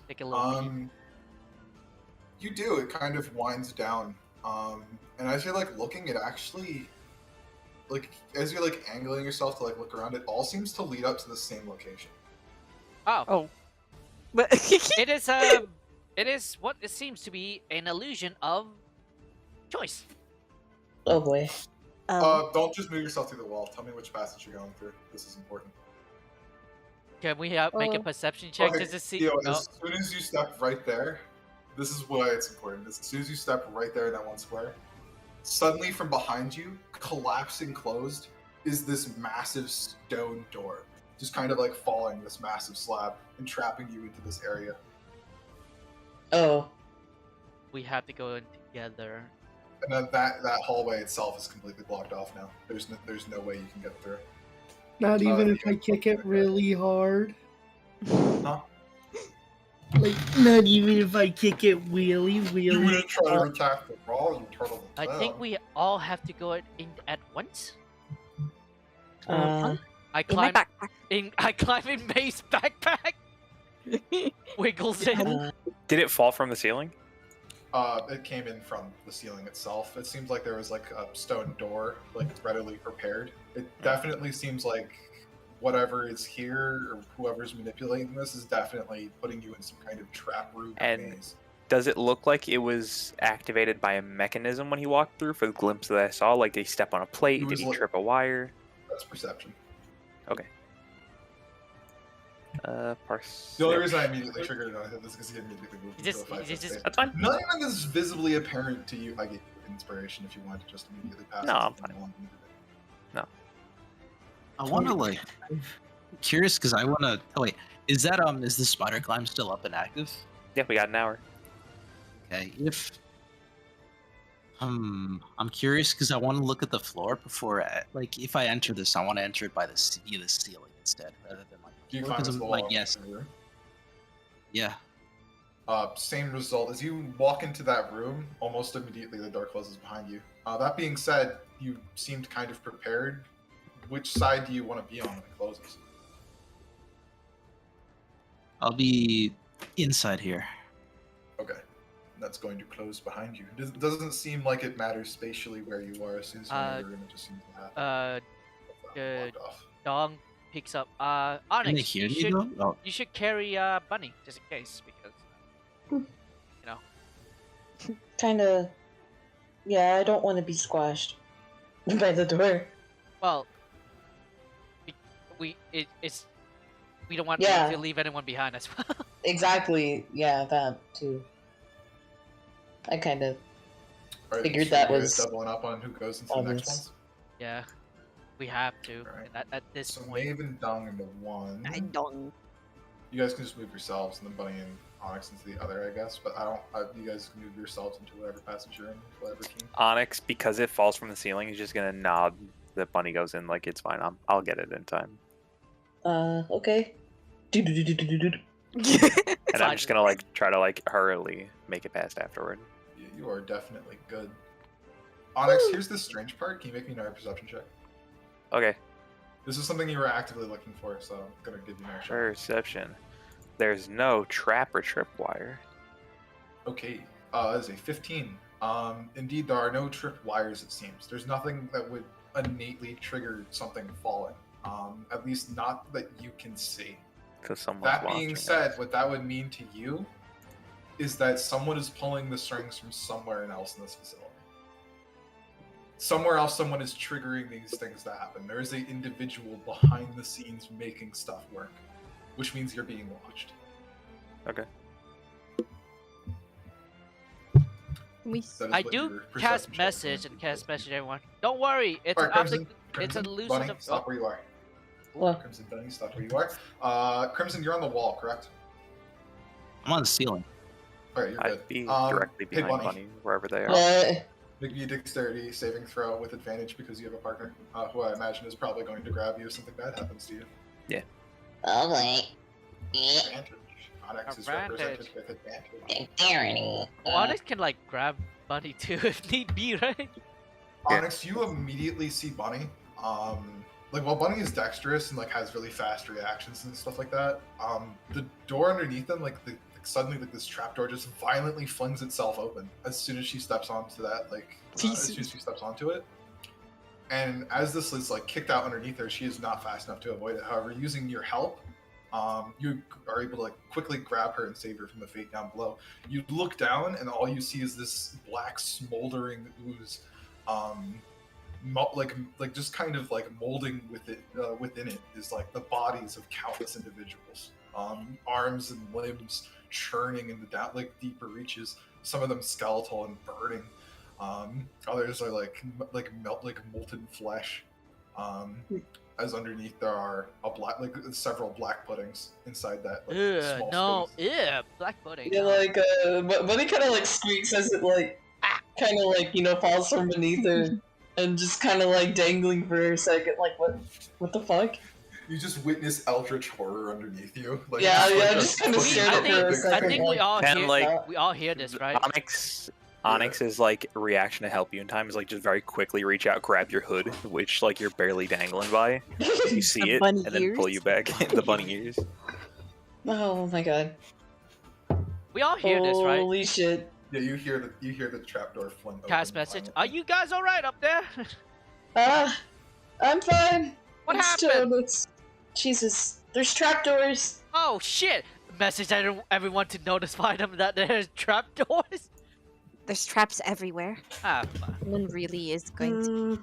Take a little peek. You do. It kind of winds down, and as you're looking, it actually as you're angling yourself to look around, it all seems to lead up to the same location. Oh, But it is what it seems to be an illusion of choice. Oh boy. Don't just move yourself through the wall. Tell me which passage you're going through. This is important. Can we make a perception check Okay, to just see? Theo, Oh, as soon as you step right there, this is why it's important. As soon as you step right there in that one square, suddenly from behind you, collapsing closed, is this massive stone door. Just kind of falling this massive slab and trapping you into this area. Oh. we have to go in together. And then that hallway itself is completely blocked off now. There's no way you can get through. Not even if yeah. I kick it really hard. Huh? Not even if I kick it You wheelie. wouldn't try to attack the wall, you turtle. I think we all have to go in at once. Uh, I in my climb backpack. I climb in May's backpack. Wiggles in. did it fall from the ceiling? It came in from the ceiling itself. It seems like there was a stone door, readily prepared. It definitely seems like whatever is here or whoever's manipulating this is definitely putting you in some kind of trap room And- maze. Does it look like it was activated by a mechanism when he walked through? For the glimpse that I saw, like did he step on a plate? It Did was he like- trip a wire? That's perception. Parse. The only reason I immediately triggered it on him is because he immediately moved He into just- a 5 he foot just- space. That's fine. None of this is visibly apparent to you. I gave you inspiration if you wanted to just immediately pass. No, it. I'm fine. I want to curious because I want to. Oh wait, is the spider climb still up and active? Yeah, we got an hour. Okay, if I'm curious because I want to look at the floor before if I enter this, I want to enter it via the ceiling instead rather than Do you floor, climb 'cause this I'm wall? yes, yeah. Same result. As you walk into that room, almost immediately the door closes behind you. That being said, you seemed kind of prepared. Which side do you want to be on when it closes? I'll be inside here. Okay. That's going to close behind you. It doesn't seem like it matters spatially where you are. As soon as you enter the room, it just seems to happen. the blocked off. dog picks up. Can they Onyx, hear you me though? Oh, should carry Bunny just in case because Kinda. Yeah, I don't want to be squashed by the door. well, it's we don't want Yeah. to leave anyone behind as well. Exactly. Yeah, that too. I kind of. Alright, Figured so that you guys was doubling up on who goes into the next obvious. ones. Yeah, we have to. Alright. And at this So point, Maeve and Dung into one. I don't. You guys can just move yourselves, and then Bunny and Onyx into the other, I guess. But you guys can move yourselves into whatever passage you're in, whatever team. Onyx, because it falls from the ceiling, he's just gonna nod that Bunny goes in like it's fine. I'll get it in time. Okay. And I'm just gonna like try to like hurriedly make it past afterward. You are definitely good. Onyx, here's the strange part. Can you make me another perception check? Okay, This is something you were actively looking for, so I'm gonna give you another shot. perception. There's no trap or tripwire. Okay, that is a 15. Indeed, there are no tripped wires, it seems. There's nothing that would innately trigger something falling. At least not that you can see. Because someone's That watching being us. said, what that would mean to you is that someone is pulling the strings from somewhere else in this facility. Somewhere else, someone is triggering these things to happen. There is an individual behind the scenes making stuff work, which means you're being watched. Okay. We That is I what do your perception cast check is message going and to cast do. message everyone. Don't worry, it's Alright, an Crimson, it's an Crimson, illusion Bunny, of stop where you are. What? Crimson, Bunny, stop where you are. Crimson, you're on the wall, correct? I'm on the ceiling. Alright, you're good. I'd be Um, directly hey, behind Bunny. Bunny, wherever they are. What? Make me a dexterity saving throw with advantage because you have a partner, who I imagine is probably going to grab you if something bad happens to you. Okay. Advantage. Onyx is represented Advantage. with advantage. Dexterity. Onyx can like grab Bunny too if need be, right? Onyx, you immediately see Bunny. Like while Bunny is dexterous and like has really fast reactions and stuff like that, the door underneath them, suddenly like this trapdoor just violently flings itself open as soon as she steps onto that, as soon as she steps onto it. And as this is like kicked out underneath her, she is not fast enough to avoid it. However, using your help, you are able to like quickly grab her and save her from the fate down below. You look down and all you see is this black smoldering ooze, just kind of like molding with it within it is like the bodies of countless individuals, arms and limbs churning into that like deeper reaches. Some of them skeletal and burning. Others are like molten flesh. As underneath there are several black puddings inside that small No, space. black pudding. Yeah, no. like, Buddy kind of like squeaks as it like, kind of like, falls from beneath her, and just kind of like dangling for a second, like, what the fuck? You just witness eldritch horror underneath you. Like, Yeah, just, yeah, a just kinda fucking stared I at her a think, big I second, think we like, all Kinda hear like- we all hear this, right? Onyx's like reaction to help you in time is like just very quickly reach out, grab your hood, which like you're barely dangling by. You see The it, bunny and then pull ears. you back. The bunny ears. Oh my god. We all hear this, right? Holy shit. Yeah, you hear the trapdoor fling open. Cast message. Are violently. you guys all right up there? I'm fine. What It's happened? Jesus. There's trapdoors. Oh shit! Message everyone to notify them that there's trapdoors. There's traps everywhere. Ah, fuck. No one really is going to.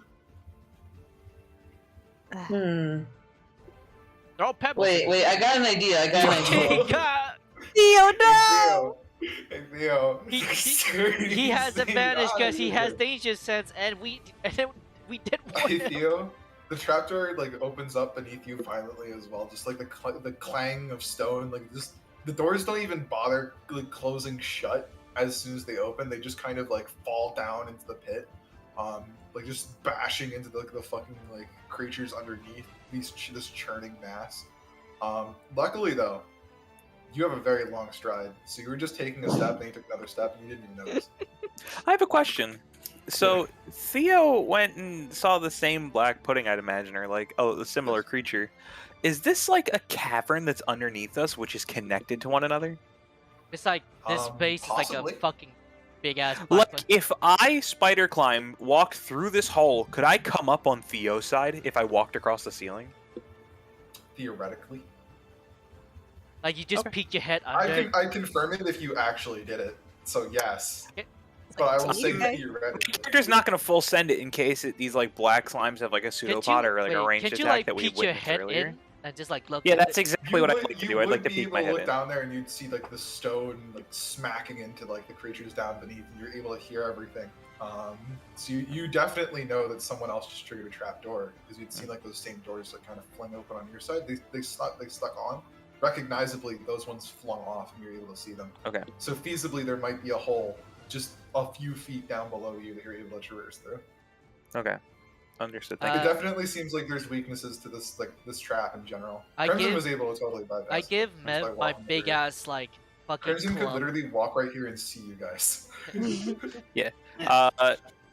Throw pebbles. Wait, I got an idea. Fucking God. Theo, no! Hey Theo. He has advantage because he has danger sense, and we didn't want Hey him. Theo. The trapdoor like opens up beneath you violently as well, just like the clang of stone. Like just the doors don't even bother like closing shut as soon as they open. They just kind of like fall down into the pit, like just bashing into the fucking like creatures underneath this churning mass. Luckily though, you have a very long stride, so you were just taking a step and you took another step and you didn't even notice. I have a question. So Theo went and saw the same black pudding, I'd imagine, or like a similar creature. Is this like a cavern that's underneath us, which is connected to one another? It's like this base is like Possibly. a fucking big ass. Like, if I spider climb, walk through this hole, could I come up on Theo's side if I walked across the ceiling? Theoretically. Like you just Okay. peek your head under. I confirm it if you actually did it. So yes. Okay. But I will Like, say okay. theoretically. Character's not gonna full send it in case these like black slimes have like a pseudopod or like a ranged can't you attack like that we peek your witnessed head earlier. in and just like look? Yeah, at that's it? exactly what I'd like to do. I'd like to be peek able my to head look in. down there and you'd see like the stone like smacking into like the creatures down beneath, and you're able to hear everything. So you definitely know that someone else just triggered a trap door because you'd seen like those same doors that kind of fling open on your side. They stuck on. Recognizably, those ones flung off, and you're able to see them. Okay. So feasibly, there might be a hole just a few feet down below you that you're able to traverse through. Okay. Understood. It definitely seems like there's weaknesses to this this trap in general. Crimson was able to totally bypass. I give it, just Mev by my walking big through. ass like fucking Crimson could club. literally walk right here and see you guys.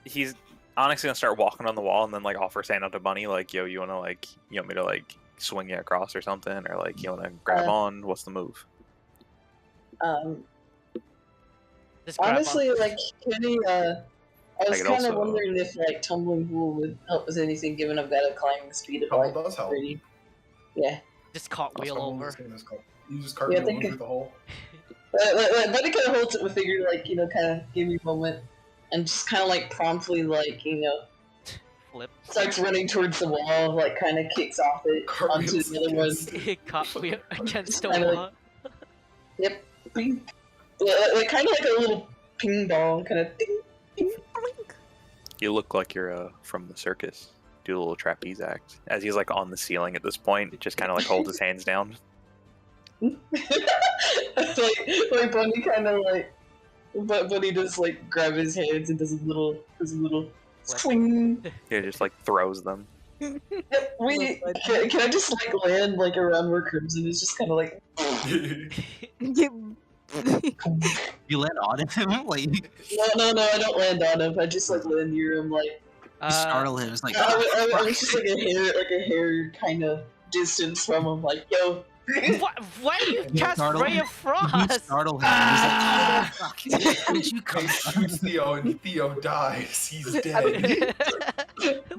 He's honestly gonna start walking on the wall and then like offer his hand out to Bunny, like, yo, you want me to like swing you across or something, or like you wanna grab on? What's the move? Just grab Honestly, on. like, Kenny, I was could kind of also- wondering if, like, tumbling pool would help with anything, given I've got a climbing speed of, Tumble like, does help. 30. Yeah. Just cartwheel Tumble over. is the same as called. You just cartwheel think through the hole. But it kind of holds it with figure, like, you know, kind of give me a moment. And just kind of, like, promptly, like, you know, Flip. starts running towards the wall, like, kind of kicks off it onto Cartwheels the other one. against it. Cartwheel against the Kinda like- wall. Yep. Bing. Like, kind of like a little ping pong, kind of ding, ding. You look like you're from the circus. Do a little trapeze act as he's like on the ceiling at this point. Just kind of like holds his hands down. like Bunny kind of like, but Bunny does like grab his hands and does a little swing. Yeah, just like throws them. Yep, can I just like land like around where Crimson is just kind of like. You land on him, like No, I don't land on him. I just like land near him, like. you startle him. It's like I was just like a hair kind of distance from him, like yo. Why do you cast startle Ray him. of You Frost? startle him. He's like, oh, fuck. Where did you come He from? shoots Theo and Theo dies. He's dead.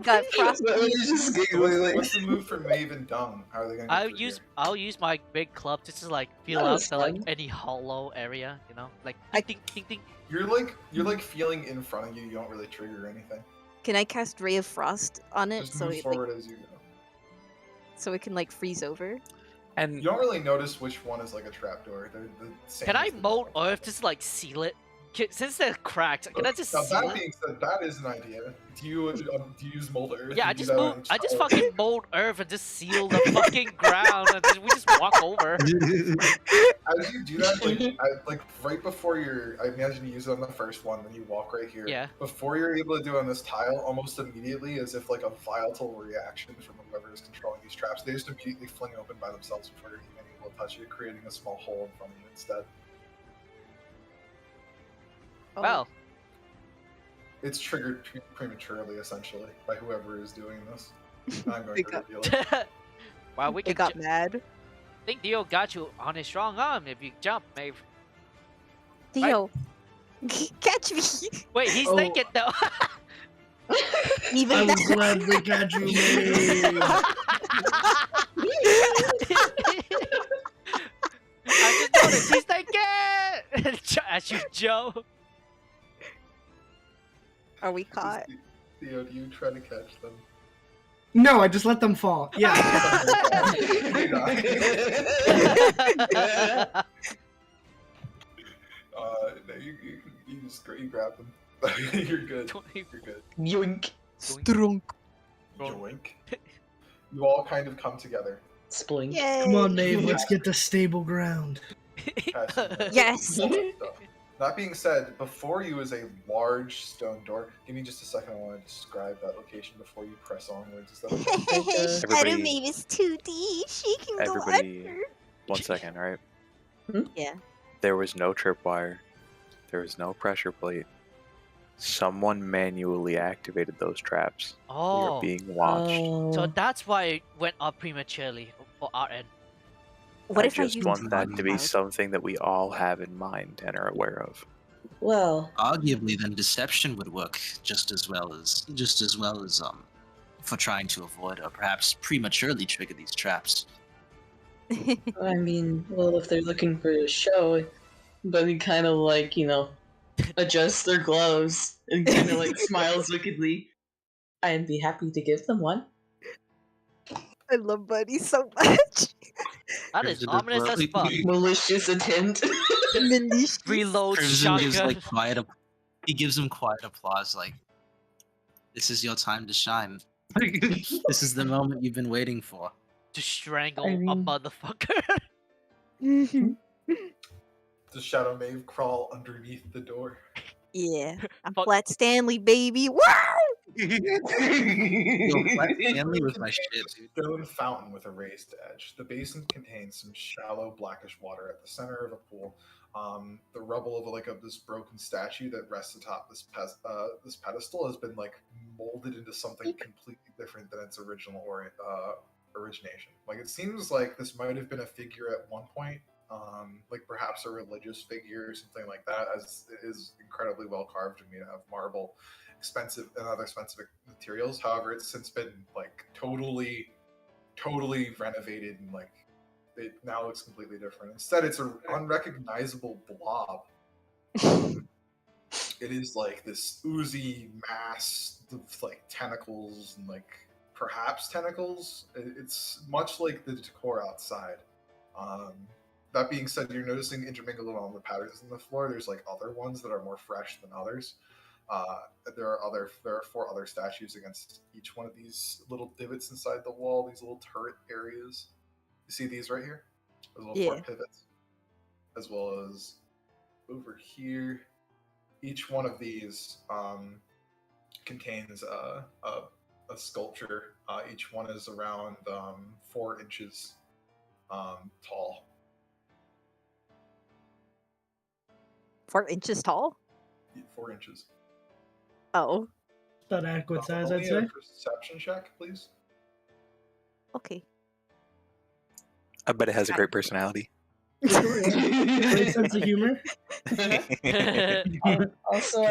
Got frost. But he's just So giggling, like. what's the move for Maven Dung? How are they gonna? I'll use my big club just to like feel That out was the like fun. any hollow area, you know, like ding ding ding. You're like feeling in front of you. You don't really trigger anything. Can I cast Ray of Frost on it Just so move it forward as you go. so it can like freeze over? And You don't really notice which one is like a trapdoor. They're the same. Can I as the mold normal. Earth just like seal it? Since they're cracked, can I just Now, seal that it? being said, that is an idea. Do you use mold earth? Yeah, You I do just that move. on I just Charles? fucking mold Earth and just seal the fucking ground, and we just walk over. As you do that, like right before I imagine you use it on the first one, then you walk right here. Yeah. Before you're able to do it on this tile, almost immediately, as if like a volatile reaction from whoever is controlling these traps, they just immediately fling open by themselves before you're even able to touch it, creating a small hole in front of you instead. Oh, Well, It's triggered prematurely, essentially, by whoever is doing this. I'm going They to got- reveal it. wow, we they can. got mad. I think Dio got you on his strong arm if you jump, Maeve. Theo, catch me. Wait, he's Oh. naked though. Even I will that. gladly catch you, Maeve. I just noticed he's naked. At you, Joe. Are we caught? Theo, do you try to catch them? No, I just let them fall. Yeah. No, you just you grab them. You're good. 20. You're good. Yoink. Strunk. Yoink. You all kind of come together. Splink. Yay. Come on, Maeve, let's get to stable ground. Yes. That being said, before you is a large stone door. Give me just a second. I want to describe that location before you press onwards. Is that okay? Everybody- Adam Maeve is too deep. She can go Everybody- under. 1 second, all right? Yeah. There was no tripwire. There was no pressure plate. Someone manually activated those traps. We Oh, are being watched. so that's why it went up prematurely for our end. What I if I just use want that to be cloud? something that we all have in mind and are aware of. Well, Arguably, then deception would work just as well as for trying to avoid or perhaps prematurely trigger these traps. I mean, well, if they're looking for a show, then he kind of like, adjusts their gloves and kind of like smiles wickedly. I'd be happy to give them one. I love Buddy so much. That is ominous as fuck. Malicious intent. Malicious. Reload Crimson gives shotgun. like he gives him quiet applause, like, "This is your time to shine. This is the moment you've been waiting for." To strangle I a mean- motherfucker. Does Shadow Mave crawl underneath the door? Yeah, I'm Fuck. Flat Stanley, baby. Wow! Yo, Flat Stanley was my Contains shit, a dude. stone fountain with a raised edge. The basin contains some shallow blackish water at the center of a pool. The rubble of this broken statue that rests atop this pedestal has been like molded into something completely different than its original origination. Like it seems like this might have been a figure at one point, like perhaps a religious figure or something like that, as it is incredibly well carved and made out of marble, expensive and other expensive materials. However, it's since been like totally renovated and like it now looks completely different. Instead, it's an unrecognizable blob. It is like this oozy mass of like tentacles and like perhaps tentacles. It's much like the decor outside. That being said, you're noticing intermingled along the patterns in the floor. There's like other ones that are more fresh than others. There are 4 other statues against each one of these little divots inside the wall. These little turret areas. You see these right here? Those little 4 pivots, as well as over here. Each one of these contains a sculpture. Each one is around 4 inches tall. 4 inches tall? 4 inches. Oh, About adequate size, I'd Only say. a perception check, please. okay. I bet it has a great personality. Great sense of humor. Also,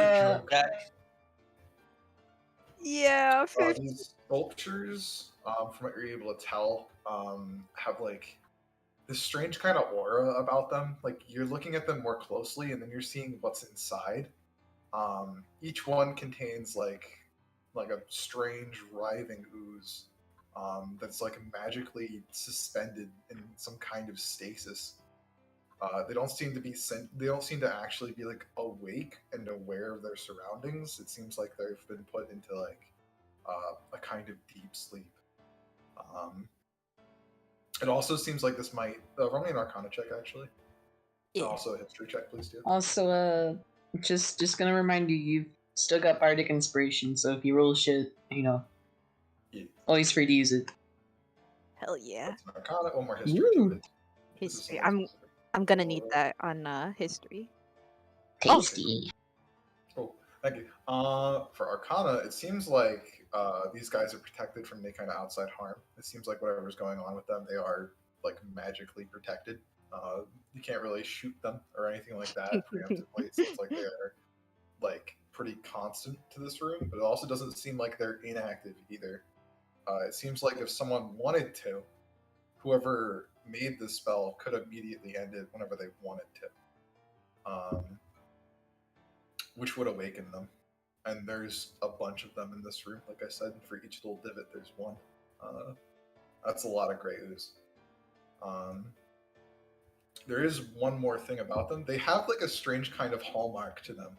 Yeah, These sculptures, from what you're able to tell, have like this strange kind of aura about them. Like you're looking at them more closely, and then you're seeing what's inside. Each one contains like a strange writhing ooze that's like magically suspended in some kind of stasis. They don't seem to actually be like awake and aware of their surroundings. It seems like they've been put into like a kind of deep sleep. It also seems like this might roll me an Arcana check actually. Yeah. Also a history check, please do. also, just gonna remind you, you've still got Bardic Inspiration, so if you roll shit, Yeah. always free to use it. Hell yeah. That's an Arcana. One more history Ooh. to it. This is History. something specific. I'm gonna need that on history. Tasty. Cool. Thank you. For Arcana, it seems like these guys are protected from any kind of outside harm. It seems like whatever's going on with them, they are like magically protected. You can't really shoot them or anything like that preemptively. It seems like they are like pretty constant to this room, but it also doesn't seem like they're inactive either. It seems like if someone wanted to, whoever made this spell could immediately end it whenever they wanted to. Which would awaken them. And there's a bunch of them in this room. Like I said, for each little divot, there's one. That's a lot of gray ooze. There is one more thing about them. They have like a strange kind of hallmark to them.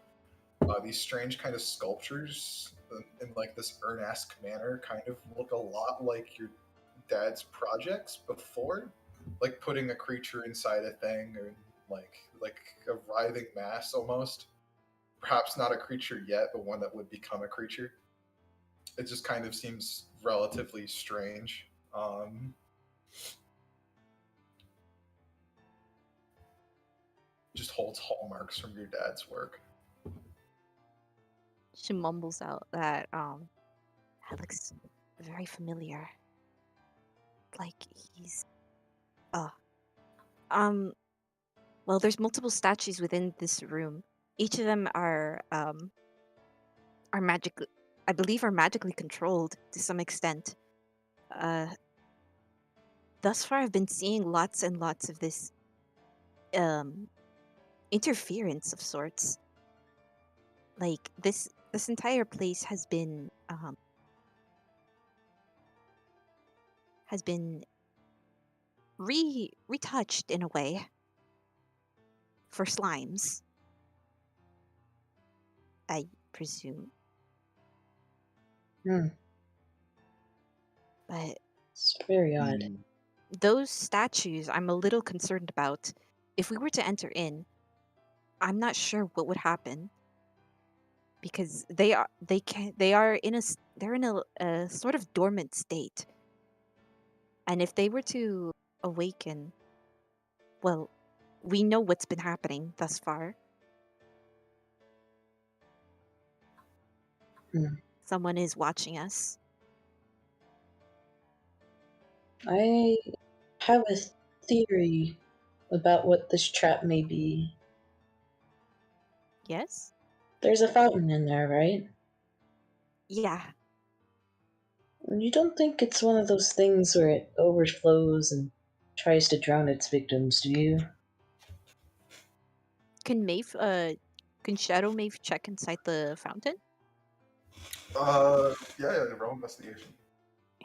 These strange kind of sculptures in like this urn-esque manner kind of look a lot like your dad's projects before, like putting a creature inside a thing, or like a writhing mass almost. Perhaps not a creature yet, but one that would become a creature. It just kind of seems relatively strange. Just holds hallmarks from your dad's work. She mumbles out that looks very familiar. Like he's well, there's multiple statues within this room. Each of them are magically, I believe, are magically controlled to some extent. Thus far, I've been seeing lots and lots of this interference of sorts. Like this entire place has been retouched in a way for slimes, I presume. Hmm. But It's very odd. those statues I'm a little concerned about. If we were to enter in, I'm not sure what would happen, because they're in a sort of dormant state. And if they were to awaken, well, we know what's been happening thus far. Hmm. Someone is watching us. I have a theory about what this trap may be. Yes? There's a fountain in there, right? Yeah. You don't think it's one of those things where it overflows and tries to drown its victims, do you? Can Shadow Maeve check inside the fountain? Yeah, roll investigation.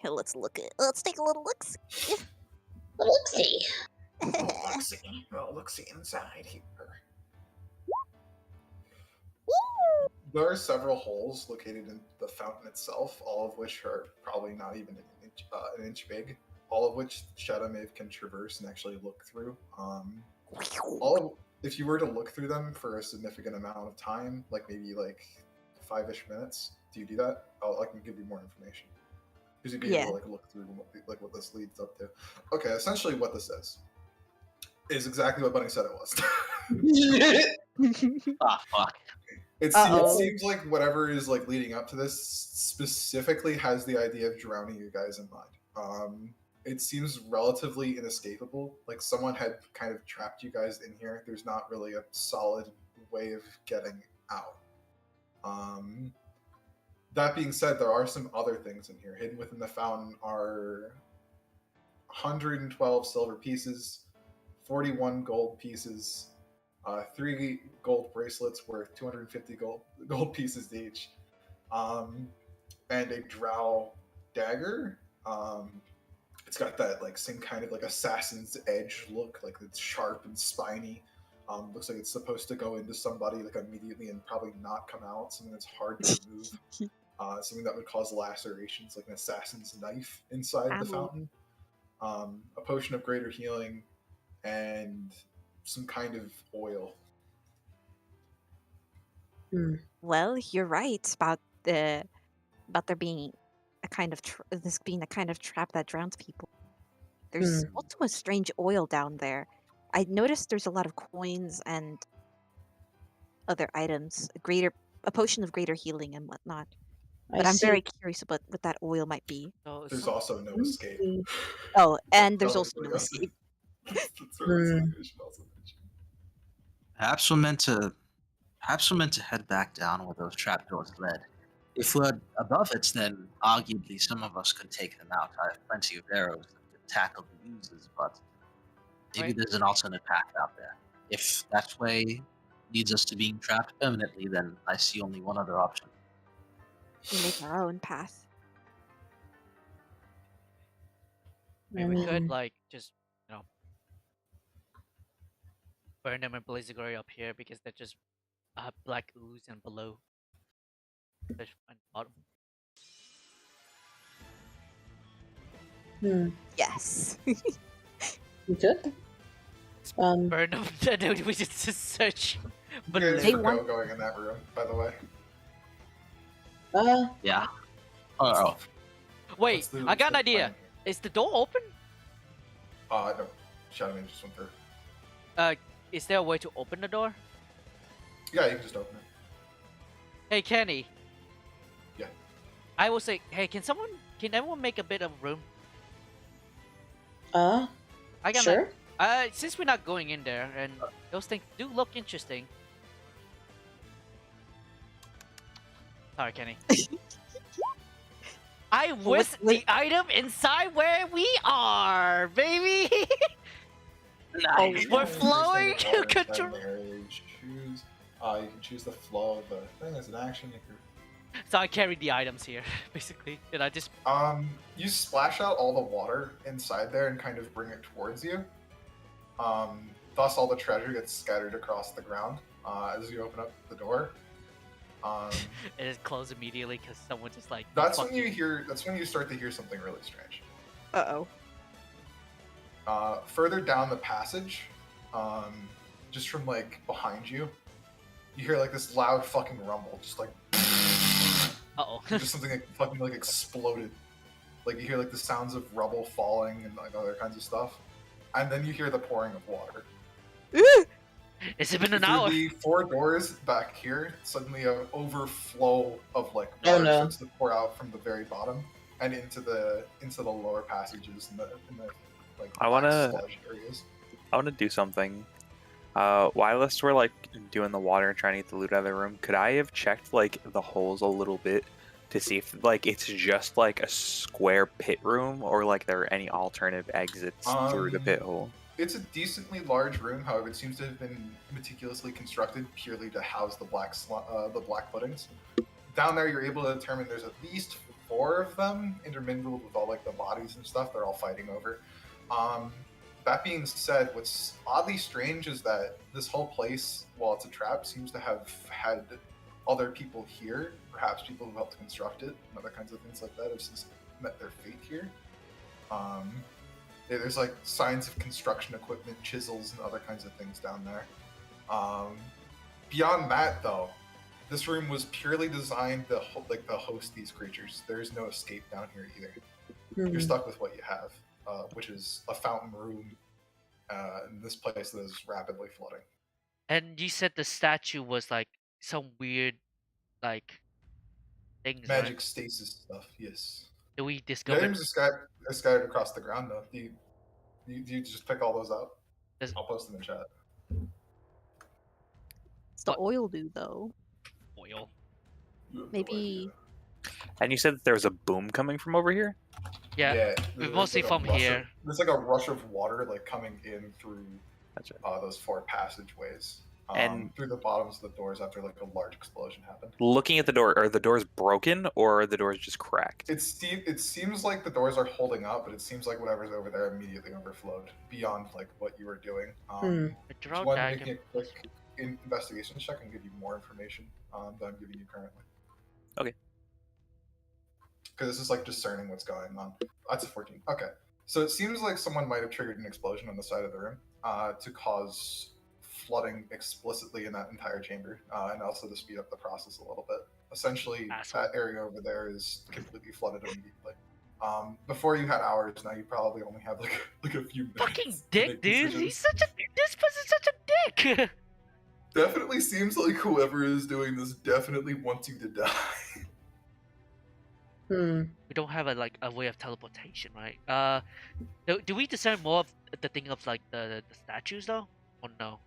Here, let's take a little look. Let's see. Look see inside here. There are several holes located in the fountain itself, all of which are probably not even an inch big. All of which Shadow Maeve can traverse and actually look through. If you were to look through them for a significant amount of time, like maybe like 5-ish minutes, do you do that? I can give you more information. Because you'd be able to look through what this leads up to. Okay, essentially what this is exactly what Bunny said it was. Fuck. It seems like whatever is like leading up to this specifically has the idea of drowning you guys in mud. It seems relatively inescapable. Like someone had kind of trapped you guys in here. There's not really a solid way of getting out. That being said, there are some other things in here. Hidden within the fountain are 112 silver pieces, 41 gold pieces, 3 gold bracelets worth 250 gold pieces each, and a drow dagger. It's got that like same kind of like assassin's edge look, like it's sharp and spiny. Looks like it's supposed to go into somebody like immediately and probably not come out. Something that's hard to remove. Something that would cause lacerations, like an assassin's knife inside the fountain. A potion of greater healing, and some kind of oil. Well, you're right about there being a kind of this being a kind of trap that drowns people. There's also a strange oil down there. I noticed there's a lot of coins and other items, a potion of greater healing and whatnot. But I'm very curious about what that oil might be. There's also no escape. Oh, and there's also no escape. Perhaps we're meant to head back down where those trapdoors led. If we're above it, then arguably some of us could take them out. I have plenty of arrows that could tackle the users, but maybe there's an alternate path out there. If that way leads us to being trapped permanently, then I see only one other option. We make our own path. Maybe we could like just burn them in blazing glory up here because they're just black ooze and below. Fish and bottom. Yes. We could. Burn them. No, we just search. But they want going in that room, by the way. Yeah. Oh. Wait, I got an idea. Is the door open? No. Shadow Man just went through. Is there a way to open the door? Yeah, you can just open it. Hey, Kenny. Yeah. I will say, hey, can everyone make a bit of room? I got sure. Since we're not going in there, and those things do look interesting. Sorry, Kenny. I whisked the item inside where we are, baby. Nice. We're flowing. You can choose the flow of the thing as an action. So I carried the items here, basically. Did I just? You splash out all the water inside there and kind of bring it towards you. Thus, all the treasure gets scattered across the ground as you open up the door. It is closed immediately because someone just like. That's when you hear. That's when you start to hear something really strange. Further down the passage, just from like behind you, you hear like this loud fucking rumble, just like. Just something like fucking like exploded. Like you hear like the sounds of rubble falling and like other kinds of stuff, and then you hear the pouring of water. It's been an hour. The 4 doors back here, suddenly an overflow of like water starts to pour out from the very bottom and into the lower passages in the like sludge areas. I wanna do something. Whilst we're like doing the water and trying to get the loot out of the room, could I have checked like the holes a little bit to see if like it's just like a square pit room or like there are any alternative exits through the pit hole? It's a decently large room, however, it seems to have been meticulously constructed purely to house the black puddings. Down there, you're able to determine there's at least 4 of them intermingled with all like the bodies and stuff they're all fighting over. That being said, what's oddly strange is that this whole place, while it's a trap, seems to have had other people here, perhaps people who helped construct it, and other kinds of things like that have since met their fate here. There's like signs of construction equipment, chisels, and other kinds of things down there. Beyond that, though, this room was purely designed to host these creatures. There's no escape down here either. You're stuck with what you have, which is a fountain room in this place that is rapidly flooding. And you said the statue was like some weird, like things. Magic stasis stuff. Yes. Do we discover? The items are scattered across the ground, though. Do you just pick all those up? I'll post them in chat. What's the oil do, though? Oil. Maybe. And you said that there was a boom coming from over here? Yeah, mostly from here. There's like a rush of water like coming in through those 4 passageways. And through the bottoms of the doors after like a large explosion happened. Looking at the door, are the doors broken or are the doors just cracked? It seems like the doors are holding up, but it seems like whatever's over there immediately overflowed beyond like what you were doing. If you want to make a quick investigation check and give you more information than I'm giving you currently. Okay. Because this is like discerning what's going on. That's a 14. Okay. So it seems like someone might have triggered an explosion on the side of the room to cause flooding explicitly in that entire chamber, and also to speed up the process a little bit. Essentially, that area over there is completely flooded immediately. Before you had hours, now you probably only have like a few minutes. Fucking dick, dude! This person's such a dick! Definitely seems like whoever is doing this definitely wants you to die. We don't have a way of teleportation, right? Do we discern more of the thing of like the statues though, or no?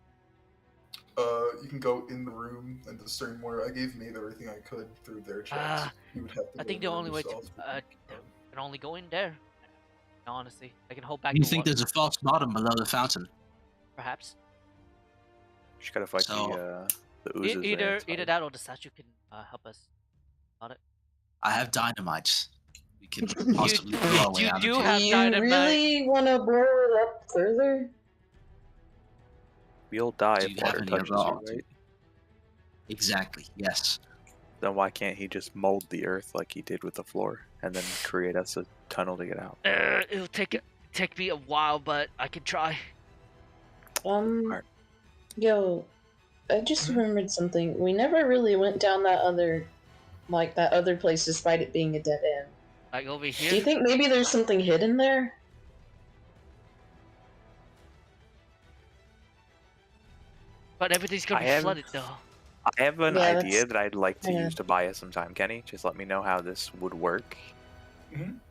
You can go in the room and discern more. I gave Maeve everything I could through their checks. You would have to. I think the only way to can only go in there. Honestly, I can hold back. You think there's a false bottom below the fountain? Perhaps. Just gotta fight the oozes. Either that or the statue can help us on it. I have dynamite. We can possibly blow away out of it. You have you dynamite. really want to blow it up further? We'll die Do you if water have any touches you, evolved? right? Exactly, yes. Then why can't he just mold the earth like he did with the floor and then create us a tunnel to get out? It'll take me a while, but I can try. Yo, I just remembered something. We never really went down that other place despite it being a dead end. Like over here? Do you think maybe there's something hidden there? But everything's gonna be flooded though. I have an idea that I'd like to use to buy us some time, Kenny. Just let me know how this would work.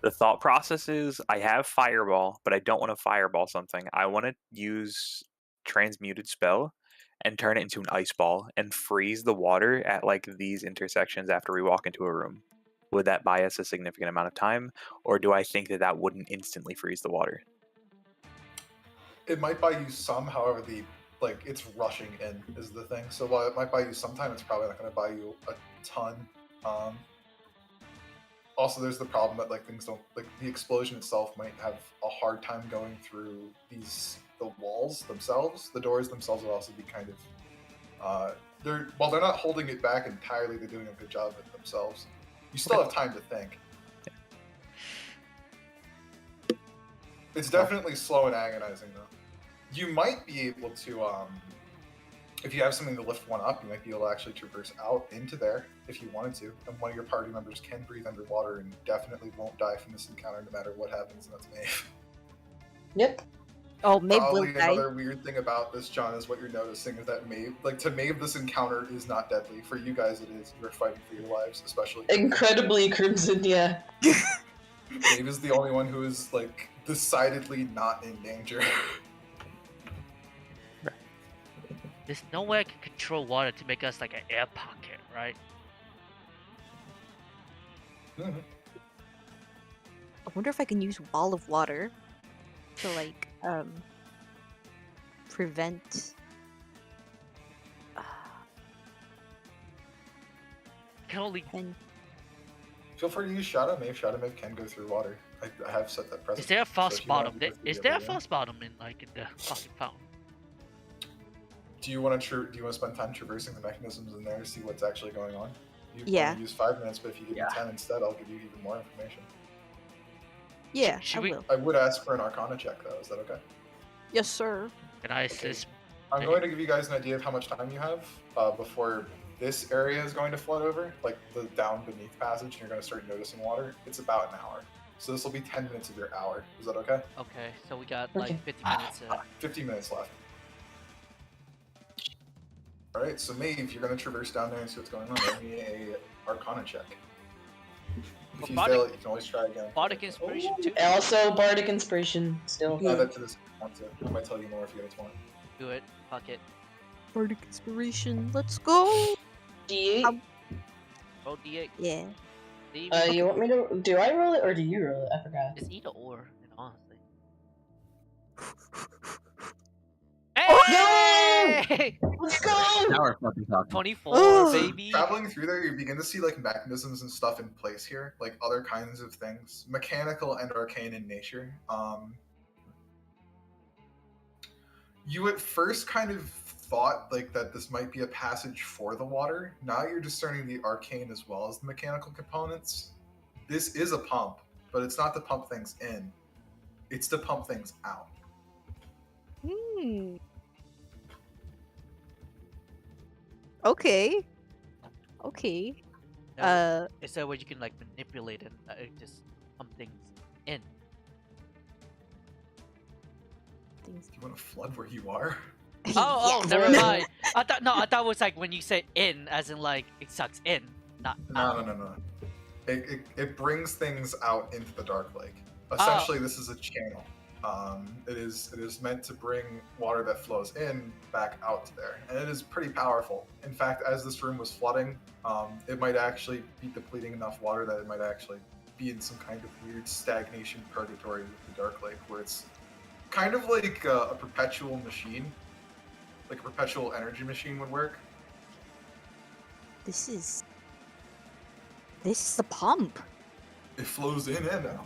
The thought process is I have Fireball, but I don't want to Fireball something. I want to use Transmuted Spell and turn it into an ice ball and freeze the water at like these intersections after we walk into a room, would that buy us a significant amount of time, or do I think that that wouldn't instantly freeze the water? It might buy you some, however, it's rushing in is the thing. So while it might buy you some time, it's probably not going to buy you a ton. Also, there's the problem that like things don't like the explosion itself might have a hard time going through the walls themselves. The doors themselves will also be kind of they're not holding it back entirely. They're doing a good job of it themselves. You still have time to think. It's definitely slow and agonizing though. You might be able to, if you have something to lift one up, you might be able to actually traverse out into there if you wanted to. And one of your party members can breathe underwater and definitely won't die from this encounter no matter what happens, and that's Maeve. Yep. Oh, Maeve Probably will die. another weird thing about this, John, is what you're noticing is that Maeve, to Maeve, this encounter is not deadly. For you guys, it is. You're fighting for your lives, especially. Incredibly Crimson, yeah. Maeve is the only one who is, like, decidedly not in danger. There's no way I can control water to make us like an air pocket, right? Mm-hmm. I wonder if I can use wall of water to like prevent. Can only. Feel free to use Shadow Maeve. Shadow Maeve can go through water. I have set that precedent. Is there a frost so bottom? Is there a frost bottom in like in the fucking fountain? Do you want to spend time traversing the mechanisms in there to see what's actually going on? You Yeah. use 5 minutes, but if you give me 10 instead, I'll give you even more information. Yeah, Should I we- will. I would ask for an Arcana check, though. Is that okay? Yes, sir. Can I assist? I'm going to give you guys an idea of how much time you have before this area is going to flood over, like the down beneath passage, and you're going to start noticing water. It's about an hour. So this will be 10 minutes of your hour. Is that okay? Okay, so we got like 50 minutes. 15 minutes left. Alright, so Maeve, you're going to traverse down there and see what's going on. Give me a Arcana check. If you fail it, you can always try again. Bardic Inspiration too. Also, Bardic Inspiration still. Add that to this if you want to. I might tell you more if you get a 20. Do it. Fuck it. Bardic Inspiration. Let's go. D8? Roll D8. Yeah. You want me to? Do I roll it or do you roll it? I forgot. It's either or, honestly. Hey! Hey! Let's go! Now we're fucking talking. 24, baby. Traveling through there, you begin to see like mechanisms and stuff in place here, like other kinds of things, mechanical and arcane in nature. You at first kind of thought like that this might be a passage for the water. Now you're discerning the arcane as well as the mechanical components. This is a pump, but it's not to pump things in. It's to pump things out. Okay. Okay. Is there a way you can like manipulate it, just pump things in? Do you want to flood where you are? Oh, Yes. never mind. I thought it was like when you say in, as in like it sucks in, not out. No. It brings things out into the Dark Lake. Essentially, this is a channel. It is meant to bring water that flows in back out to there, and it is pretty powerful. In fact, as this room was flooding, it might actually be depleting enough water that it might actually be in some kind of weird stagnation purgatory with the Dark Lake, where it's kind of like a perpetual machine, like a perpetual energy machine would work. This is the pump. It flows in and out.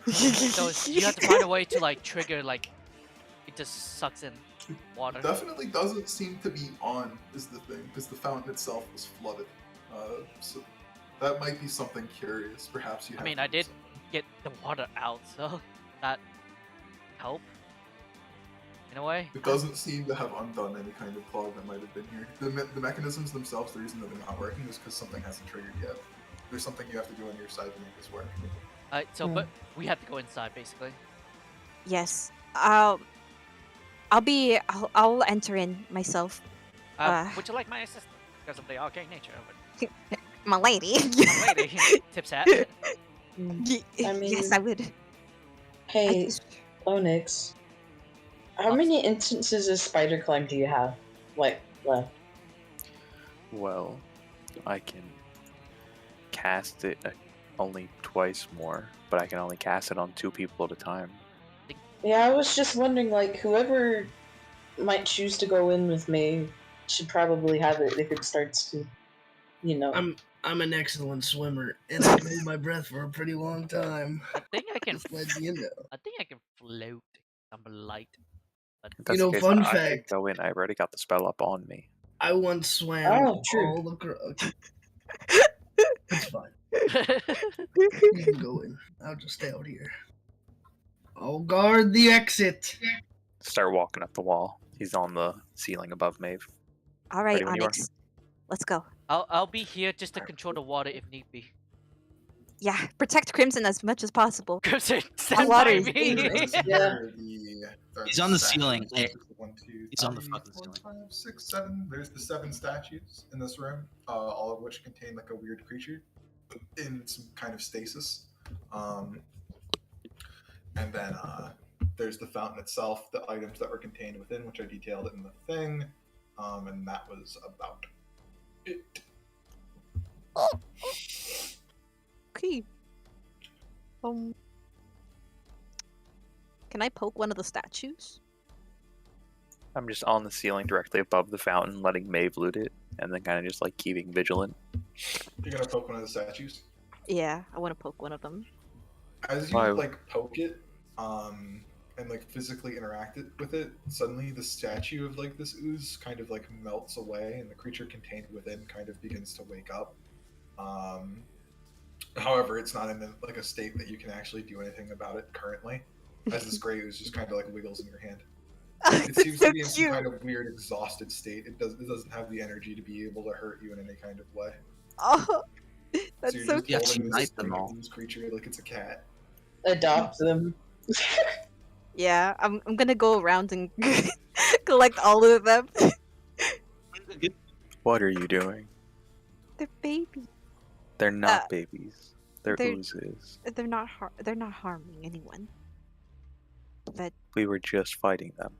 So you have to find a way to like trigger like it just sucks in water. Definitely doesn't seem to be on, is the thing, because the fountain itself was flooded. So that might be something curious. Perhaps you. I mean, I did get the water out, so that help in a way. It doesn't seem to have undone any kind of clog that might have been here. The mechanisms themselves, the reason that they're not working is because something hasn't triggered yet. There's something you have to do on your side to make this work. So, but we have to go inside, basically. Yes. I'll enter in myself. Would you like my assistance because of the arcane nature of it? My lady. Lady, tips hat. I mean- Yes, I would. Hey, Onyx. How many instances of spider climb do you have? Like, What? Well, I can cast it only twice more, but I can only cast it on 2 people at a time. Yeah, I was just wondering, like, whoever might choose to go in with me should probably have it if it starts to, you know. I'm an excellent swimmer, and I hold my breath for a pretty long time. I think I can. Just letting you know. I think I can float. I'm light. But If that's You know, the case, fun I could fact. go in. I've already got the spell up on me. I once swam all across. It's fine. You can go in. I'll just stay out here. I'll guard the exit. Start walking up the wall. He's on the ceiling above Maeve. All right, Ready when you are. Onyx. Let's go. I'll be here just to control the water if need be. Yeah, protect Crimson as much as possible. Crimson, That stand water by is me. dangerous. Yeah. He's on the ceiling. Hey, he's on the three, fucking four, ceiling. 5, 6, 7. There's the 7 statues in this room, all of which contain like a weird creature in some kind of stasis. And then there's the fountain itself, the items that were contained within, which I detailed in the thing, and that was about it. Okay. Can I poke one of the statues? I'm just on the ceiling directly above the fountain, letting Maeve loot it, and then kind of just like keeping vigilant. You're gonna poke one of the statues. Yeah, I want to poke one of them. As you like poke it, and like physically interact with it, suddenly the statue of like this ooze kind of like melts away, and the creature contained within kind of begins to wake up. However, it's not in like a state that you can actually do anything about it currently, as this gray ooze just kind of like wiggles in your hand. It seems so to be in cute. some kind of weird, exhausted state. It doesn't have the energy to be able to hurt you in any kind of way. Oh, that's you're so just cute. holding unite this them all. ooze creature like it's a cat. Adopt them. Yeah, I'm gonna go around and collect all of them. What are you doing? They're babies. They're not babies. They're they're- oozes. They're not harming anyone. But We were just fighting them.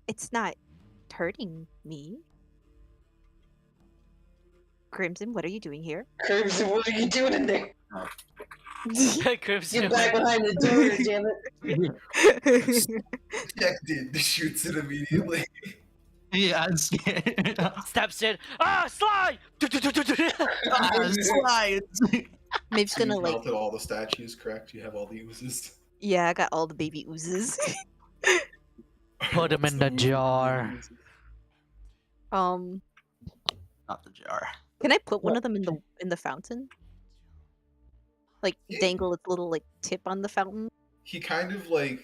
it's not hurting me. Crimson, what are you doing here? Crimson, what are you doing in there? Crimson. Get back behind the door, damn it. Detected, shoots it immediately. Yeah, I'm scared. Steps in. Ah, slide! Slides. Maeve's So gonna you've like. melted all the statues, correct? You have all the oozes. Yeah, I got all the baby oozes. Put them in the jar. Um, Not the jar. can I put one of them in the fountain? Like dangle its little like tip on the fountain. He kind of like,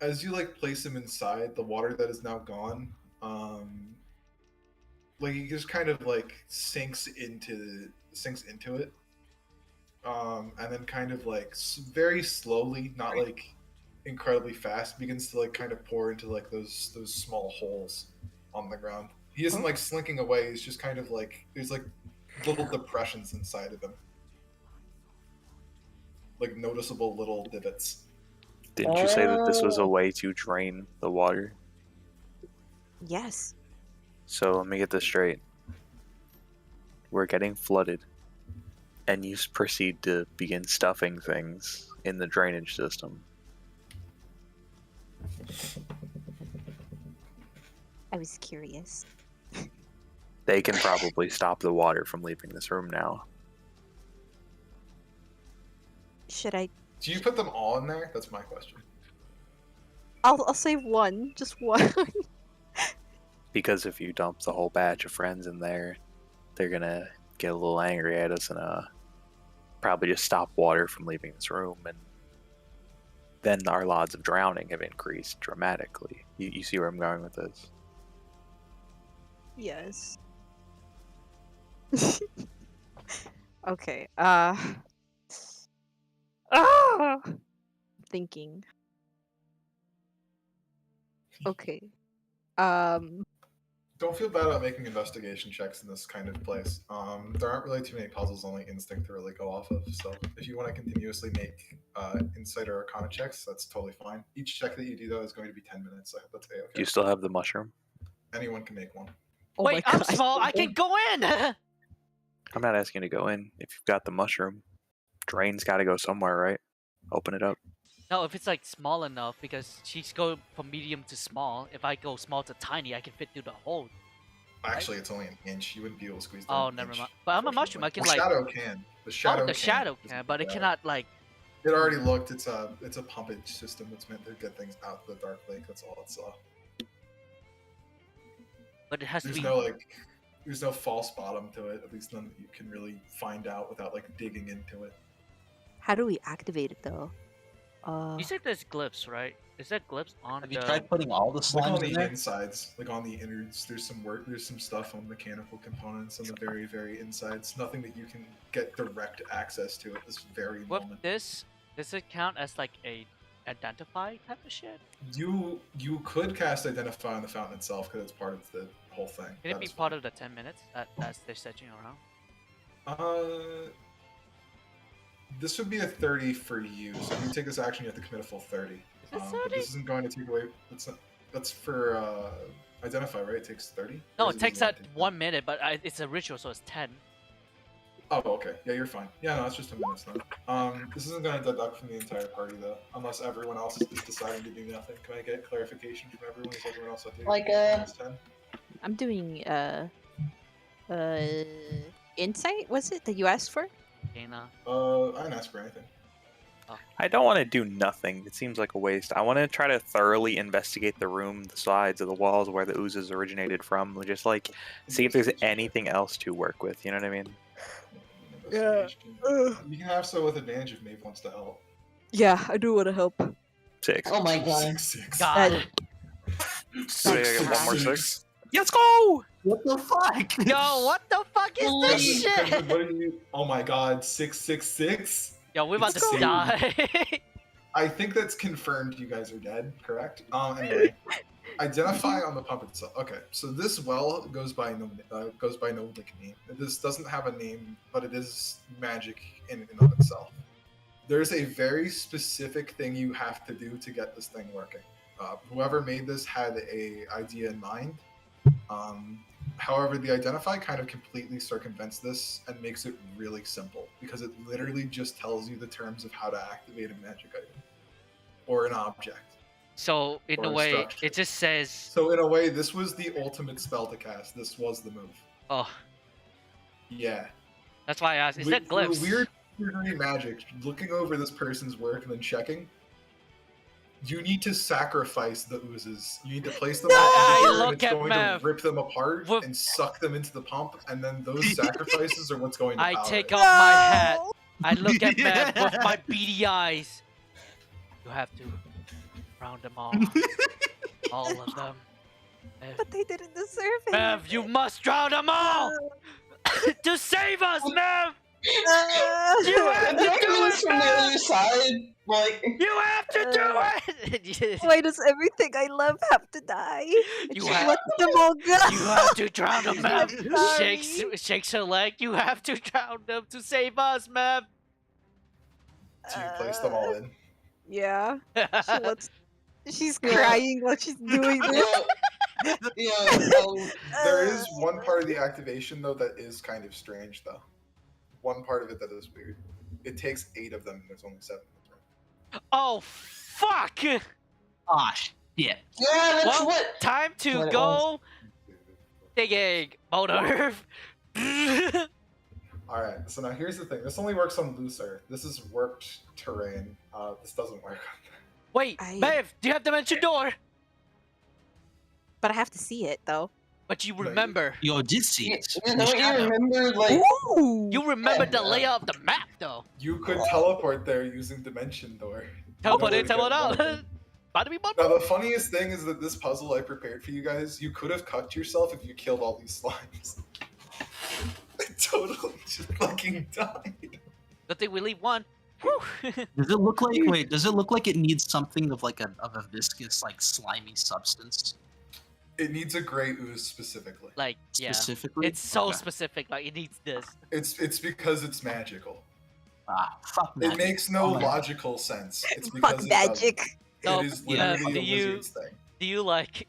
as you like place him inside the water that is now gone, like he just kind of like sinks into it, and then kind of like very slowly, not like incredibly fast, begins to like kind of pour into like those small holes on the ground. He isn't like slinking away. He's just kind of like there's like little depressions inside of him, like noticeable little divots. Didn't you say that this was a way to drain the water? Yes. So let me get this straight. We're getting flooded, and you proceed to begin stuffing things in the drainage system. I was curious. They can probably stop the water from leaving this room now. Should I? Do you put them all in there? That's my question. I'll save one, just one. Because if you dump the whole batch of friends in there, they're gonna get a little angry at us and probably just stop water from leaving this room, and then our odds of drowning have increased dramatically. You see where I'm going with this? Yes. Okay. Thinking. Okay. Don't feel bad about making investigation checks in this kind of place. There aren't really too many puzzles, only instinct to really go off of. So if you want to continuously make insight or arcana checks, that's totally fine. Each check that you do though is going to be 10 minutes. So that's okay. Do you still have the mushroom? Anyone can make one. Oh Wait, my I'm God. small. I can go in. I'm not asking you to go in. If you've got the mushroom, drain's got to go somewhere, right? Open it up. No, if it's like small enough, because she's going from medium to small. If I go small to tiny, I can fit through the hole. Actually, it's only an inch. You wouldn't be able to squeeze. Oh, never mind. But I'm a mushroom. I can the like. shadow can. The shadow. Oh, the shadow can, but it cannot like. It already looked. It's a pumpage system that's meant to get things out the dark lake. That's all it saw. But it has There's to be. There's no false bottom to it. At least none that you can really find out without like digging into it. How do we activate it though? You said there's glyphs, right? Is that glyphs on Have the? you tried putting all the Like on slimes in the there? insides, like on the innards, there's some stuff on mechanical components on the very, very insides. Nothing that you can get direct access to at this very With moment. this, does it count as like a identify type of shit? You could cast Identify on the fountain itself because it's part of the whole thing. Can it be part of the 10 minutes as they're searching around? This would be a 30 for you. So if you take this action, you have to commit a full 30. Is it But 30? this isn't going to take away. That's for Identify, right? It takes 30. No, Or it is takes only that 10? 1 minute, but it's a ritual, so it's 10. Oh, okay. Yeah, you're fine. Yeah, no, it's just 10 minutes then. This isn't going to deduct from the entire party though, unless everyone else is deciding to do nothing. Can I get clarification from everyone? Is everyone else okay? Like, Minus 10? I'm doing insight. Was it that you asked for? Dana. I didn't ask for anything. I don't want to do nothing. It seems like a waste. I want to try to thoroughly investigate the room, the sides of the walls, where the oozes originated from. Just like see if there's anything else to work with. You know what I mean? Yeah. You can have so with advantage if Maeve wants to help. Yeah, I do want to help. 6. Oh my god. 6. God. So I get one more 6. 6. Yeah, let's go! What the fuck? Yo, what the fuck is this Crimson, shit? what are you? Oh my god, 666. Yo, we're about to It's die. I think that's confirmed. You guys are dead, correct? Anyway, Identify on the pump itself. Okay, so this well goes by no name. This doesn't have a name, but it is magic in and of itself. There's a very specific thing you have to do to get this thing working. Whoever made this had a idea in mind. However, the Identify kind of completely circumvents this and makes it really simple because it literally just tells you the terms of how to activate a magic item or an object. So, in Or a a way, structure. it just says. So in a way, this was the ultimate spell to cast. This was the move. Oh, Yeah. that's why I asked. Is that For glyphs? weird magic, looking over this person's work and then checking, you need to sacrifice the oozes. You need to place them No! on I and look it's at going Mav. to rip them apart Whoop. and suck them into the pump, and then those sacrifices are what's going to I power take it. off my hat. I look at Mav with my beady eyes. You have to round them all. All of them. But they didn't deserve it. Mav, you must drown them all! To save us, Mav! You have I'm to doing do this it, from the Mav! other side. Like, You have to do it! Why does everything I love have to die? I You just have- let them all go. You have to drown them, Mav! I'm sorry. Shakes her leg. You have to drown them to save us, Mav! So you place them all in. Yeah. She's crying while she's doing this. There is one part of the activation though that is kind of strange though. One part of it that is weird. It takes 8 of them and there's only 7 in the room. Oh, fuck! Ah, shit. yeah, that's Well, what. time to What it go digging. Motor. Alright, so now here's the thing. This only works on loose earth. This is warped terrain. This doesn't work on Wait, Mav, do you have Dimension Door? But I have to see it though. But you you- remember. Yo, did see it. You know, you remember, like, Ooh. You remember the layout of the map, though. You could teleport there using Dimension Door. Teleport in, You know where teleport to out. get Bada bing, bada Now bing. the funniest thing is that this puzzle I prepared for you guys, you could have cut yourself if you killed all these slimes. I totally just fucking died. Good thing we leave one. Whew. Does it look like? Wait, does it look like it needs something of like a viscous, like slimy substance? It needs a gray ooze specifically. Like, yeah. Specifically? It's so Okay. specific. Like, it needs this. It's because it's magical. Fuck It magic. makes no Alright. logical sense. It's Fuck because magic. So, it is yeah, literally do a you- wizard's thing. Do you, like,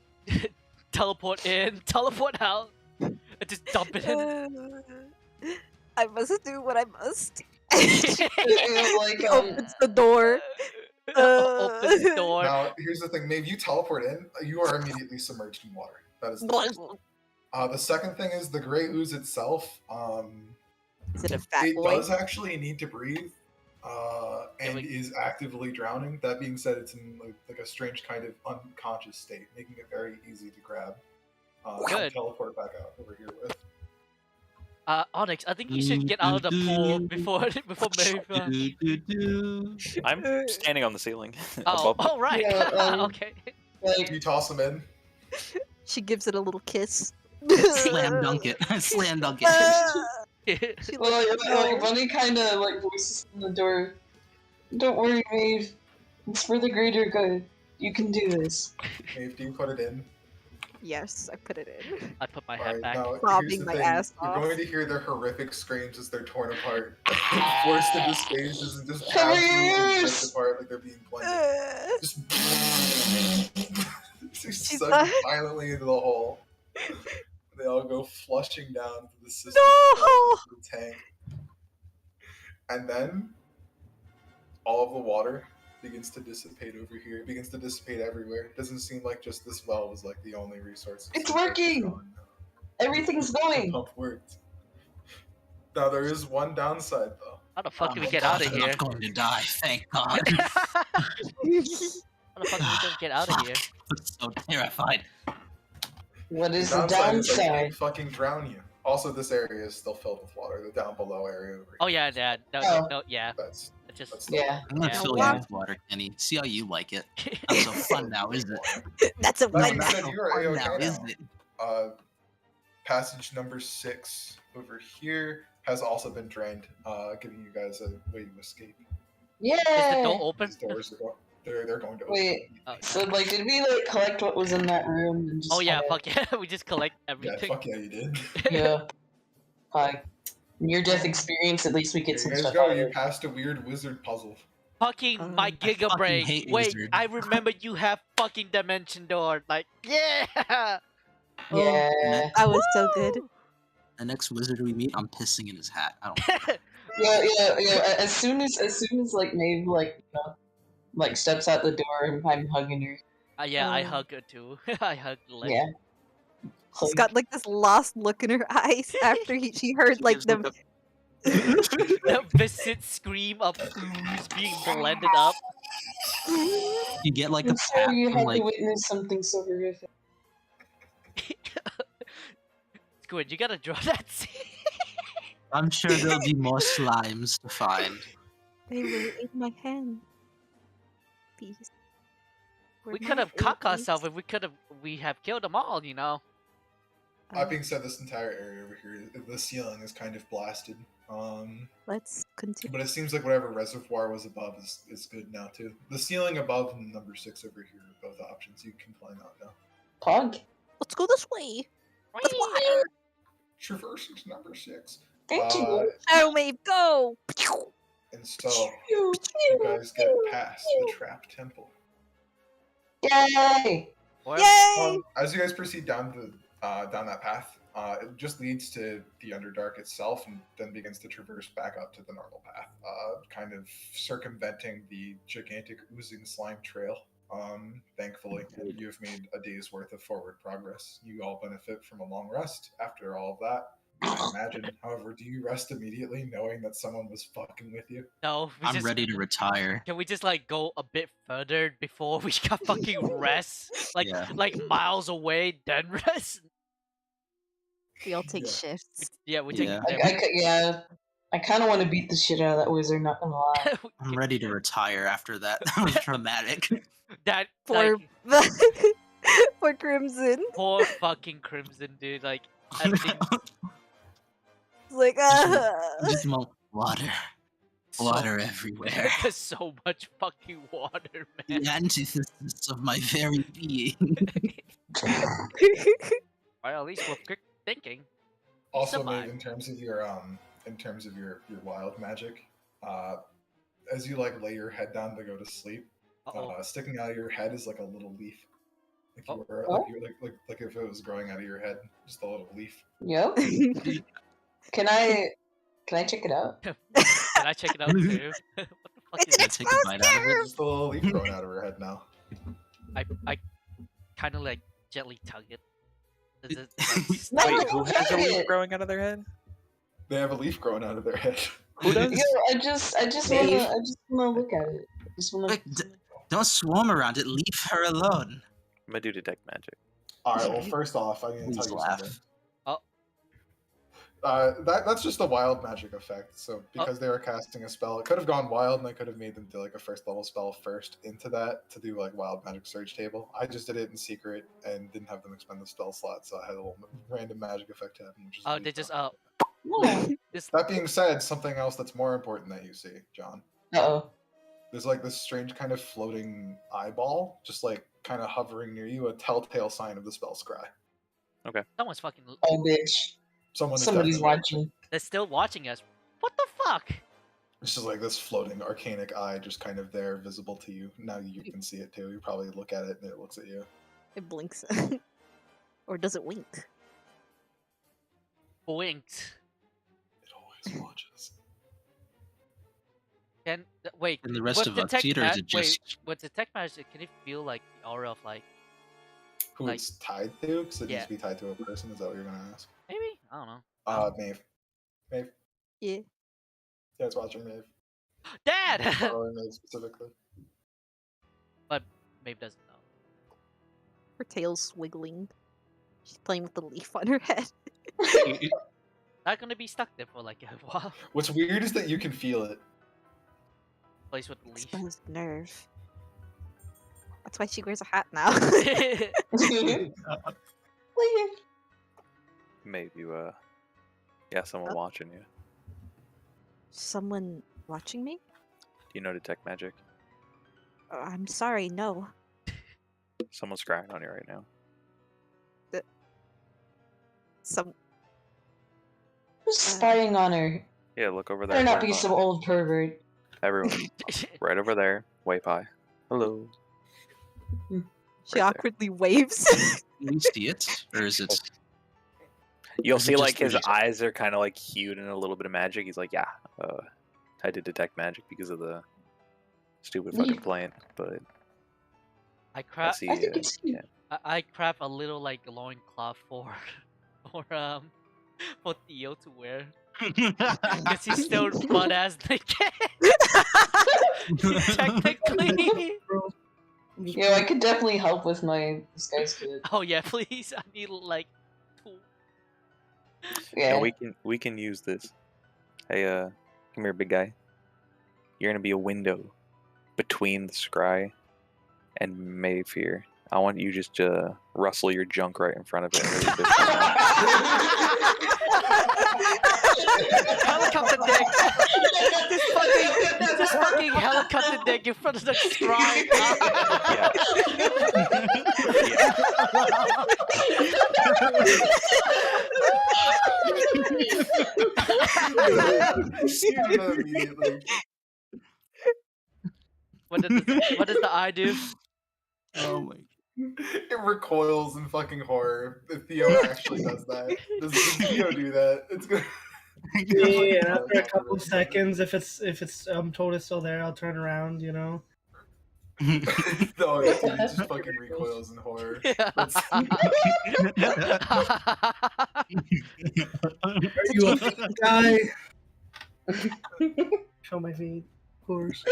teleport in, teleport out, and just dump it in? I must do what I must. Like, Opens the door. Open the door. Now, here's the thing. Maybe you teleport in, you are immediately submerged in water. That is the first thing. The second thing is the gray ooze itself. Is it a fat It boy? does actually need to breathe, and is actively drowning. That being said, it's in like a strange kind of unconscious state, making it very easy to grab. Good. And teleport back out over here with. Onyx, I think you should get out of the pool before Maeve. I'm standing on the ceiling. Oh, above. right. Yeah, Okay. like, You toss them in. She gives it a little kiss. Slam dunk it. Slam dunk it. She well, lets it go. like Bunny kind of like voices in the door. Don't worry, Maeve. It's for the greater good. You can do this. Maeve, do you put it in? Yes, I put it in. I put my All hat right, back. now, Sobbing here's the my thing. ass You're off. going to hear their horrific screams as they're torn apart, forced into spaces, and just Cover your absolutely ripped ears! apart like they're being blended. Just, just She's sucked not- violently into the hole. They all go flushing down to the system No! the tank. And then all of the water begins to dissipate over here. It begins to dissipate everywhere. It doesn't seem like just this well was like the only resource. It It's seems like working! gone now. Everything's The going. pump worked. Now there is one downside though. How the fuck Oh can we my get God, out of I'm here? not going to die, thank God. How the fuck can we get out of here? I'm so terrified. What is the Is I can't downside? fucking drown you. Also, this area is still filled with water. The down below area over here. Oh yeah, Dad. No, Oh. no, yeah. That's It's just that's Yeah. I'm gonna Yeah. fill you with water, Kenny. See how you like it. Not so fun now, is it? That's a No, one. you said you were Fun A-okay now, is now. it? Passage number 6 over here has also been drained, giving you guys a way to escape. is the Yeah. door open? These doors are they're going to open. Wait. Oh, So like, did we like collect what was in that room and just? oh yeah, kinda- fuck yeah. We just collect Yeah, everything. fuck yeah, you did. Yeah. Fine. Near death experience. At least we Here get you some guys stuff go. out of You it. passed a weird wizard puzzle. Fucking my I Giga fucking Brain. hate Wait, wizard. I remember you have fucking dimension door. Like, yeah. Yeah. That was so good. The next wizard we meet, I'm pissing in his hat. I don't. Yeah. As soon as like Maeve like steps out the door and I'm hugging her. Yeah, I hug her too. I hug Leg. Yeah. She's got like this lost look in her eyes after she heard like Gives, the. like, The visit scream of ooze being blended up. You get like a I'm pat sorry you from had like to witness something so horrific. Squid, you gotta draw that scene. I'm sure there'll be more slimes to find. They were in my hand. Peace. We could have cocked ourselves if we have killed them all, you know. That being said, this entire area over here, the ceiling is kind of blasted. Let's continue. But it seems like whatever reservoir was above is good now too. The ceiling above and number 6 over here are both options. You can climb out now. Pog? Let's go this way. With water. Traversing to number 6. Thank you. Oh, Maeve, go! And so you guys get past the trap temple. Yay! Or- Yay! As you guys proceed down that path, it just leads to the Underdark itself, and then begins to traverse back up to the normal path, kind of circumventing the gigantic oozing slime trail. Thankfully, and you have made a day's worth of forward progress. You all benefit from a long rest after all of that. I imagine, however, do you rest immediately knowing that someone was fucking with you? No, I'm ready to retire. Can we just like go a bit further before we got fucking rest? Like Yeah. like miles away, then rest? We all take Yeah. shifts. Yeah, we take Yeah. I kind of want to beat the shit out of that wizard. Not gonna lie. I'm ready to retire after that. That was traumatic. that For like, for Crimson. poor fucking Crimson, dude. Like I think It's like, Just more water. Water everywhere. There's so much fucking water, man. The antithesis of my very being. Or at least with quick thinking. Also, Survive. Maeve, in terms of your wild magic, as you like lay your head down to go to sleep, sticking out of your head is like a little leaf. Like you were like if it was growing out of your head, just a little leaf. Yep. Can I check it out? Can I check it out too? What the fuck is Can I that? take a bite out of it? Just a little leaf growing out of her head now. I kind of like gently tug it. Does it No, Wait, who has a check leaf it. growing out of their head? They have a leaf growing out of their head. Who does? Yo, I just wanna look at it. I just wanna. Like, don't swarm around it. Leave her alone. I'm gonna do detect magic. All right. Well, first off, I need to Please tell you laugh. something. Oh. That's just a wild magic effect. So because they were casting a spell, it could have gone wild, and I could have made them do like a first level spell first into that to do like wild magic surge table. I just did it in secret and didn't have them expend the spell slot, so I had a little random magic effect happen. Which is Oh, really they just fun. No. That being said, something else that's more important that you see, John. Uh-oh. There's like this strange kind of floating eyeball, just like kind of hovering near you, a telltale sign of the spell scry. Someone's fucking. Oh, bitch. Somebody's Somebody's watching. They're still watching us. What the fuck? It's just like this floating arcanic eye, just kind of there, visible to you. Now you can see it too. You probably look at it and it looks at you. It blinks. Or does it wink? Blinked. It always watches. Can wait? And the rest with of us detect see it, or is ma- it just... Wait, with detect magic, can it feel like the aura of like Who Like- it's tied to? Because it Yeah. needs to be tied to a person. Is that what you're gonna ask? maybe? I don't know. Maeve. Maeve. Yeah. Yeah, it's watching Maeve. Dad. Or Maeve specifically. But maybe doesn't know. Her tail's wiggling. She's playing with the leaf on her head. Not gonna be stuck there for like a while. What's weird is that you can feel it. Plays with the leaf. Exposed nerve. That's why she wears a hat now. Maybe you got someone watching you. Someone watching me? Do you know detect magic? I'm sorry, no. Someone's scrying on you right now. Some Who's spying on her? Yeah, look over there. Better not way be up. some old pervert. Everyone, right over there. Way high. Hello. she Right there. awkwardly waves. Do you see it? Or is it... You'll Is it see just like his these- eyes are kind of like hued in a little bit of magic. He's like, yeah, I did detect magic because of the stupid fucking plant, but I I crap. see. I think it's you. yeah. I crap a little like loincloth for for Theo to wear because he's still butt ass naked. Technically. Yo, I could definitely help with my disguise kit. Oh yeah, please. I need like tool. Yeah. Yeah, we can use this. Hey, come here, big guy. You're gonna be a window between the scry and Mayfair. I want you just to rustle your junk right in front of it. Helicopter dick. This fucking helicopter dick in front of the scribe. Immediately. What does the eye do? Oh my... It recoils in fucking horror. If Theo actually does that, does Theo do that? It's good. Yeah, after a couple of seconds, if it's told it's still there, I'll turn around, you know. No, it just fucking recoils in horror. Are you a feet guy? Show my feet, of course.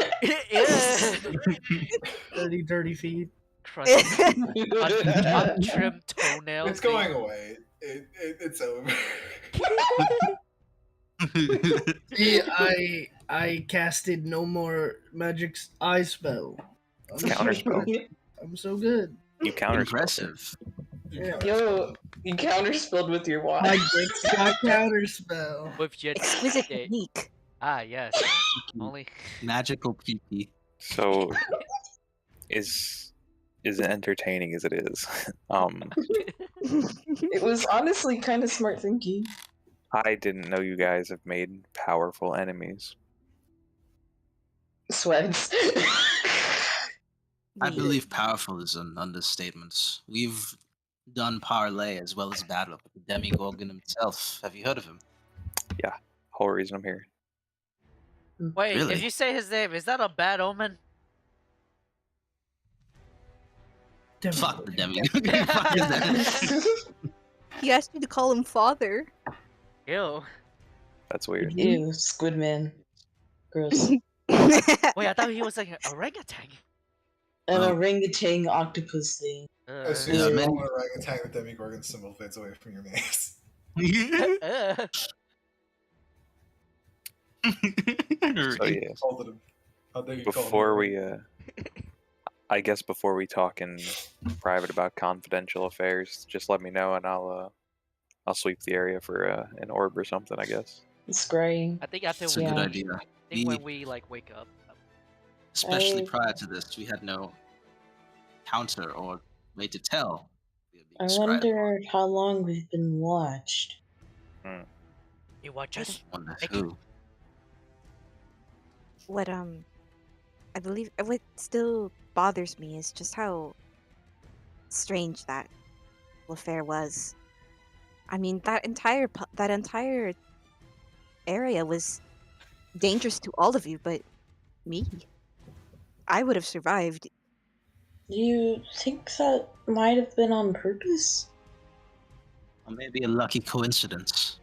Dirty feet. Untrimmed toenails. It's going away. It's over. See, I casted no more magic's eye spell. Counterspell. I'm so good. You counter. Impressive. Yeah. Yo, you counterspelled with your watch. My dick's got counterspell. With your Exquisite dick. technique. Ah, yes. Only. Magical PP. So is as entertaining as it is. It was honestly kind of smart thinking. I didn't know you guys have made powerful enemies. Sweats. I believe powerful is an understatement. We've done parlay as well as battle with the Demigorgon himself. Have you heard of him? Yeah, whole reason I'm here. Wait, Really? if you say his name, is that a bad omen? Fuck the Demigorgon. Fuck is that? He asked you to call him father. Ew. That's weird. Ew, Squidman. Gross. Wait, I thought he was like an orangutan. An Oh. orangutan octopus thing. As soon as you Yeah. call an orangutan, the Demigorgon symbol fades away from your mace. So yeah, Called it how dare you call it before a- we I guess before we talk in private about confidential affairs, just let me know and I'll sweep the area for an orb or something, I guess. It's grey. I think after It's we, a good Yeah. idea. I think when we like wake up. Especially I- prior to this, we had no counter or way to tell. We were being I described. wonder how long we've been watched. You watch us. Wonder Make who. What I believe what still bothers me is just how strange that affair was. I mean, that entire area was dangerous to all of you, but me, I would have survived. Do you think that might have been on purpose? Or maybe a lucky coincidence.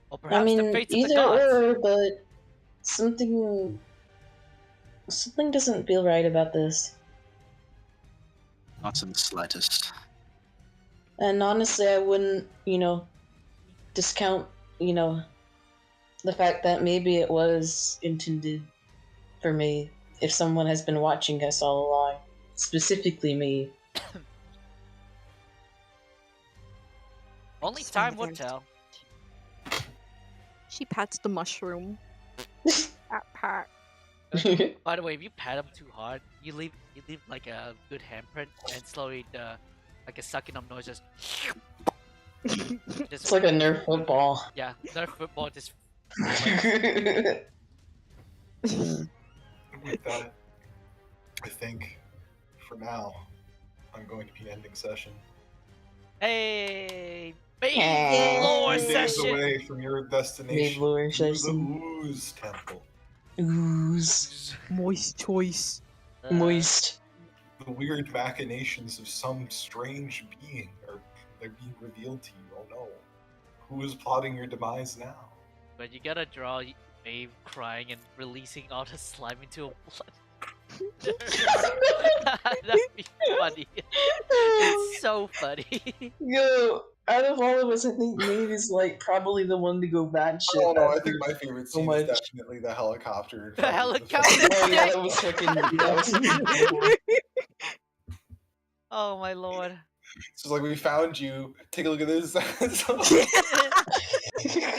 Or perhaps I mean, the fates of the either gods. or, but something doesn't feel right about this. Not in the slightest. And honestly, I wouldn't, discount, the fact that maybe it was intended for me if someone has been watching us all along. Specifically me. Only Just find time the will very- tell. She pats the mushroom. Pat, pat. By the way, if you pat him too hard, you leave like a good handprint, and slowly like a sucking up noise just. It's like a Nerf football. Yeah, Nerf football just. With that, I think for now, I'm going to be ending session. Hey, baby, Yay. lore Two days session. away from your destination, lore to the session. Ooze Temple. Ooze. Moist choice. Moist. The weird machinations of some strange being they're being revealed to you. Oh no. Who is plotting your demise now? But you gotta draw Maeve crying and releasing all the slime into a blood. That'd be funny. It's so funny. Yo, out of all of us, I think Maeve is like probably the one to go batshit. Oh no, I after think my favorite so scene is much. definitely the helicopter. The helicopter. Oh yeah, that was fucking. That was fucking Oh my lord. It's just like, we found you. Take a look at this. Take a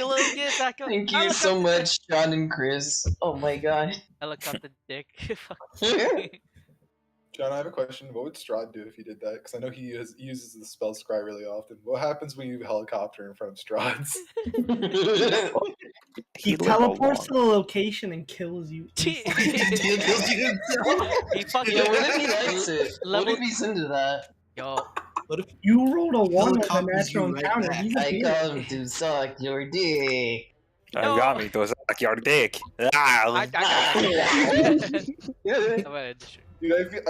look at that. Thank you so much, John and Chris. Oh my god. Helicopter dick. John, I have a question. What would Strahd do if he did that? Because I know he uses the spell Scry really often. What happens when you helicopter in front of Strahd's? He lived teleports to long. the location and kills you. He fucking. Yo, what if he likes it? What Level- if he's into that? Yo, But if you rolled a 1 on the Helicopters natural you right encounter, back. he's a I hero. come to suck your dick. You got me. Those like your dick. Ah. I'm gonna end the stream. Dude, I feel